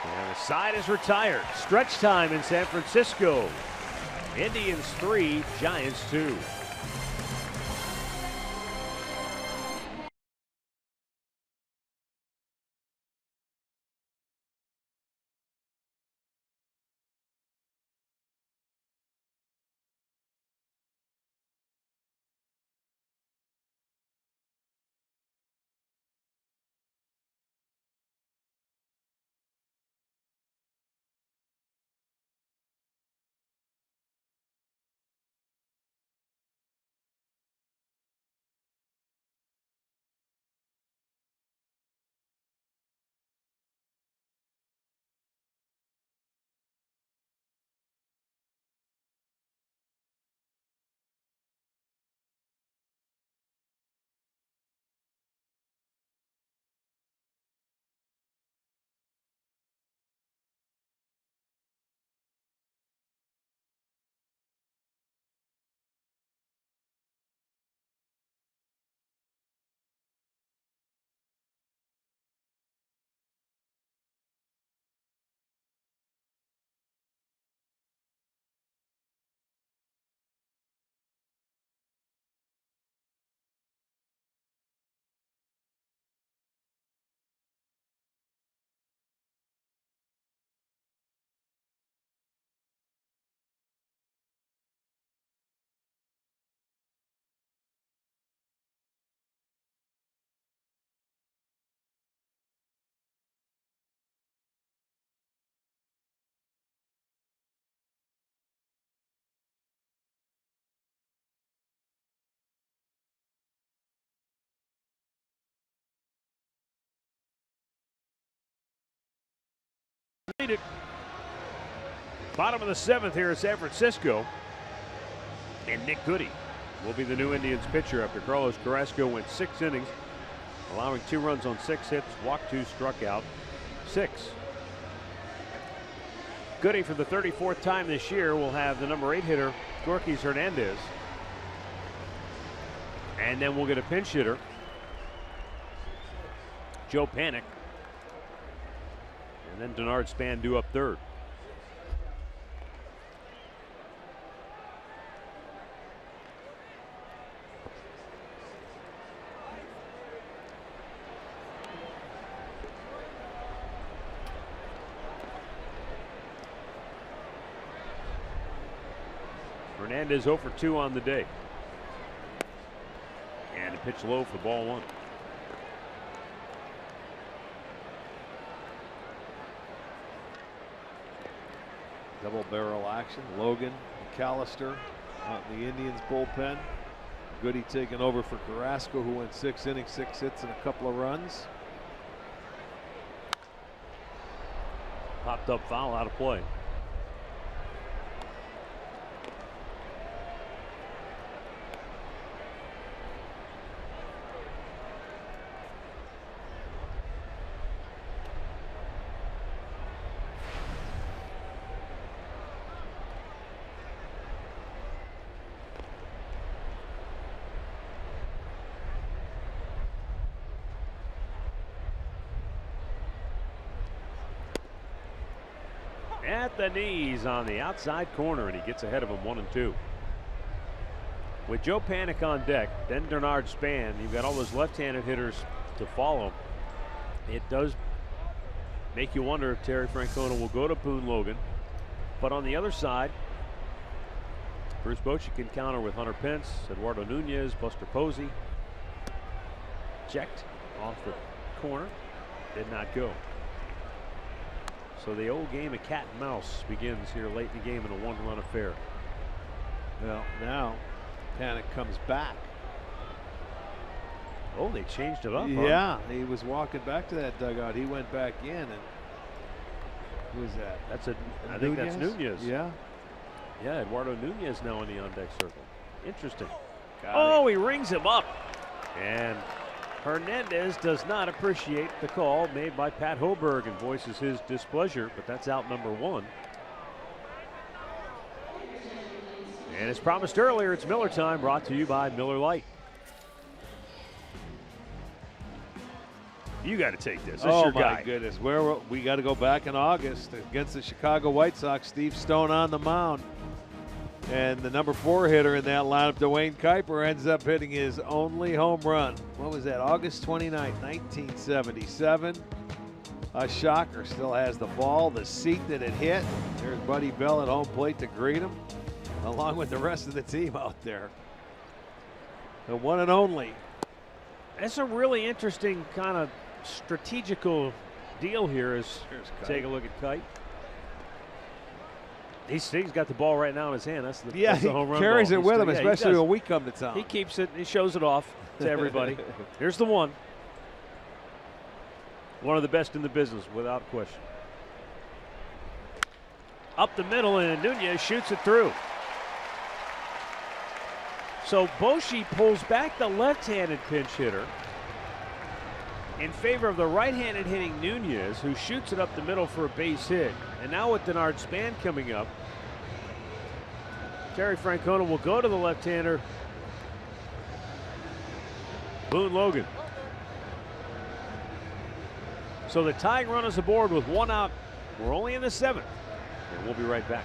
And the side is retired. Stretch time in San Francisco. Indians 3, Giants 2. Bottom of the 7th here in San Francisco. And Nick Goody will be the new Indians pitcher after Carlos Carrasco went 6 innings, allowing 2 runs on 6 hits, walked 2, struck out 6. Goody, for the 34th time this year, will have the number 8 hitter, Yorkis Hernandez. And then we'll get a pinch hitter, Joe Panik. And then Denard Span due up 3rd. Hernandez 0 for 2 on the day. And a pitch low for ball 1. Double barrel action. Logan, McAllister out in the Indians bullpen. Goody taking over for Carrasco, who went 6 innings, 6 hits, and a couple of runs. Popped up foul, out of play. At the knees on the outside corner, and he gets ahead of him 1-2. With Joe Panik on deck, then Denard Span, you've got all those left-handed hitters to follow. It does make you wonder if Terry Francona will go to Boone Logan. But on the other side, Bruce Bochy can counter with Hunter Pence, Eduardo Nunez, Buster Posey. Checked off the corner, did not go. So the old game of cat and mouse begins here late in the game in a 1-run affair. Well, now Panik comes back. Oh, they changed it up. Yeah, huh? He was walking back to that dugout. He went back in, and who is that? I think that's Nunez. Yeah. Yeah, Eduardo Nunez now in the on-deck circle. Interesting. He rings him up. And Hernandez does not appreciate the call made by Pat Hoberg and voices his displeasure, but that's out number 1. And as promised earlier, it's Miller time, brought to you by Miller Lite. You got to take this. This is your guy. Oh, my goodness. We got to go back in August against the Chicago White Sox. Steve Stone on the mound. And the number 4 hitter in that lineup, Dwayne Kuiper, ends up hitting his only home run. What was that? August 29th, 1977. A shocker. Still has the ball, the seat that it hit. There's Buddy Bell at home plate to greet him, along with the rest of the team out there. The one and only. That's a really interesting kind of strategical deal here. As take a look at Kite. He's got the ball right now in his hand. That's the home run. He carries ball. it with him, especially when we come to town. He keeps it. He shows it off to everybody. Here's the one. One of the best in the business, without question. Up the middle, and Nunez shoots it through. So Bochy pulls back the left-handed pinch hitter in favor of the right-handed hitting Nunez, who shoots it up the middle for a base hit. And now with Denard Span coming up, Terry Francona will go to the left-hander, Boone Logan. So the tying run is aboard with 1 out. We're only in the 7th, and we'll be right back.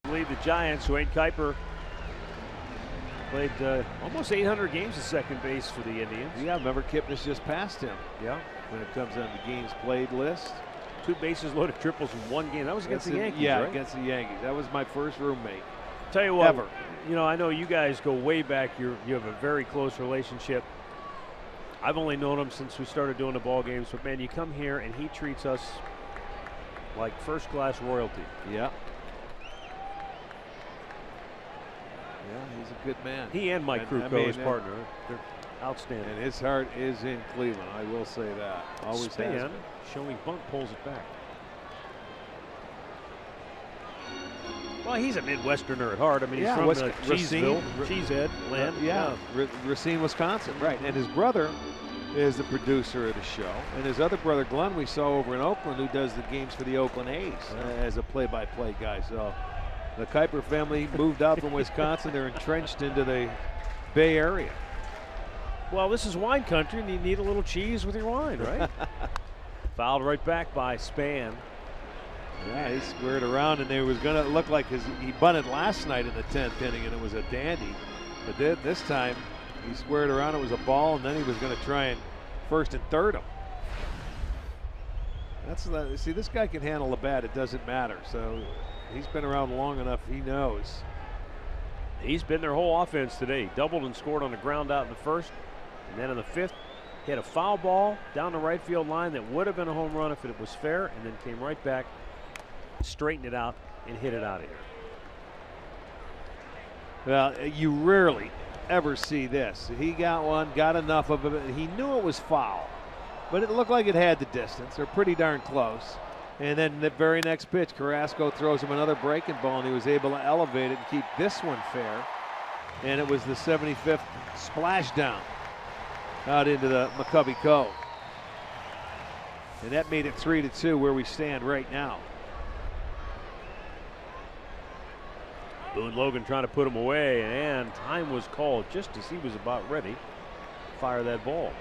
lead the Giants. Wayne Kuiper played almost 800 games at second base for the Indians. Yeah, remember Kipnis just passed him. Yeah. When it comes on the games played list. 2 bases loaded triples in 1 game. That was against the Yankees, Yeah, right? against the Yankees. That was my first roommate. Tell you what, Ever. you know, I know you guys go way back. You have a very close relationship. I've only known him since we started doing the ball games, but man, you come here and he treats us like first-class royalty. Yeah. Yeah, he's a good man. He and Mike Krukow, his partner, they're outstanding. And his heart is in Cleveland, I will say that. Always has Span, been. showing bunt, pulls it back. Well, he's a Midwesterner at heart. I mean, he's from Cheeseville, Cheesehead land. Yeah, Racine, Wisconsin, right. And his brother is the producer of the show. And his other brother, Glenn, we saw over in Oakland, who does the games for the Oakland A's as a play-by-play guy. So the Kuiper family moved out from Wisconsin. They're entrenched into the Bay Area. Well, this is wine country, and you need a little cheese with your wine, right? Fouled right back by Span. Yeah, he squared around, and it was going to look like he bunted last night in the 10th inning, and it was a dandy. But this time, he squared around. It was a ball, and then he was going to try and first and third him. See, this guy can handle a bat. It doesn't matter. So he's been around long enough. He knows. He's been their whole offense today. Doubled and scored on the ground out in the first, and then in the 5th, hit a foul ball down the right field line that would have been a home run if it was fair, and then came right back, straightened it out, and hit it out of here. Well, you rarely ever see this. He got one, got enough of it. He knew it was foul, but it looked like it had the distance. They're pretty darn close. And then the very next pitch, Carrasco throws him another breaking ball, and he was able to elevate it and keep this one fair. And it was the 75th splashdown out into the McCovey Cove. And that made it 3-2 where we stand right now. Boone Logan trying to put him away, and time was called just as he was about ready to fire that ball.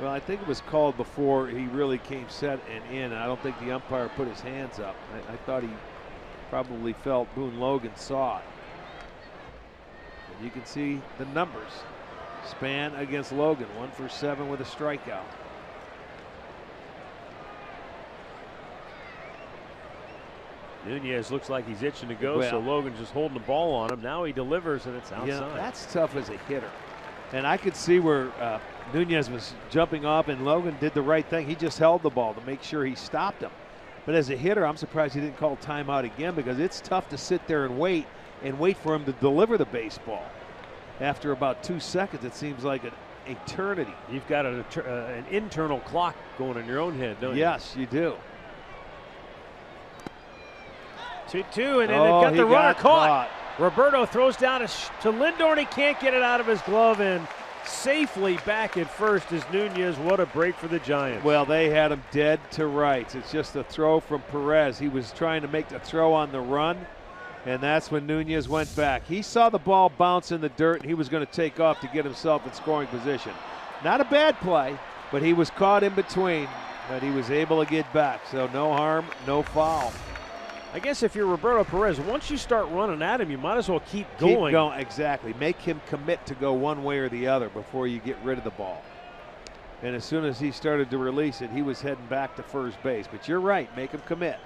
Well, I think it was called before he really came set and in. I don't think the umpire put his hands up. I thought he probably felt Boone Logan saw it. And you can see the numbers. Span against Logan, 1 for 7 with a strikeout. Nunez looks like he's itching to go, so Logan's just holding the ball on him. Now he delivers, and it's outside. Yeah, that's tough as a hitter. And I could see where Nunez was jumping off, and Logan did the right thing. He just held the ball to make sure he stopped him. But as a hitter, I'm surprised he didn't call timeout again, because it's tough to sit there and wait for him to deliver the baseball. After about 2 seconds, it seems like an eternity. You've got an internal clock going in your own head, don't you? Yes, you do. 2-2, and then they've got the runner caught. Roberto throws down to Lindor, and he can't get it out of his glove, and safely back at first is Nunez. What a break for the Giants. Well, they had him dead to rights. It's just a throw from Perez. He was trying to make the throw on the run, and that's when Nunez went back. He saw the ball bounce in the dirt, and he was going to take off to get himself in scoring position. Not a bad play, but he was caught in between, but he was able to get back. So no harm, no foul. I guess if you're Roberto Perez, once you start running at him, you might as well keep going. Keep going, exactly. Make him commit to go one way or the other before you get rid of the ball. And as soon as he started to release it, he was heading back to first base. But you're right, make him commit.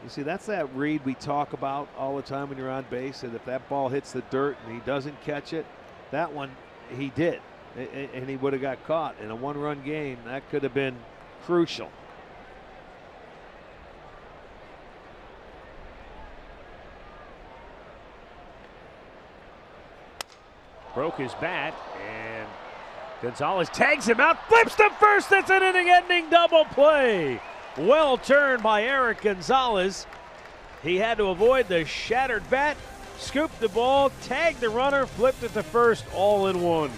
You see, that's that read we talk about all the time when you're on base, and if that ball hits the dirt and he doesn't catch it, that one he did. And he would have got caught in a one-run game. That could have been crucial. Broke his bat, and Gonzalez tags him out, flips to first. That's an inning-ending double play. Well turned by Eric Gonzalez. He had to avoid the shattered bat, scooped the ball, tagged the runner, flipped it to first, all in one.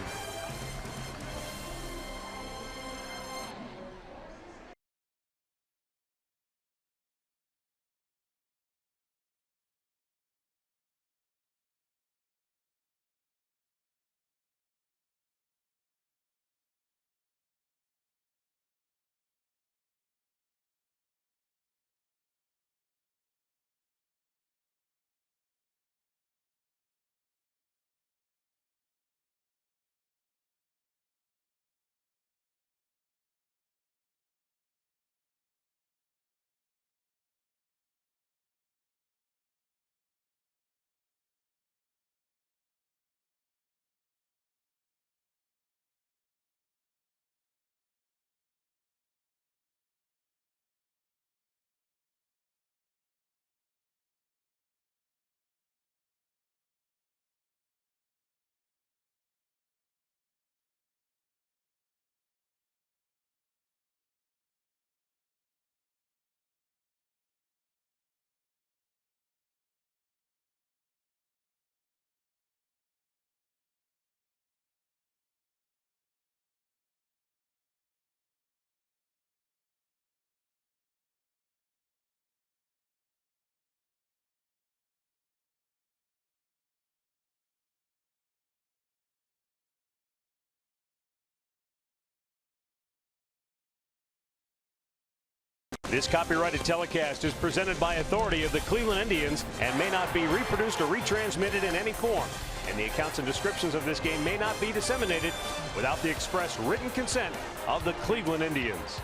This copyrighted telecast is presented by authority of the Cleveland Indians and may not be reproduced or retransmitted in any form. And the accounts and descriptions of this game may not be disseminated without the express written consent of the Cleveland Indians.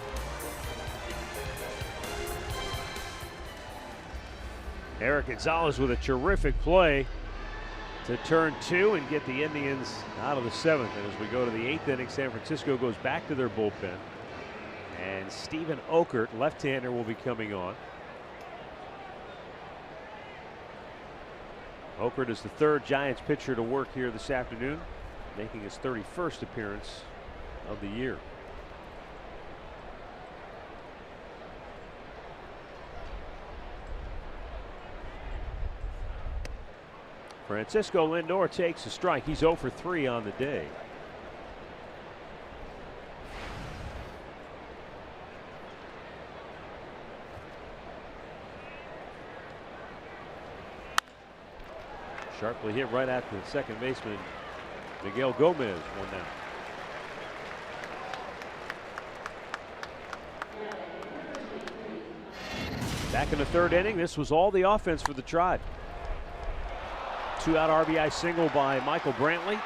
Eric Gonzalez with a terrific play to turn 2 and get the Indians out of the 7th. And as we go to the 8th inning, San Francisco goes back to their bullpen. And Stephen Okert, left-hander, will be coming on. Okert is the 3rd Giants pitcher to work here this afternoon, making his 31st appearance of the year. Francisco Lindor takes a strike. He's 0 for 3 on the day. Sharply hit right at the second baseman, Miguel Gomez, 1 down. Back in the 3rd inning, this was all the offense for the Tribe. 2-out RBI single by Michael Brantley.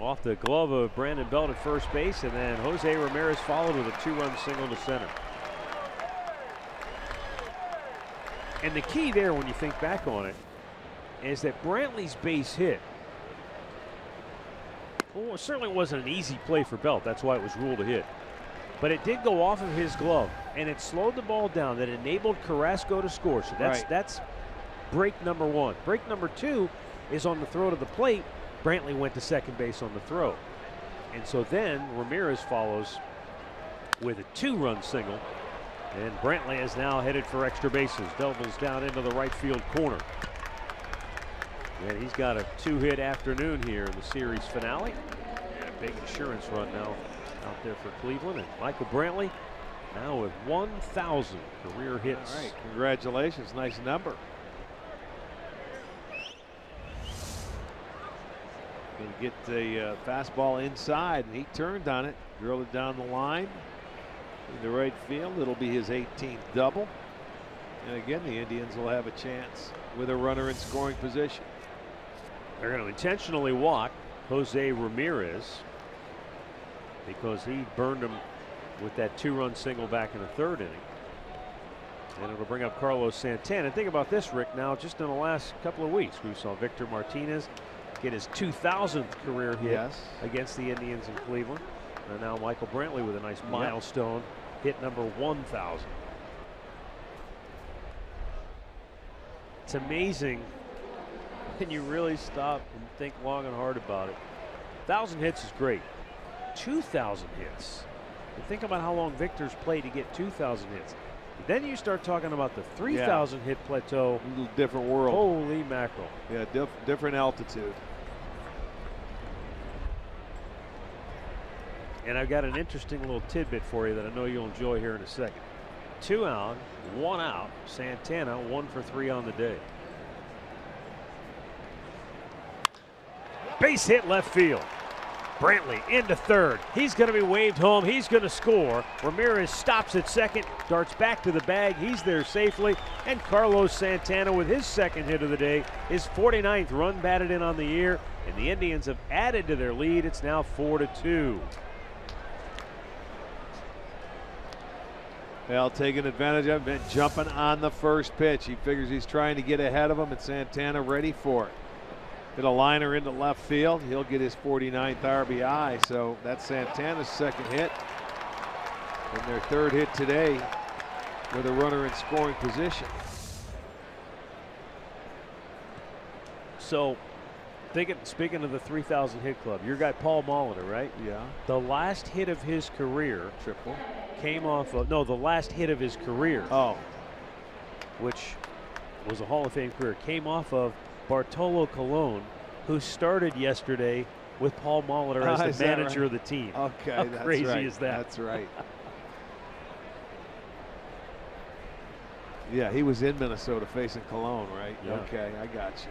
Off the glove of Brandon Belt at first base, and then Jose Ramirez followed with a 2-run single to center. And the key there, when you think back on it, is that Brantley's base hit, well, it certainly wasn't an easy play for Belt. That's why it was ruled a hit. But it did go off of his glove, and it slowed the ball down. That enabled Carrasco to score. So that's break number 1. Break number 2 is on the throw to the plate. Brantley went to second base on the throw. And so then Ramirez follows with a 2-run single. And Brantley is now headed for extra bases. Doubles down into the right field corner. And he's got a 2-hit afternoon here in the series finale. And a big insurance run now out there for Cleveland. And Michael Brantley now with 1,000 career hits. All right, congratulations, nice number. Going to get the fastball inside, and he turned on it, drilled it down the line in the right field. It'll be his 18th double. And again, the Indians will have a chance with a runner in scoring position. They're going to intentionally walk Jose Ramirez because he burned him with that 2-run single back in the 3rd inning. And it'll bring up Carlos Santana. Think about this, Rick. Now, just in the last couple of weeks, we saw Victor Martinez get his 2,000th career hit against the Indians in Cleveland. And now Michael Brantley with a nice milestone hit number 1,000. It's amazing when you really stop and think long and hard about it. 1,000 hits is great. 2,000 hits. You think about how long Victor's played to get 2,000 hits. Then you start talking about the 3,000 hit plateau. A little different world. Holy mackerel. Yeah, different altitude. And I've got an interesting little tidbit for you that I know you'll enjoy here in a second. 2 out, 1 out. Santana 1 for 3 on the day. Base hit left field. Brantley into 3rd. He's going to be waved home. He's going to score. Ramirez stops at 2nd, darts back to the bag. He's there safely. And Carlos Santana with his 2nd hit of the day, his 49th run batted in on the year. And the Indians have added to their lead. It's now 4-2. Well, taking advantage of it, jumping on the first pitch. He figures he's trying to get ahead of him, and Santana ready for it. Hit a liner into left field. He'll get his 49th RBI. So that's Santana's 2nd hit. And their 3rd hit today with a runner in scoring position. So, speaking of the 3,000 hit club, your guy Paul Molitor, right? Yeah. The last hit of his career Triple. came off of, no, the last hit of his career. Oh. Which was a Hall of Fame career, came off of Bartolo Colon, who started yesterday with Paul Molitor as the manager of the team. Okay, How that's crazy right. is that? That's right. Yeah, he was in Minnesota facing Cologne, right? Yeah. Okay, I got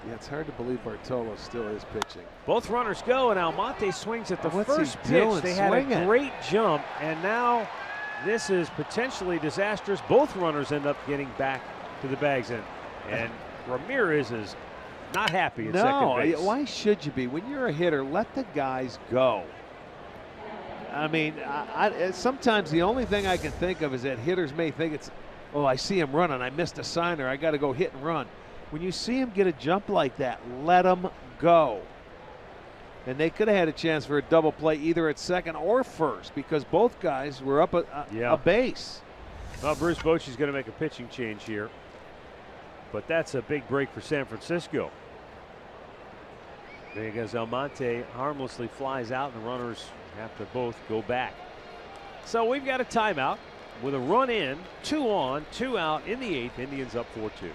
you. Yeah, it's hard to believe Bartolo still is pitching. Both runners go, and Almonte swings at the What's he first pitch. doing? They had Swinging. a great jump, and now this is potentially disastrous. Both runners end up getting back to the bags, and Ramirez is not happy at second base. Why should you be? When you're a hitter, let the guys go. I mean, sometimes the only thing I can think of is that hitters may think it's, oh, I see him running, I missed a sign, or I got to go hit and run. When you see him get a jump like that, let him go. And they could have had a chance for a double play either at second or first because both guys were up a base. Well, Bruce Bochy's going to make a pitching change here, but that's a big break for San Francisco. Because Almonte harmlessly flies out and the runners have to both go back. So we've got a timeout with a run in, 2 on, 2 out in the 8th. Indians up 4-2.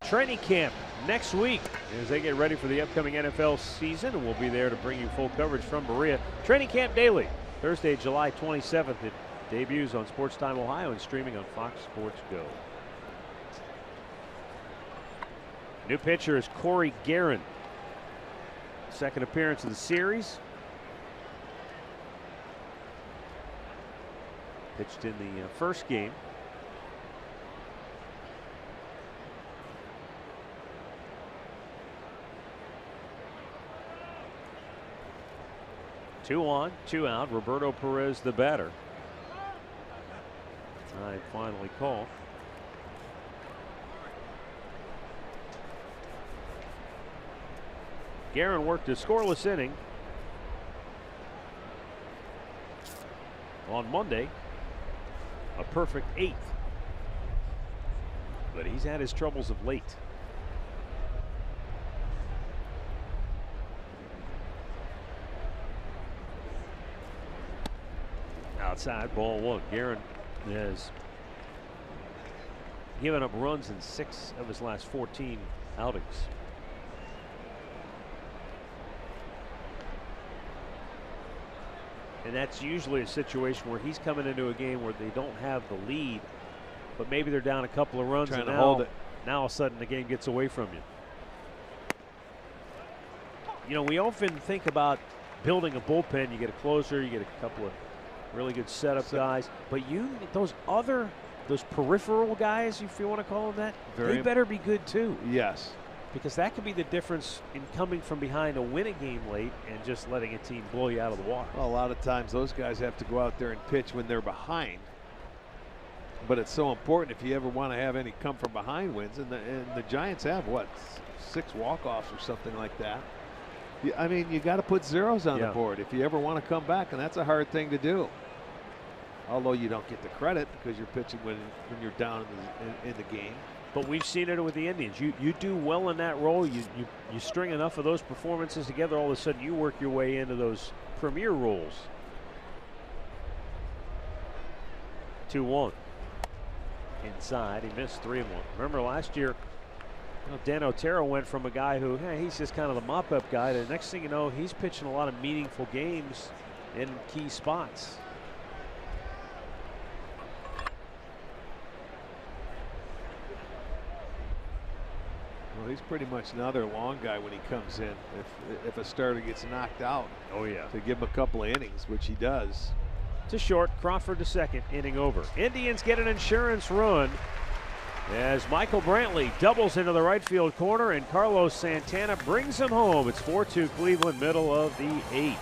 Training camp next week as they get ready for the upcoming NFL season, and we'll be there to bring you full coverage from Berea. Training Camp Daily, Thursday, July 27th. It debuts on Sports Time Ohio and streaming on Fox Sports Go. New pitcher is Corey Guerin. Second appearance of the series. Pitched in the first game. Two on, 2 out. Roberto Perez, the batter. Time finally called. Guerin worked a scoreless inning on Monday, a perfect 8th. But he's had his troubles of late. Outside, ball 1. Guerin has given up runs in 6 of his last 14 outings. And that's usually a situation where he's coming into a game where they don't have the lead, but maybe they're down a couple of runs trying and to now, hold it. Now all of a sudden the game gets away from you. You know, we often think about building a bullpen. You get a closer, you get a couple of really good setup guys, but those peripheral guys, if you want to call them that, they better be good too. Yes. Because that could be the difference in coming from behind to win a game late and just letting a team blow you out of the water. Well, a lot of times those guys have to go out there and pitch when they're behind. But it's so important if you ever want to have any come from behind wins. And the Giants have, what, 6 walk-offs or something like that. I mean, you got to put zeros on the board if you ever want to come back, and that's a hard thing to do. although you don't get the credit because you're pitching when you're down in the game. But we've seen it with the Indians. You do well in that role. You string enough of those performances together, all of a sudden you work your way into those premier roles. 2-1. Inside, he missed 3-1. Remember last year, Dan Otero went from a guy who, he's just kind of the mop-up guy, to the next thing you know, he's pitching a lot of meaningful games in key spots. Well, he's pretty much another long guy when he comes in. If a starter gets knocked out, oh yeah, to give him a couple of innings, which he does. To short, Crawford to second, inning over. Indians get an insurance run as Michael Brantley doubles into the right field corner and Carlos Santana brings him home. It's 4-2 Cleveland, middle of the 8th.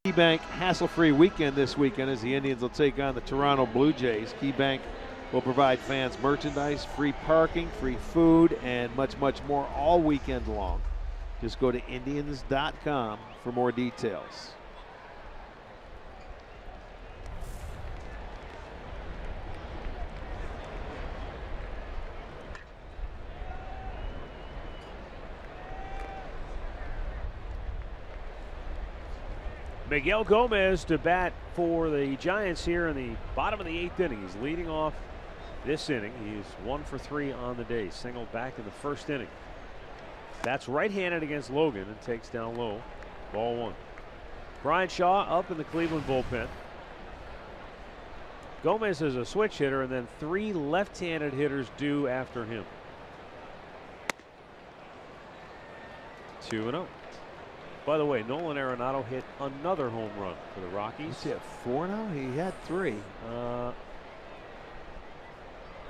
KeyBank hassle-free weekend this weekend as the Indians will take on the Toronto Blue Jays. KeyBank will provide fans merchandise, free parking, free food, and much, much more all weekend long. Just go to Indians.com for more details. Miguel Gomez to bat for the Giants here in the bottom of the 8th inning. He's leading off this inning. He's 1 for 3 on the day. Singled back in the first inning. That's right-handed against Logan and takes down low. Ball 1. Brian Shaw up in the Cleveland bullpen. Gomez is a switch hitter, and then 3 left-handed hitters due after him. 2-0. By the way, Nolan Arenado hit another home run for the Rockies. He's hit 4 now? He had 3. I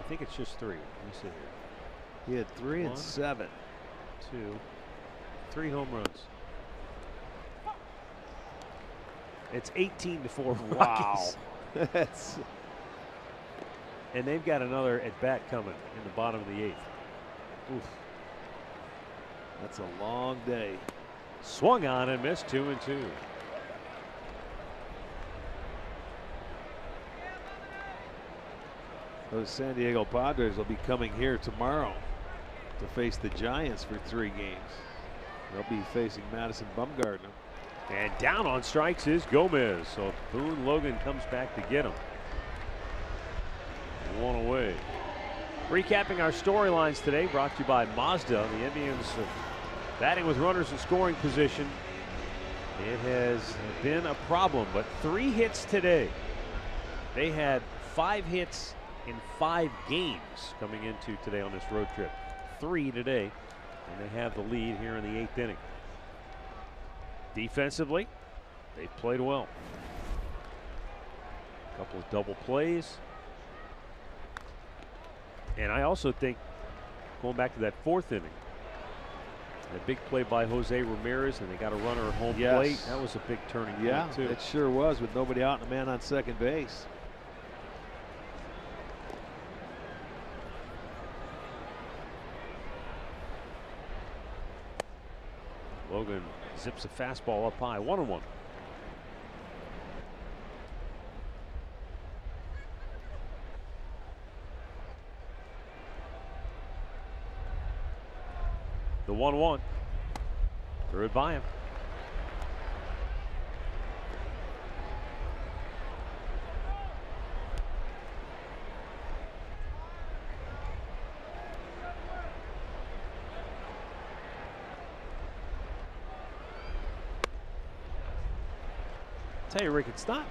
think it's just 3. Let me see here. He had 3 and 7. 2, 3 home runs. It's 18-4 Rockies. Wow. That's... And they've got another at-bat coming in the bottom of the 8th. Oof. That's a long day. Swung on and missed. 2-2. Those San Diego Padres will be coming here tomorrow to face the Giants for 3 games. They'll be facing Madison Bumgarner. And down on strikes is Gomez. So Boone Logan comes back to get him. 1 away. Recapping our storylines today, brought to you by Mazda. The Indians batting with runners in scoring position. It has been a problem, but 3 hits today. They had 5 hits in 5 games coming into today on this road trip. 3 today. and they have the lead here in the 8th inning. Defensively, they've played well. A couple of double plays. And I also think, going back to that 4th inning, the big play by Jose Ramirez, and they got a runner at home plate. That was a big turning point, too. It sure was, with nobody out and a man on second base. Logan zips a fastball up high, 1-1. The 1-1. Threw it by him. Tell you, Rick, it's not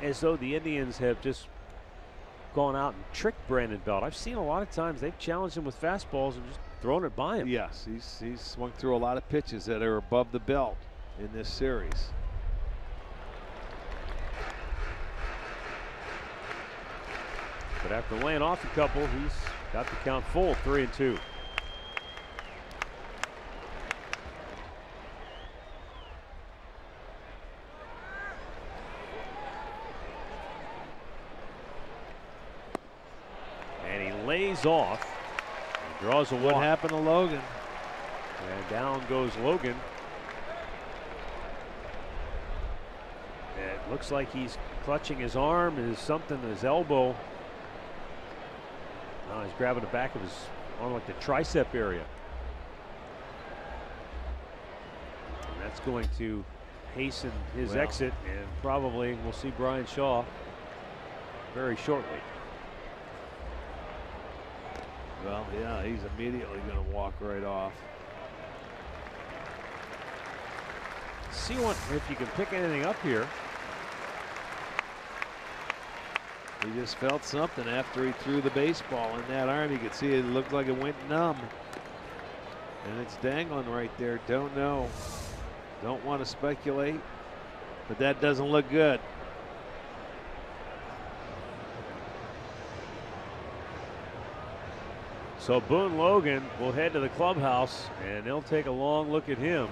as though the Indians have just gone out and tricked Brandon Belt. I've seen a lot of times they've challenged him with fastballs and just thrown it by him. Yes, he's swung through a lot of pitches that are above the belt in this series. But after laying off a couple, he's got the count full, 3-2. And he lays off. He draws a walk. What happened to Logan? And down goes Logan. It looks like he's clutching his arm, his elbow. Oh, he's grabbing the back of his arm, like the tricep area. And that's going to hasten his exit, and probably we'll see Brian Shaw very shortly. Well, yeah, he's immediately going to walk right off. See if you can pick anything up here. He just felt something after he threw the baseball in that arm. You could see it looked like it went numb. And it's dangling right there. Don't know. Don't want to speculate. But that doesn't look good. So Boone Logan will head to the clubhouse, and they'll take a long look at him.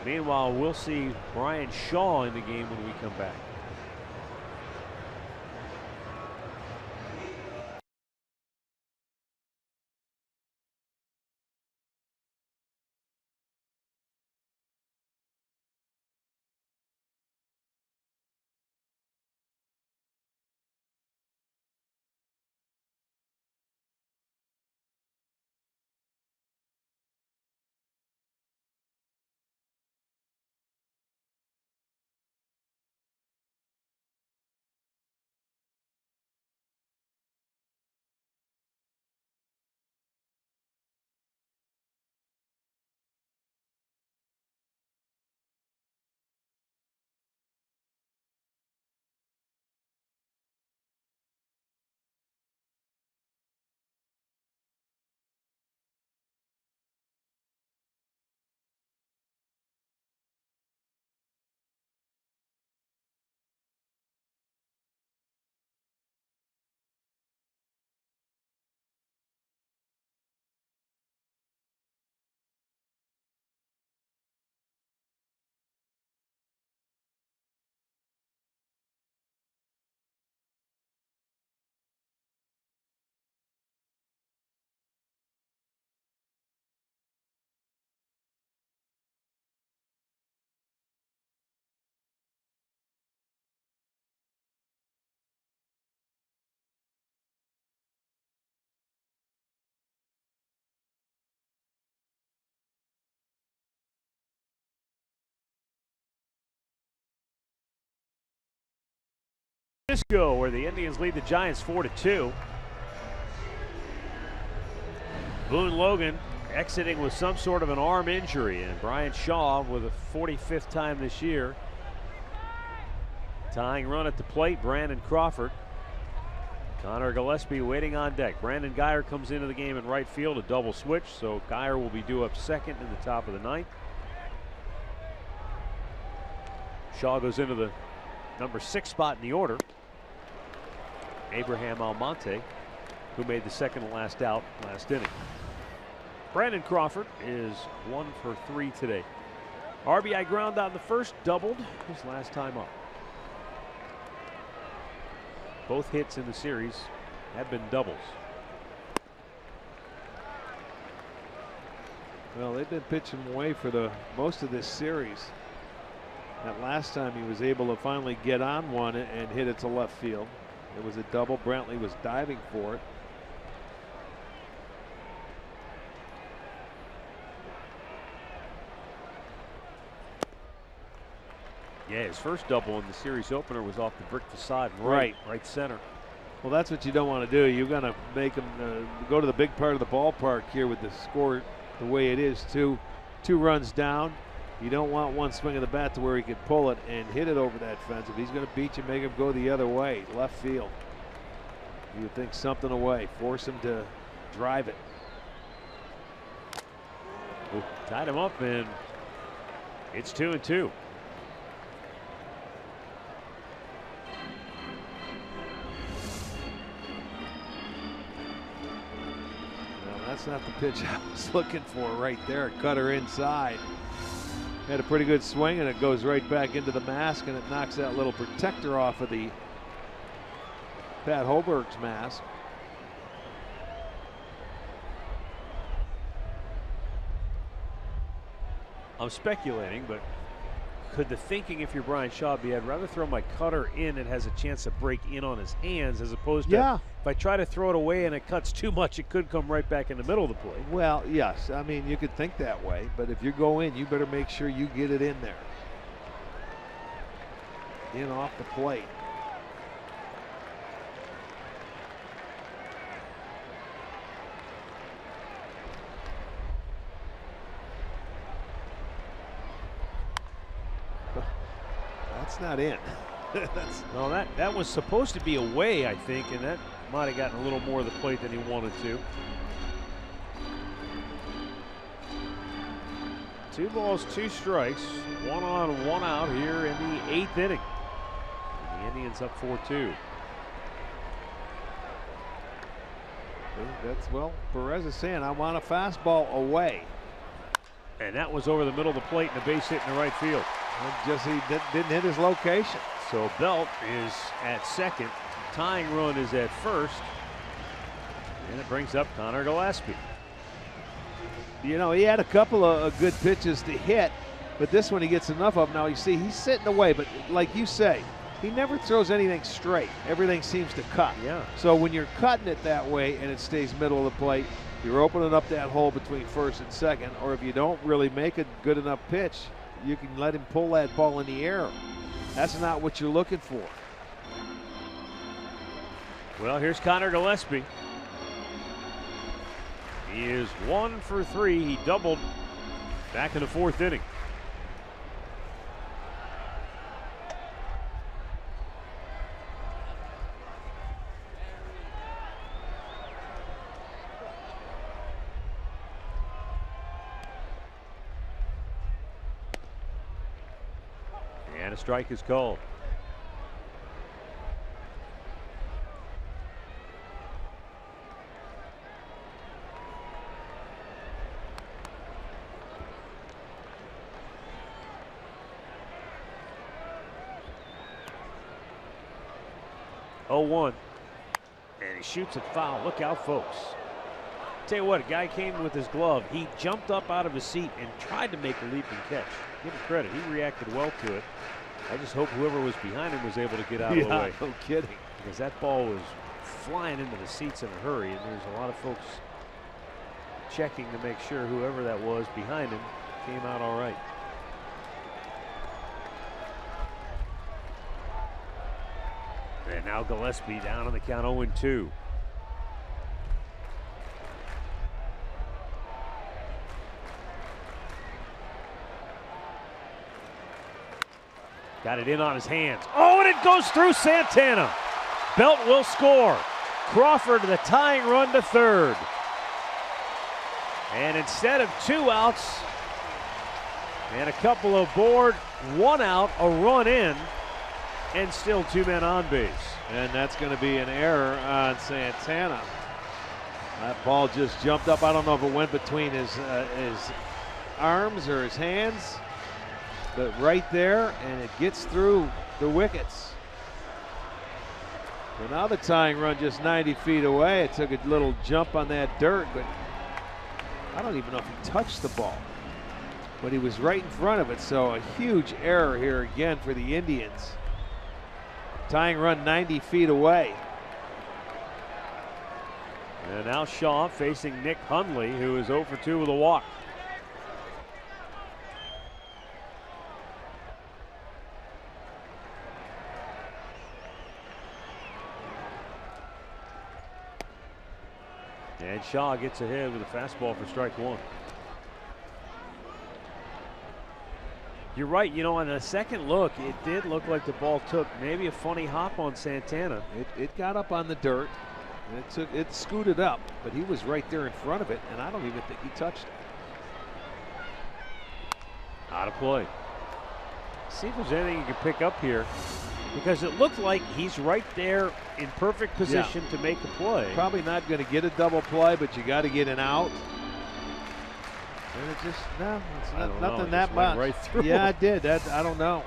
Meanwhile, we'll see Brian Shaw in the game when we come back. Francisco, where the Indians lead the Giants 4-2. Boone Logan exiting with some sort of an arm injury, and Brian Shaw with a 45th time this year. Tying run at the plate, Brandon Crawford. Connor Gillespie waiting on deck. Brandon Guyer comes into the game in right field, a double switch, so Guyer will be due up second in the top of the ninth. Shaw goes into the number 6 spot in the order. Abraham Almonte, who made the second and last out last inning. Brandon Crawford is 1 for 3 today. RBI ground out in the first, doubled his last time up. Both hits in the series have been doubles. Well, they've been pitching away for the most of this series. That last time he was able to finally get on one and hit it to left field. It was a double. Brantley was diving for it. Yeah, his first double in the series opener was off the brick facade, right center. Well, that's what you don't want to do. You're going to make him go to the big part of the ballpark here with the score the way it is. Two runs down. You don't want one swing of the bat to where he could pull it and hit it over that fence. If he's going to beat you, make him go the other way, left field. You would think something away, force him to drive it. Tied him up, and it's 2-2. That's not the pitch I was looking for right there. Cutter inside. Had a pretty good swing, and it goes right back into the mask, and it knocks that little protector off of the Pat Hoberg's mask. I'm speculating, but could the thinking, if you're Brian Shaw, be I'd rather throw my cutter in, it has a chance to break in on his hands, as opposed to if I try to throw it away and it cuts too much, it could come right back in the middle of the plate. Well, yes. I mean, you could think that way, but if you go in, you better make sure you get it in there. In off the plate. That's not in. Well, that was supposed to be away, I think, and that might have gotten a little more of the plate than he wanted to. 2 balls, 2 strikes, 1 on, 1 out here in the 8th inning. The Indians up 4-2. That's, well, Perez is saying, I want a fastball away. And that was over the middle of the plate and a base hit in the right field. Just he didn't hit his location. So Belt is at second. Tying run is at first. And it brings up Connor Gillespie. You know, he had a couple of good pitches to hit, but this one he gets enough of. Now you see he's sitting away, but like you say, he never throws anything straight. Everything seems to cut. Yeah. So when you're cutting it that way and it stays middle of the plate, you're opening up that hole between first and second, or if you don't really make a good enough pitch, you can let him pull that ball in the air. That's not what you're looking for. Well, here's Connor Gillespie. He is 1 for 3. He doubled back in the 4th inning. And a strike is called. Oh-1. And he shoots it foul. Look out, folks. Tell you what, a guy came with his glove. He jumped up out of his seat and tried to make a leaping catch. Give him credit. He reacted well to it. I just hope whoever was behind him was able to get out of the way. No kidding. Because that ball was flying into the seats in a hurry, and there's a lot of folks checking to make sure whoever that was behind him came out all right. And now Gillespie down on the count 0-2. Got it in on his hands. Oh, and it goes through Santana. Belt will score. Crawford the tying run to third. And instead of 2 outs and a couple aboard, 1 out, a run in, and still 2 men on base. And that's going to be an error on Santana. That ball just jumped up. I don't know if it went between his arms or his hands, but right there, and it gets through the wickets. So now the tying run just 90 feet away. It took a little jump on that dirt, but I don't even know if he touched the ball. But he was right in front of it, so a huge error here again for the Indians. Tying run 90 feet away. And now Shaw facing Nick Hundley, who is 0 for 2 with a walk. And Shaw gets ahead with a fastball for strike 1. You're right, you know, on a second look, it did look like the ball took maybe a funny hop on Santana. It got up on the dirt, and it scooted up, but he was right there in front of it, and I don't even think he touched it. Out of play. See if there's anything you can pick up here, because it looked like he's right there in perfect position to make a play. Probably not going to get a double play, but you got to get an out. And it just, no, it's nothing that much. Right through. Yeah, it did. I don't know.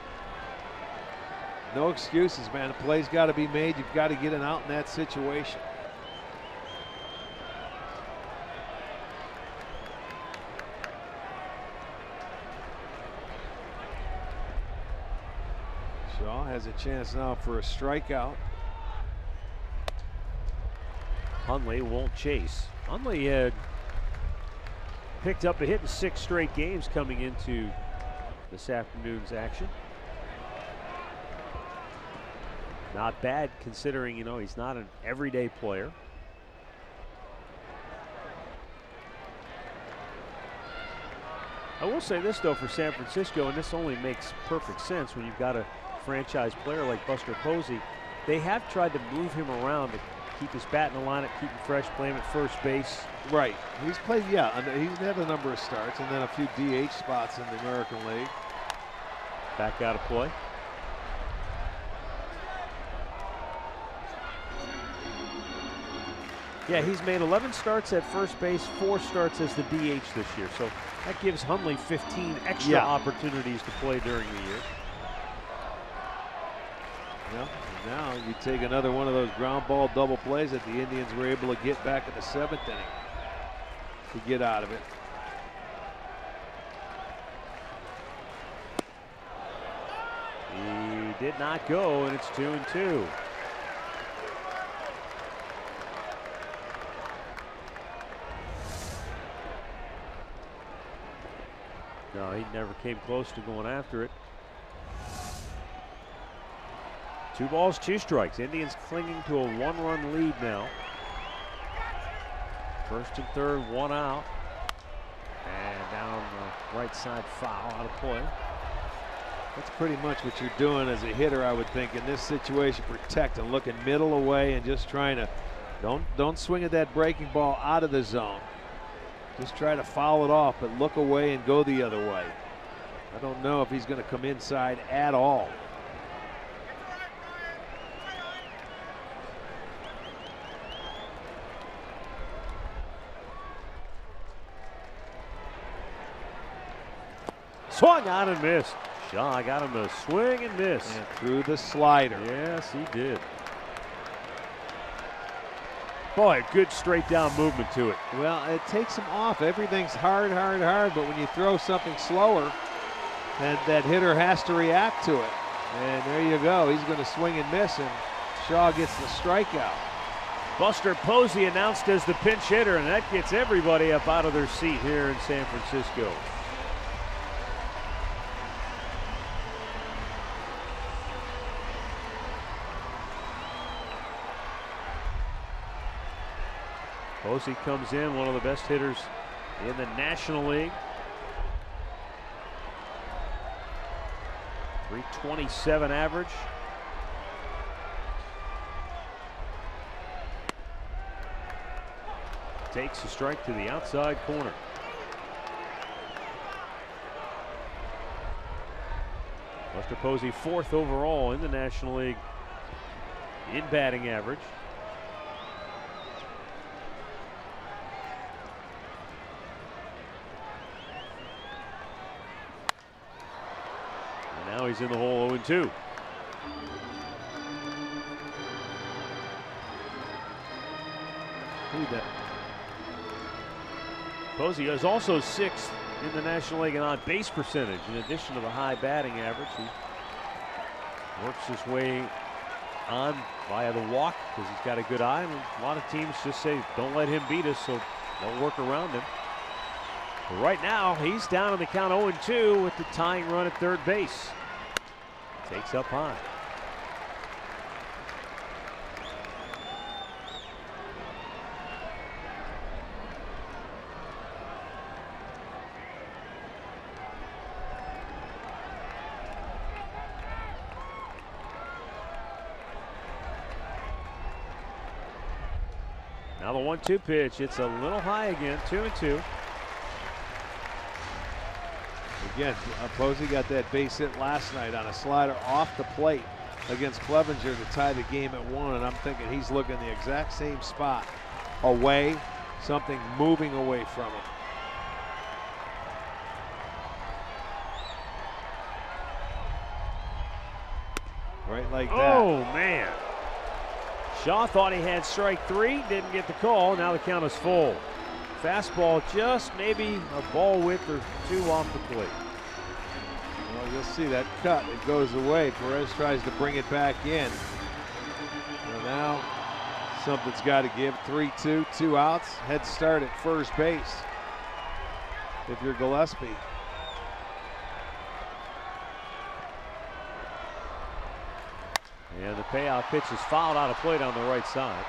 No excuses, man. The play's got to be made. You've got to get an out in that situation. Shaw has a chance now for a strikeout. Hundley won't chase. Hundley had picked up a hit in 6 straight games coming into this afternoon's action. Not bad considering, you know, he's not an everyday player. I will say this though for San Francisco, and this only makes perfect sense when you've got a franchise player like Buster Posey. They have tried to move him around to keep his bat in the lineup, keep him fresh, play him at first base. Right. He's played, he's had a number of starts and then a few DH spots in the American League. Back out of play. Yeah, he's made 11 starts at first base, 4 starts as the DH this year. So that gives Hundley 15 extra opportunities to play during the year. Well, now you take another one of those ground ball double plays that the Indians were able to get back in the 7th inning to get out of it. He did not go, and it's 2-2. No, he never came close to going after it. 2 balls, 2 strikes. Indians clinging to a 1-run lead now. First and third, 1 out. And down the right side, foul, out of play. That's pretty much what you're doing as a hitter, I would think, in this situation. Protect and looking middle away and just trying to don't swing at that breaking ball out of the zone. Just try to foul it off, but look away and go the other way. I don't know if he's going to come inside at all. Swung on and missed. Shaw got him to swing and miss. And threw the slider. Yes, he did. Boy, good straight down movement to it. Well, it takes him off. Everything's hard, but when you throw something slower, and that hitter has to react to it. And there you go. He's going to swing and miss, and Shaw gets the strikeout. Buster Posey announced as the pinch hitter, and that gets everybody up out of their seat here in San Francisco. Posey comes in, one of the best hitters in the National League. 327 average. takes a strike to the outside corner. Buster Posey 4th overall in the National League in batting average. And now he's in the hole 0-2. Posey is also 6th in the National League in on-base percentage. In addition to the high batting average, he works his way on via the walk because he's got a good eye. And a lot of teams just say, don't let him beat us, so don't work around him. But right now, he's down on the count 0-2 with the tying run at third base. Takes up high. Now the 1-2 pitch, it's a little high again, 2-2. Again, Posey got that base hit last night on a slider off the plate against Clevenger to tie the game at 1, and I'm thinking he's looking the exact same spot. Away, something moving away from him. Right like that. Oh, man. Shaw thought he had strike 3, didn't get the call. Now the count is full. Fastball just maybe a ball width or 2 off the plate. Well, you'll see that cut. It goes away. Perez tries to bring it back in. So now something's got to give. 3-2, 2 outs. Head start at first base if you're Gillespie. And the payoff pitch is fouled out of plate on the right side.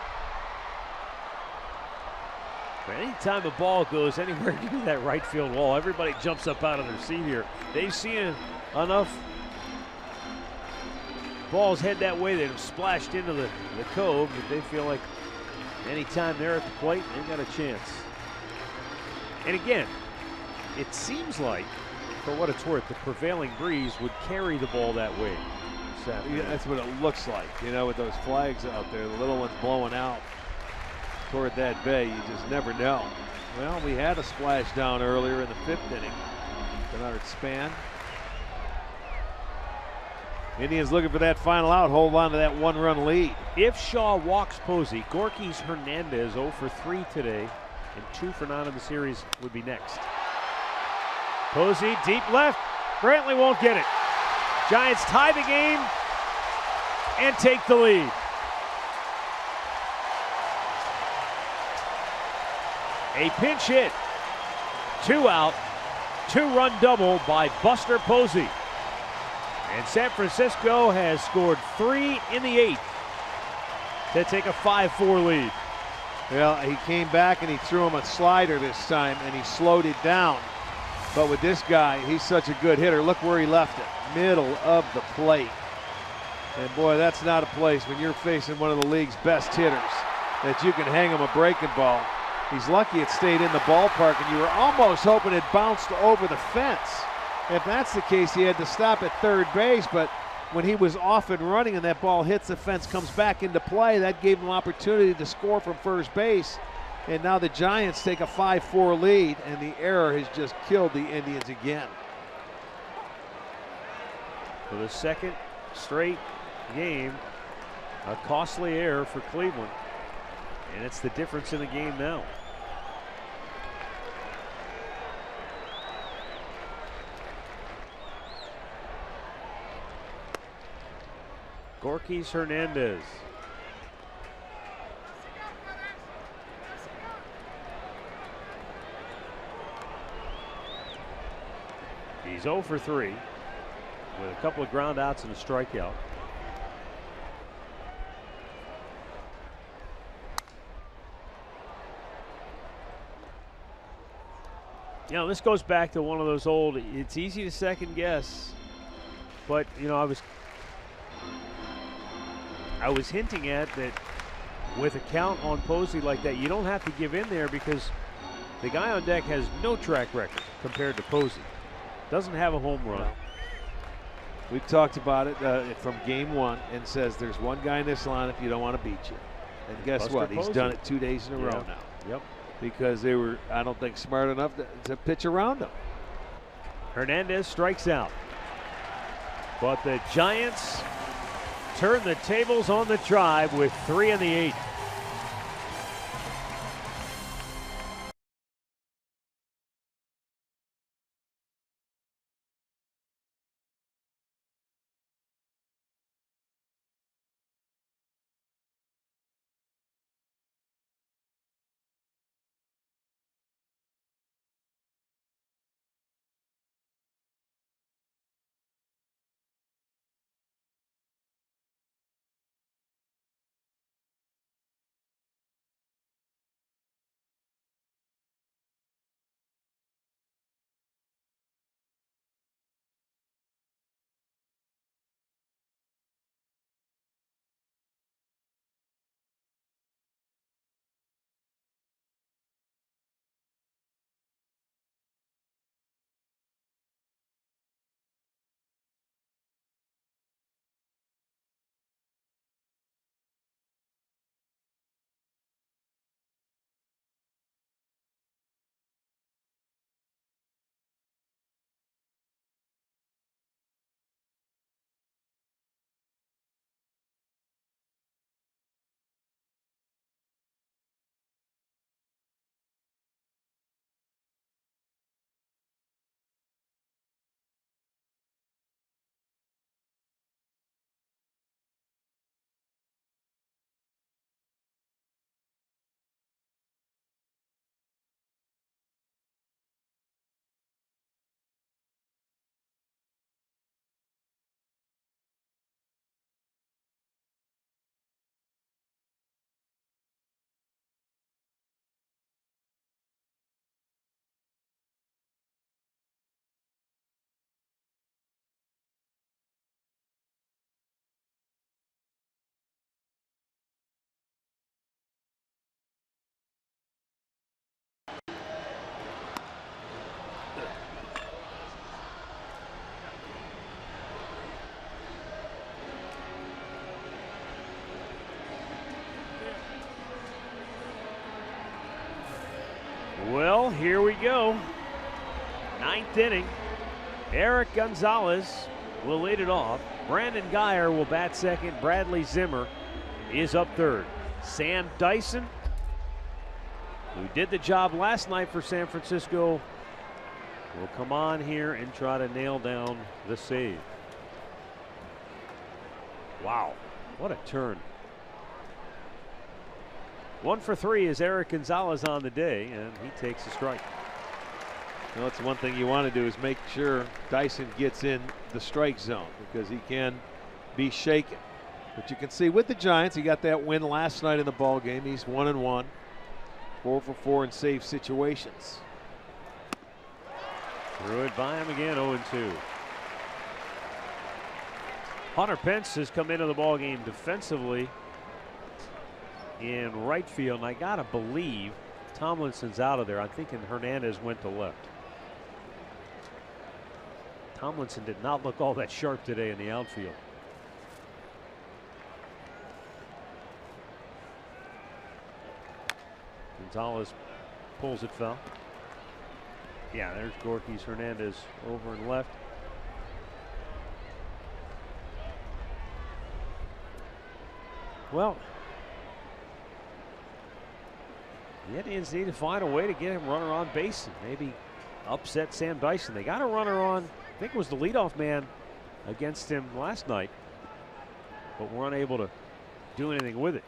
But anytime the ball goes anywhere near that right field wall, everybody jumps up out of their seat here. They've seen enough balls head that way that have splashed into the cove that they feel like anytime they're at the plate, they've got a chance. And again, it seems like, for what it's worth, the prevailing breeze would carry the ball that way. Yeah, that's what it looks like, you know, with those flags out there, the little ones blowing out toward that bay. You just never know. Well, we had a splash down earlier in the 5th inning. Bernard Span. Indians looking for that final out, hold on to that 1-run lead. If Shaw walks Posey, Gorky's Hernandez 0 for 3 today, and 2 for 9 in the series would be next. Posey deep left. Brantley won't get it. Giants tie the game and take the lead. A pinch hit, 2 out, 2-run double by Buster Posey. And San Francisco has scored 3 in the 8th to take a 5-4 lead. Well, he came back and he threw him a slider this time and he slowed it down. But with this guy, he's such a good hitter. Look where he left it, middle of the plate. And boy, that's not a place when you're facing one of the league's best hitters that you can hang him a breaking ball. He's lucky it stayed in the ballpark, and you were almost hoping it bounced over the fence. If that's the case, he had to stop at third base, but when he was off and running and that ball hits the fence, comes back into play, that gave him an opportunity to score from first base. And now the Giants take a 5-4 lead, and the error has just killed the Indians again. For the second straight game, a costly error for Cleveland. And it's the difference in the game now. Gorky's Hernandez. He's 0 for 3 with a couple of ground outs and a strikeout. You know, this goes back to one of those old, it's easy to second guess, but, you know, I was hinting at that with a count on Posey like that, you don't have to give in there because the guy on deck has no track record compared to Posey. Doesn't have a home run. We've talked about it from game one, and says there's one guy in this lineup you don't want to beat you. And guess Buster what? He's Posey. done it 2 days in a row now. Yep. Because they were, I don't think, smart enough to pitch around him. Hernandez strikes out. But the Giants turn the tables on the Tribe with 3 in the 8th. Well, here we go. 9th inning. Eric Gonzalez will lead it off. Brandon Guyer will bat second. Bradley Zimmer is up third. Sam Dyson, who did the job last night for San Francisco, will come on here and try to nail down the save. Wow, what a turn. 1 for 3 is Eric Gonzalez on the day, and he takes a strike. Well, that's one thing you want to do is make sure Dyson gets in the strike zone because he can be shaken. But you can see with the Giants, he got that win last night in the ball game. He's 1-1, 4 for 4 in save situations. Threw it by him again, 0-2. Hunter Pence has come into the ball game defensively in right field, and I gotta believe Tomlinson's out of there. I'm thinking Hernandez went to left. Tomlinson did not look all that sharp today in the outfield. Gonzalez pulls it foul. Yeah, there's Gorky's Hernandez over and left. Well, the Indians need to find a way to get him runner on base and maybe upset Sam Dyson. They got a runner on, I think it was the leadoff man against him last night, but were unable to do anything with it.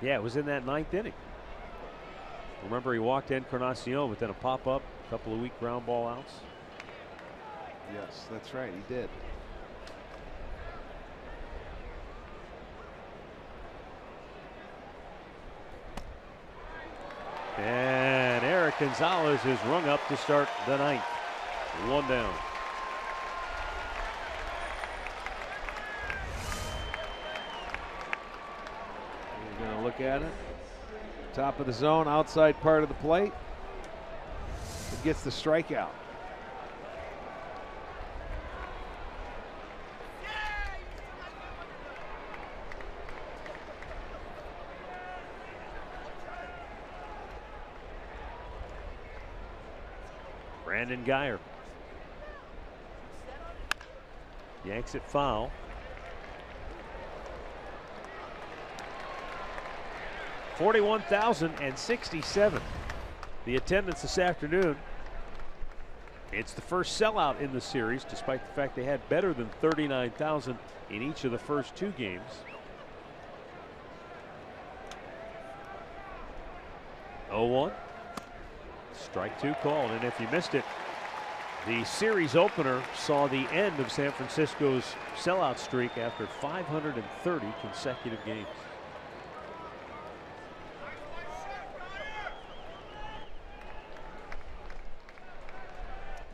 Yeah, it was in that 9th inning. Remember, he walked Encarnacion, but then a pop-up, a couple of weak ground ball outs. Yes, that's right, he did. And Eric Gonzalez is rung up to start the 9th. One down. We're going to look at it. Top of the zone, outside part of the plate. It gets the strikeout. Brandon Guyer yanks it foul. $41,067. The attendance this afternoon. It's the first sellout in the series, despite the fact they had better than 39,000 in each of the first two games. Oh, 0-1. Strike two called, and if you missed it, the series opener saw the end of San Francisco's sellout streak after 530 consecutive games.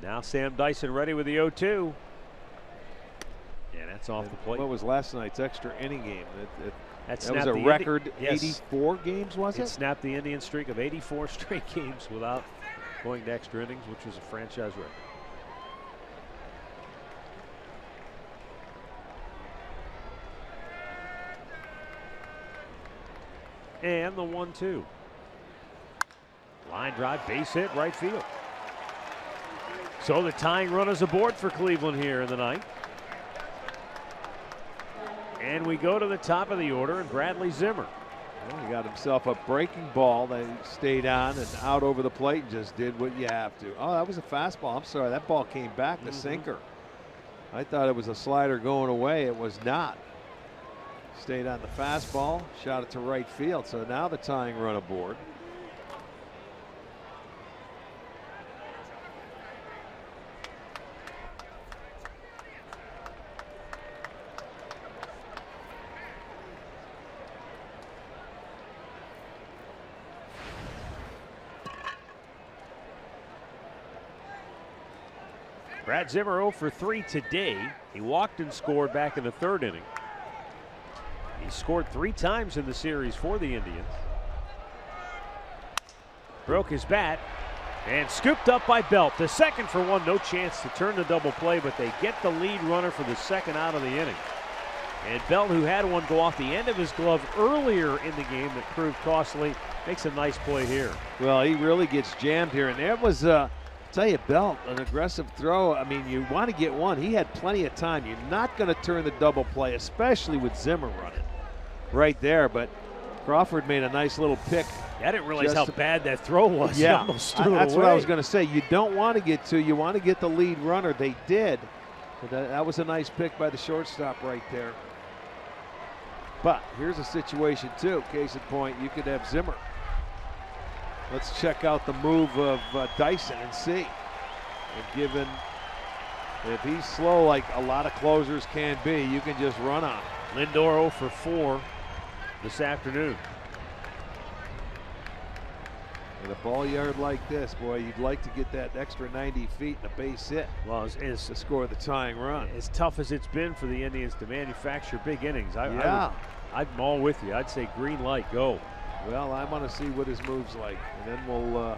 Now Sam Dyson ready with the 0-2. And that's off the plate. What was last night's extra inning game? That was a record 84 games, was it? It snapped the Indian streak of 84 straight games without going to extra innings, which was a franchise record. And the 1-2. Line drive, base hit, right field. So the tying run is aboard for Cleveland here in the ninth. And we go to the top of the order, and Bradley Zimmer. Well, he got himself a breaking ball that stayed on and out over the plate and just did what you have to. Oh, that was a fastball. I'm sorry, that ball came back, the sinker. I thought it was a slider going away. It was not. Stayed on the fastball, shot it to right field. So now the tying run aboard. Brad Zimmer 0 for 3 today. He walked and scored back in the third inning. He scored 3 times in the series for the Indians. Broke his bat and scooped up by Belt. The second for one, no chance to turn the double play, but they get the lead runner for the second out of the inning. And Belt, who had one go off the end of his glove earlier in the game that proved costly, makes a nice play here. Well, he really gets jammed here, and that was tell you, Belt, an aggressive throw. I mean, you want to get one. He had plenty of time. You're not going to turn the double play, especially with Zimmer running right there. But Crawford made a nice little pick. I didn't realize how bad that throw was. Yeah, that's what I was going to say. You don't want to get two. You want to get the lead runner. They did. But that was a nice pick by the shortstop right there. But here's a situation, too. Case in point, you could have Zimmer. Let's check out the move of Dyson and see. And given if he's slow like a lot of closers can be, you can just run on him. Lindor 0 for 4 this afternoon. In a ball yard like this, boy, you'd like to get that extra 90 feet and a base hit. Well, it's to score the tying run. As tough as it's been for the Indians to manufacture big innings, I'm all with you. I'd say green light, go. Well, I want to see what his move's like, and then we'll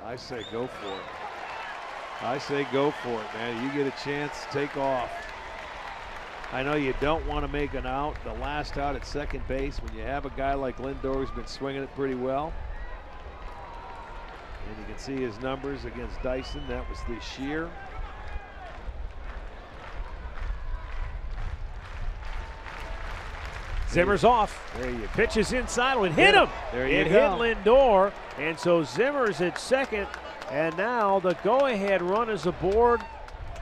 I say go for it. I say go for it, man. You get a chance, take off. I know you don't want to make an out, the last out at second base, when you have a guy like Lindor who's been swinging it pretty well. And you can see his numbers against Dyson. That was this year. Zimmer's off. There you go. Pitches inside, would hit him. There you it go. hit Lindor, and so Zimmer's at second, and now the go-ahead run is aboard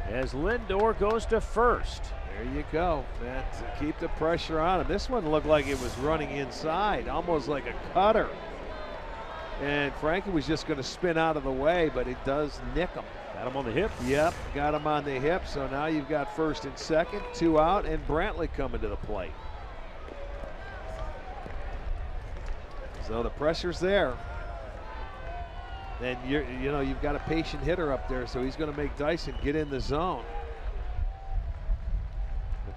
as Lindor goes to first. There you go, man. Keep the pressure on him. This one looked like it was running inside, almost like a cutter. And Frankie was just going to spin out of the way, but it does nick him. Got him on the hip. Yep, got him on the hip. So now you've got first and second, 2 out, and Brantley coming to the plate. So the pressure's there. And you've got a patient hitter up there, so he's going to make Dyson get in the zone.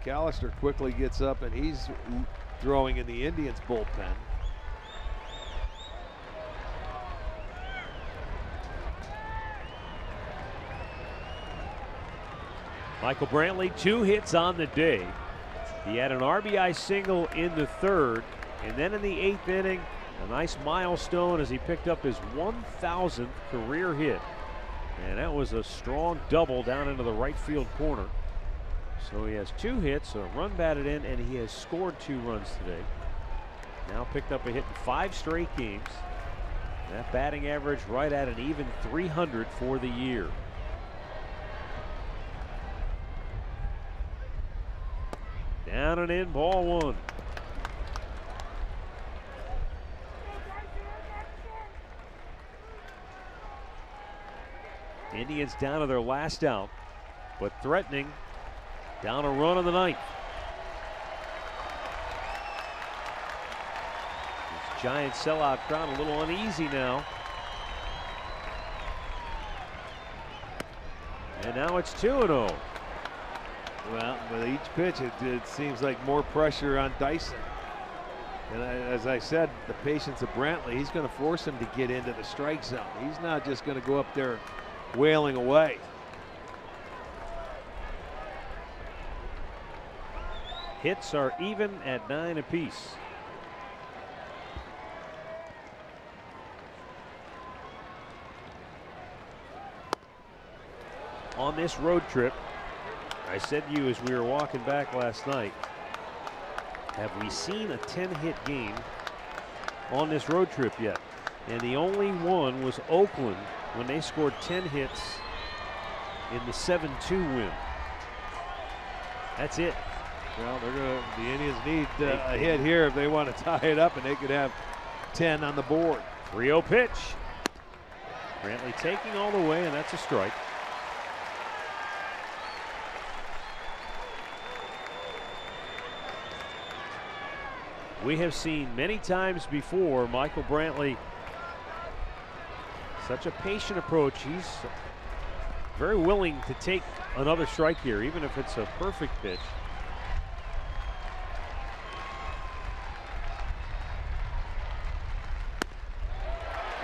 McAllister quickly gets up, and he's throwing in the Indians bullpen. Michael Brantley, 2 hits on the day. He had an RBI single in the 3rd, and then in the 8th inning, a nice milestone as he picked up his 1,000th career hit. And that was a strong double down into the right field corner. So he has 2 hits, a run batted in, and he has scored 2 runs today. Now picked up a hit in 5 straight games. That batting average right at an even 300 for the year. Down and in, ball 1. Indians down to their last out, but threatening. Down a run in the 9th. This Giant sellout crowd a little uneasy now. And now it's 2-0. Well, with each pitch, it seems like more pressure on Dyson. And as I said, the patience of Brantley, he's going to force him to get into the strike zone. He's not just going to go up there wailing away. Hits are even at 9 apiece. On this road trip, I said to you as we were walking back last night, have we seen a 10-hit game on this road trip yet? And the only one was Oakland when they scored 10 hits in the 7-2 win. That's it. Well, the Indians need a hit here if they want to tie it up, and they could have 10 on the board. 3-0 pitch. Brantley taking all the way, and that's a strike. We have seen many times before Michael Brantley, such a patient approach. He's very willing to take another strike here, even if it's a perfect pitch.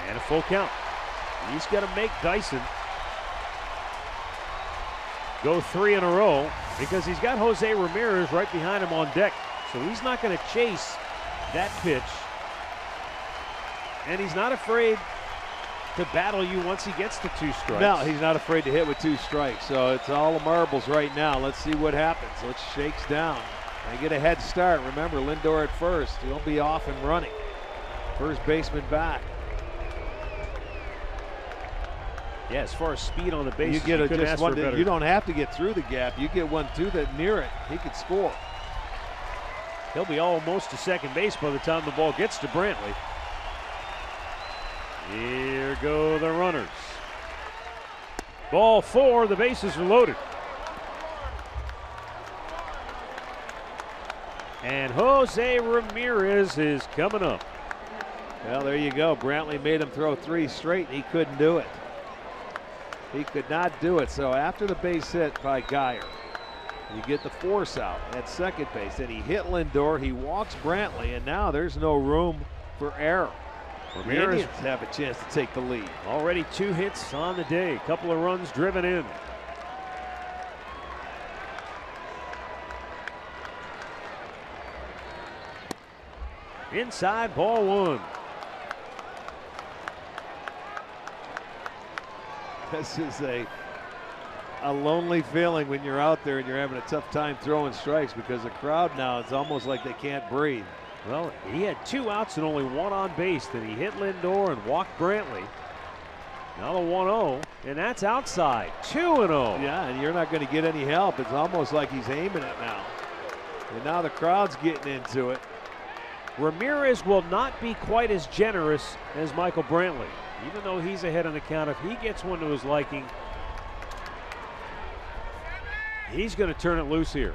And a full count. He's got to make Dyson go 3 in a row because he's got Jose Ramirez right behind him on deck. So he's not going to chase that pitch. And he's not afraid to battle you once he gets to 2 strikes. No, he's not afraid to hit with 2 strikes. So it's all the marbles right now. Let's see what happens. Let's shakes down. They get a head start. Remember, Lindor at first. He'll be off and running. First baseman back. Yeah, as far as speed on the base, you get just one. You don't have to get through the gap. You get 1-2 that near it. He could score. He'll be almost to second base by the time the ball gets to Brantley. Here go the runners. Ball 4, the bases are loaded. And Jose Ramirez is coming up. Well, there you go. Brantley made him throw 3 straight, and he couldn't do it. He could not do it. So after the base hit by Geyer, you get the force out at second base. And he hit Lindor, he walks Brantley, and now there's no room for error. The Indians have a chance to take the lead. Already 2 hits on the day, a couple of runs driven in. Inside, ball 1. This is a lonely feeling when you're out there and you're having a tough time throwing strikes because the crowd now, it's almost like they can't breathe. Well, he had 2 outs and only 1 on base. Then he hit Lindor and walked Brantley. Now the 1-0, and that's outside. 2-0. Yeah, and you're not going to get any help. It's almost like he's aiming it now. And now the crowd's getting into it. Ramirez will not be quite as generous as Michael Brantley. Even though he's ahead on the count, if he gets one to his liking, he's going to turn it loose here.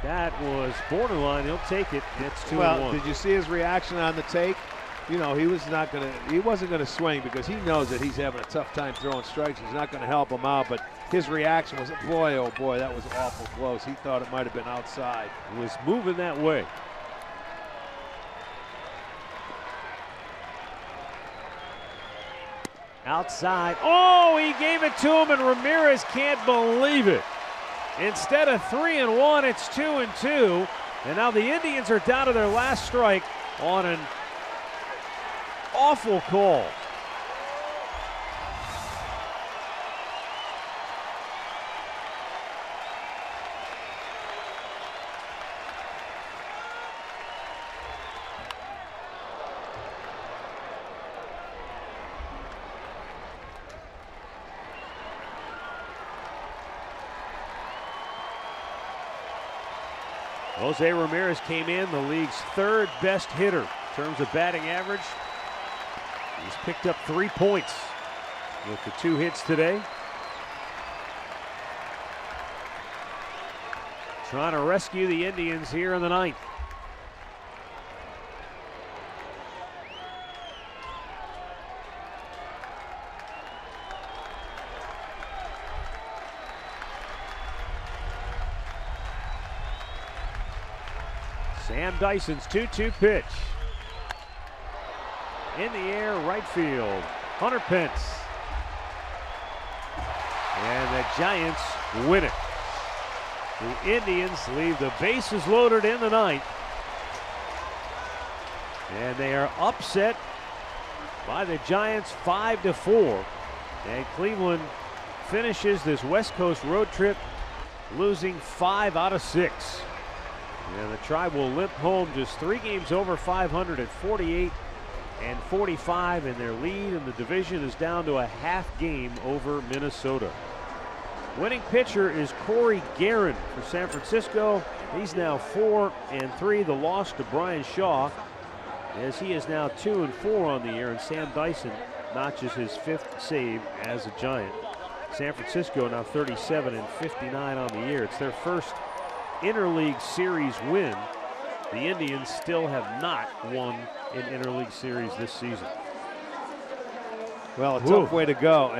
That was borderline. He'll take it. It's 2-1. Well, did you see his reaction on the take? You know, he wasn't gonna swing because he knows that he's having a tough time throwing strikes. He's not gonna help him out, but his reaction was, boy, oh boy, that was awful close. He thought it might have been outside. He was moving that way. Outside. Oh, he gave it to him, and Ramirez can't believe it. Instead of 3-1, it's 2-2. And now the Indians are down to their last strike on an awful call. Jose Ramirez came in the league's third best hitter in terms of batting average. He's picked up 3 points with the 2 hits today. Trying to rescue the Indians here in the 9th. Sam Dyson's 2-2 pitch. In the air, right field. Hunter Pence. And the Giants win it. The Indians leave the bases loaded in the 9th. And they are upset by the Giants 5-4. And Cleveland finishes this West Coast road trip losing 5 out of 6. And the Tribe will limp home just 3 games over 500 at 48 and 45, and their lead in the division is down to a half game over Minnesota. Winning pitcher is Corey Guerin for San Francisco. He's now 4-3. The loss to Brian Shaw, as he is now 2-4 on the year, and Sam Dyson notches his 5th save as a Giant. San Francisco now 37-59 on the year. It's their first interleague series win. The Indians still have not won an interleague series this season. Well, a tough way to go.